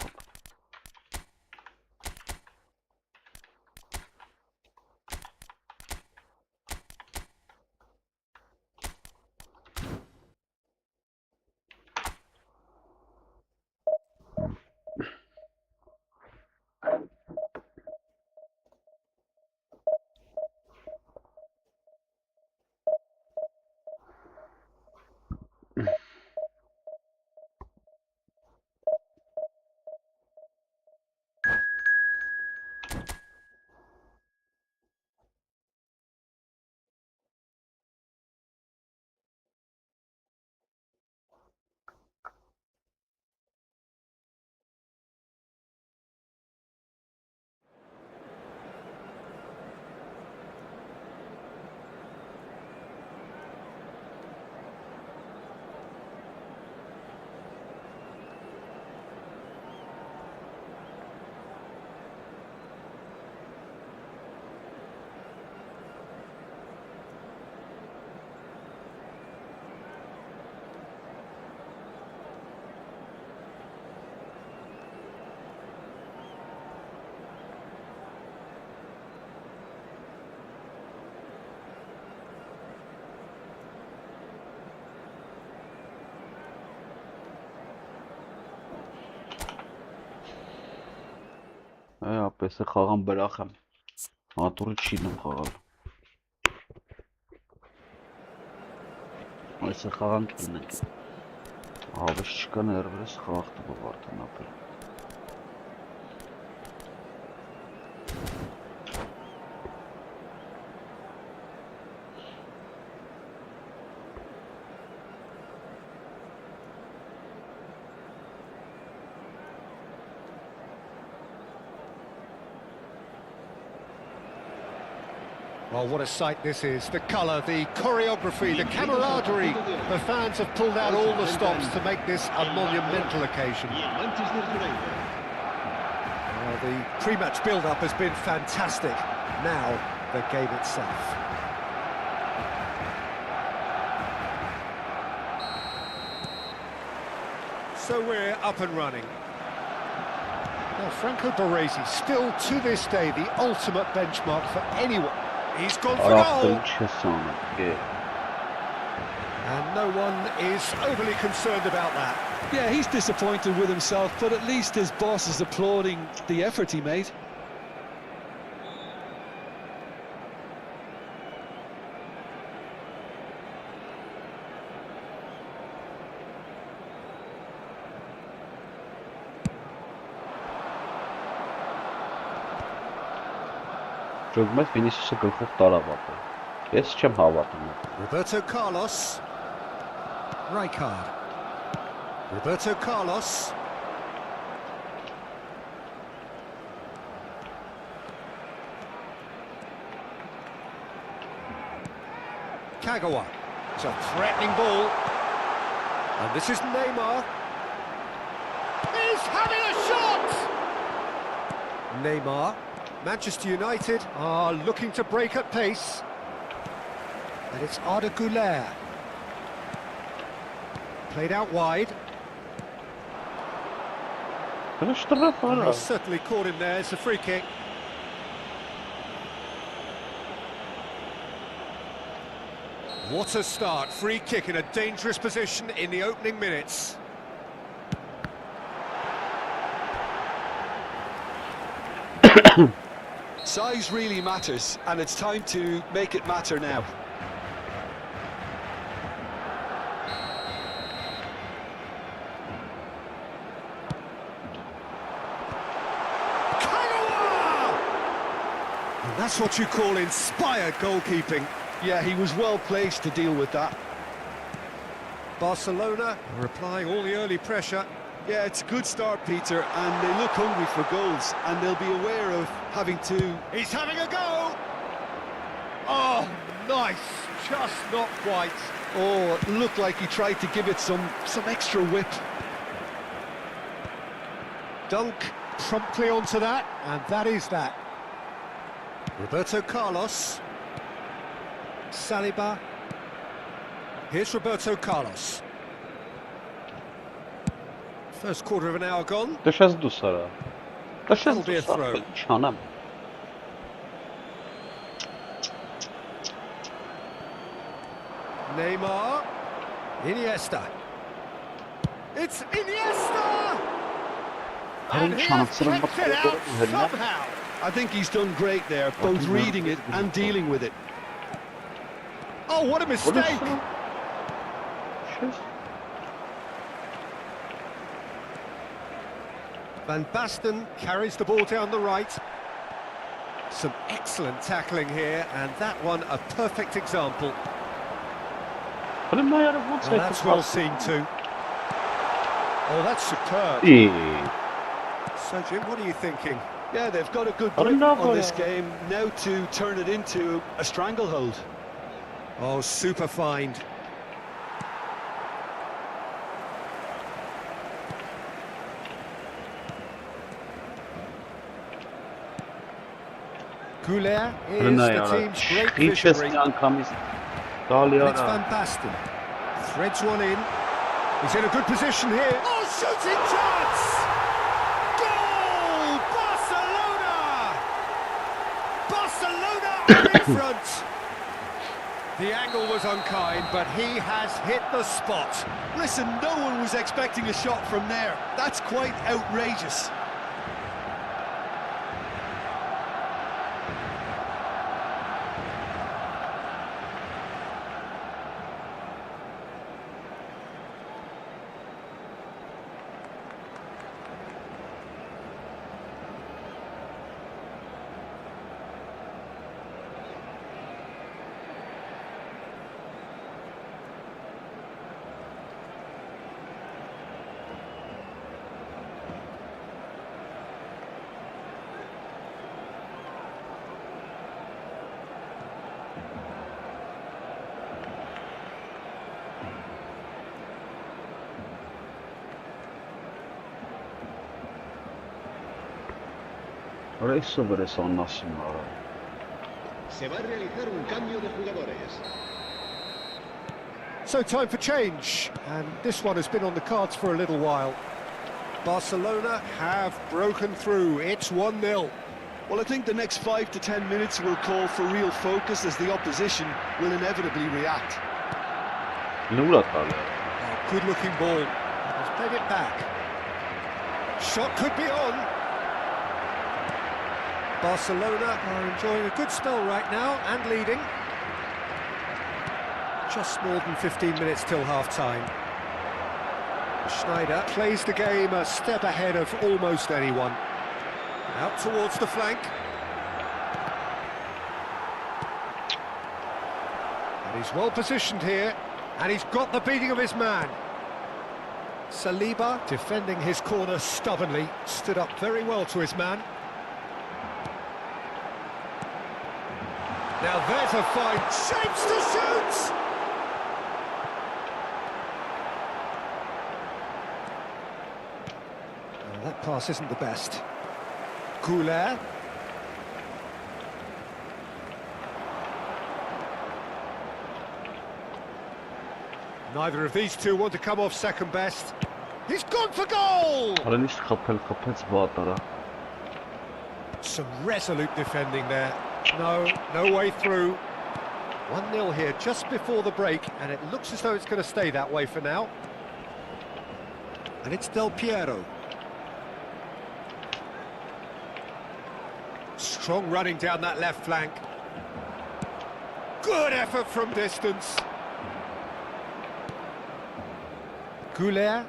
Ապես է խաղան բրախ եմ, հատուրը չի նմ խաղալ, այս է խաղան կինենք, հավես չկա ներվերս խաղաղ տվով արդեն ապել։ Well, what a sight this is. The colour, the choreography, the camaraderie. The fans have pulled out all the stops to make this a monumental occasion. Well, the pre-match build-up has been fantastic. Now, the game itself. So we're up and running. Now, Franco Baresi, still to this day, the ultimate benchmark for anyone. He's gone for goal. And no one is overly concerned about that. Yeah, he's disappointed with himself, but at least his boss is applauding the effort he made. Roberto Carlos. Rijkaard. Roberto Carlos. Kagawa. It's a threatening ball. And this is Neymar. He's having a shot! Neymar. Manchester United are looking to break at pace. And it's Arda Güler. Played out wide. They certainly caught him there. It's a free kick. What a start. Free kick in a dangerous position in the opening minutes. Size really matters, and it's time to make it matter now. And that's what you call inspired goalkeeping. Yeah, he was well placed to deal with that. Barcelona are applying all the early pressure. Yeah, it's a good start, Peter, and they look hungry for goals, and they'll be aware of having to... He's having a go! Oh, nice, just not quite. Oh, it looked like he tried to give it some extra whip. Dunk promptly onto that, and that is that. Roberto Carlos. Saliba. Here's Roberto Carlos. First quarter of an hour gone. That'll be a throw. Neymar. Iniesta. It's Iniesta! And he has flicked it out somehow. I think he's done great there, both reading it and dealing with it. Oh, what a mistake! Van Basten carries the ball down the right. Some excellent tackling here, and that one a perfect example. Well, that's well seen too. Oh, that's superb. So, Jim, what are you thinking? Yeah, they've got a good grip on this game, now to turn it into a stranglehold. Oh, super find. Güler is the team's great visionary. It's Van Basten. Threads one in. He's in a good position here. Oh, shooting chance! Goal! Barcelona! Barcelona are in front. The angle was unkind, but he has hit the spot. Listen, no one was expecting a shot from there. That's quite outrageous. Se va a realizar un cambio de jugadores. So time for change, and this one has been on the cards for a little while. Barcelona have broken through. It's 1-0. Well, I think the next 5 to 10 minutes will call for real focus as the opposition will inevitably react. Oh, good-looking ball. He's played it back. Shot could be on. Barcelona are enjoying a good spell right now and leading. Just more than 15 minutes till half-time. Schneider plays the game a step ahead of almost anyone. Out towards the flank. And he's well positioned here, and he's got the beating of his man. Saliba, defending his corner stubbornly, stood up very well to his man. Now there's a fine shapes to shoot! Well, that pass isn't the best. Goulet. Neither of these two want to come off second best. He's gone for goal! Some resolute defending there. No way through. 1-0 here just before the break, and it looks as though it's going to stay that way for now. And it's Del Piero. Strong running down that left flank. Good effort from distance. Goulet.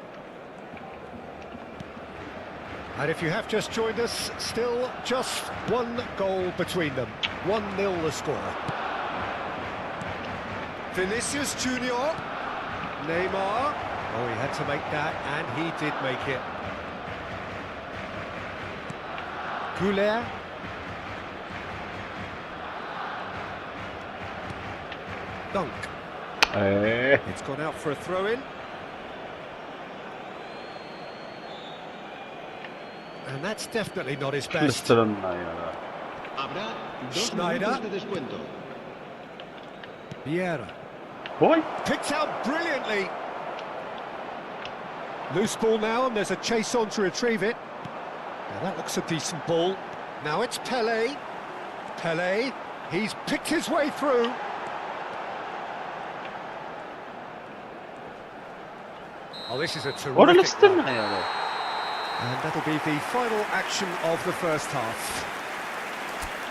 And if you have just joined us, still just one goal between them. 1-0 the score. Vinicius Junior. Neymar. Oh, he had to make that, and he did make it. Goulet. Dunk. It's gone out for a throw-in. And that's definitely not his best. Habrá 2 minutos de descuento. Vieira. Boy. Picked out brilliantly. Loose ball now, and there's a chase on to retrieve it. Now that looks a decent ball. Now it's Pelé. Pelé, he's picked his way through. Oh, this is a terrific run. And that'll be the final action of the first half.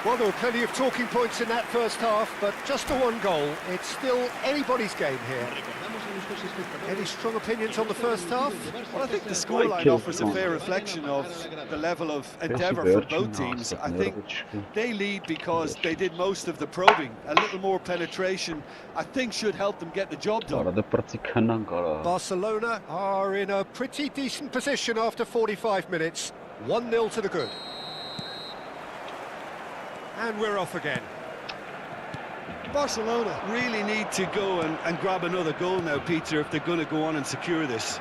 Well, there were plenty of talking points in that first half, but just the one goal. It's still anybody's game here. Any strong opinions on the first half? Well, I think the scoreline offers a fair reflection of the level of endeavour for both teams. I think they lead because they did most of the probing. A little more penetration, I think, should help them get the job done. Barcelona are in a pretty decent position after 45 minutes. 1-0 to the good. And we're off again. Barcelona really need to go and grab another goal now, Peter, if they're going to go on and secure this.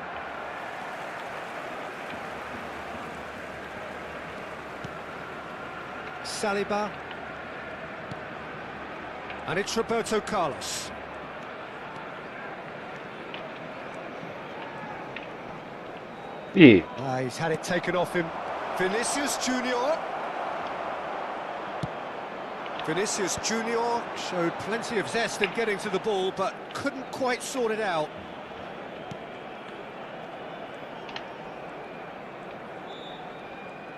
Saliba. And it's Roberto Carlos. He's had it taken off him. Vinicius Junior. Vinicius Junior showed plenty of zest in getting to the ball, but couldn't quite sort it out.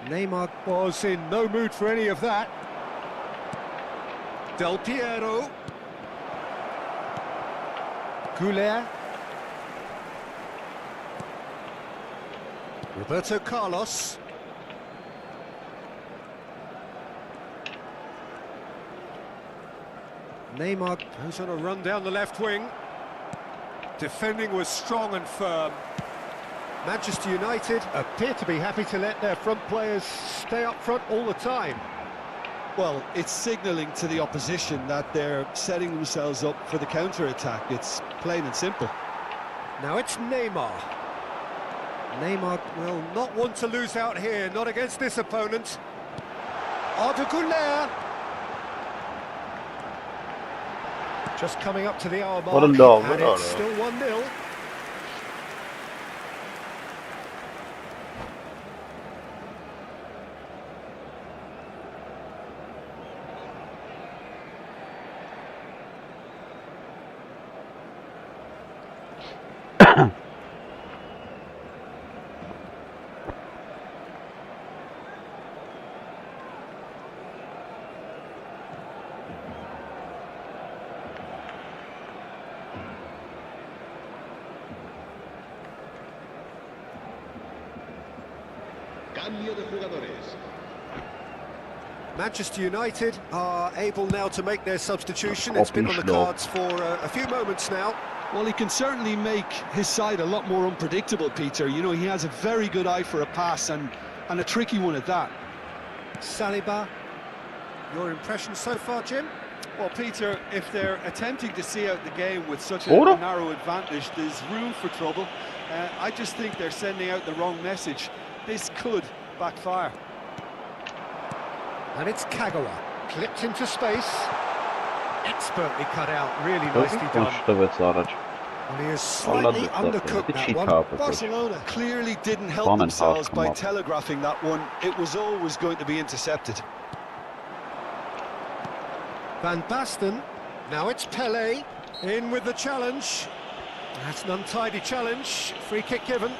Neymar was in no mood for any of that. Del Piero. Goulet. Roberto Carlos. Neymar goes on a run down the left wing. Defending was strong and firm. Manchester United appear to be happy to let their front players stay up front all the time. Well, it's signalling to the opposition that they're setting themselves up for the counter-attack. It's plain and simple. Now it's Neymar. Neymar will not want to lose out here, not against this opponent. Arda Güler. Just coming up to the hour mark, and it's still 1-0. Cambio de jugadores. Manchester United are able now to make their substitution. It's been on the cards for a few moments now. Well, he can certainly make his side a lot more unpredictable, Peter. You know, he has a very good eye for a pass and a tricky one at that. Saliba, your impression so far, Jim? Well, Peter, if they're attempting to see out the game with such a narrow advantage, there's room for trouble. I just think they're sending out the wrong message. this could backfire. And it's Kagawa, clipped into space. Expertly cut out, really nicely done. And he has slightly undercooked that one. Barcelona clearly didn't help themselves by telegraphing that one. It was always going to be intercepted. Van Basten, now it's Pelé, in with the challenge. That's an untidy challenge, free kick given.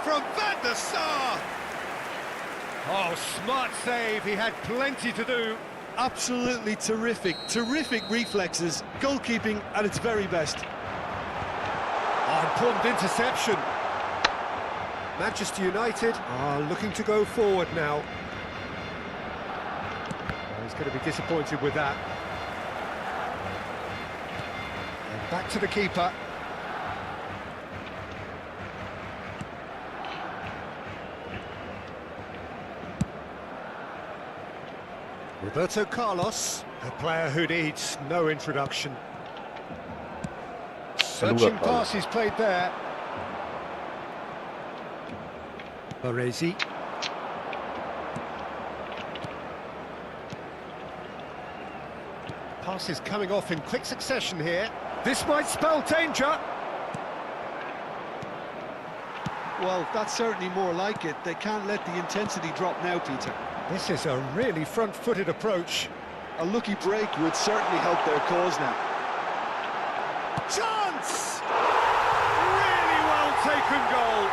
From Van der Sar. Oh, smart save. He had plenty to do. Absolutely terrific reflexes, goalkeeping at its very best. Oh, important interception. Manchester United are looking to go forward now. Oh, he's going to be disappointed with that. And back to the keeper. Roberto Carlos, a player who needs no introduction. Searching pass he's played there. Baresi. Pass is coming off in quick succession here. This might spell danger. Well, that's certainly more like it. They can't let the intensity drop now, Peter. This is a really front-footed approach. A lucky break would certainly help their cause now. Chance! Really well taken goal.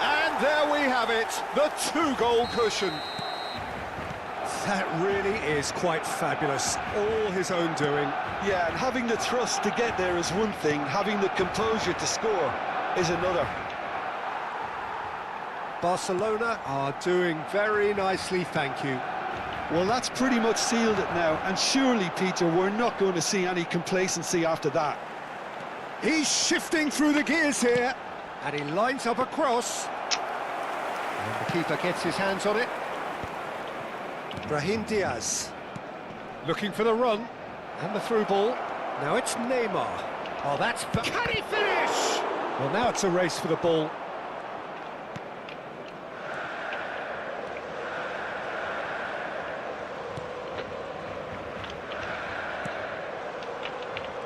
And there we have it, the two-goal cushion. That really is quite fabulous, all his own doing. Yeah, and having the thrust to get there is one thing, having the composure to score is another. Barcelona are doing very nicely, thank you. Well, that's pretty much sealed it now, and surely, Peter, we're not going to see any complacency after that. He's shifting through the gears here, and he lines up a cross. And the keeper gets his hands on it. Brahim Diaz, looking for the run, and the through ball. Now it's Neymar. Oh, that's... Can he finish? Well, now it's a race for the ball.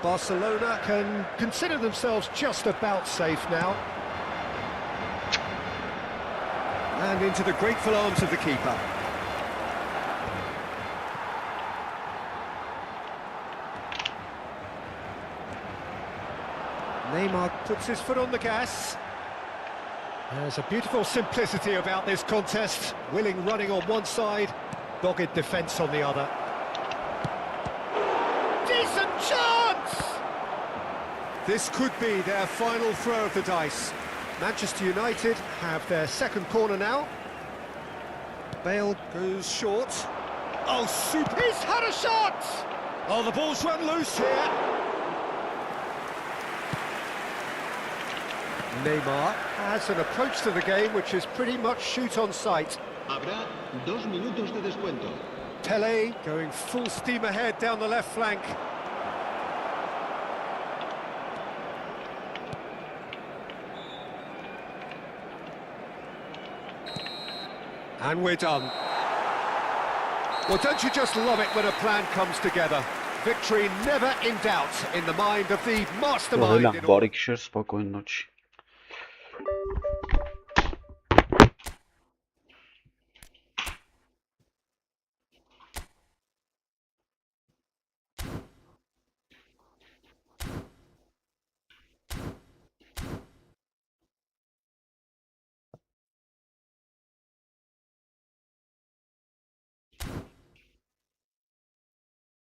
Barcelona can consider themselves just about safe now. And into the grateful arms of the keeper. Neymar puts his foot on the gas. There's a beautiful simplicity about this contest. Willing running on one side, dogged defence on the other. Decent chance! This could be their final throw of the dice. Manchester United have their second corner now. Bale goes short. Oh, super! He's had a shot! Oh, the ball's run loose here. Neymar has an approach to the game which is pretty much shoot on sight. Habrá 2 minutos de descuento. Pelé going full steam ahead down the left flank. And we're done. Well, don't you just love it when a plan comes together? Victory never in doubt in the mind of the mastermind. Спокойной ночи.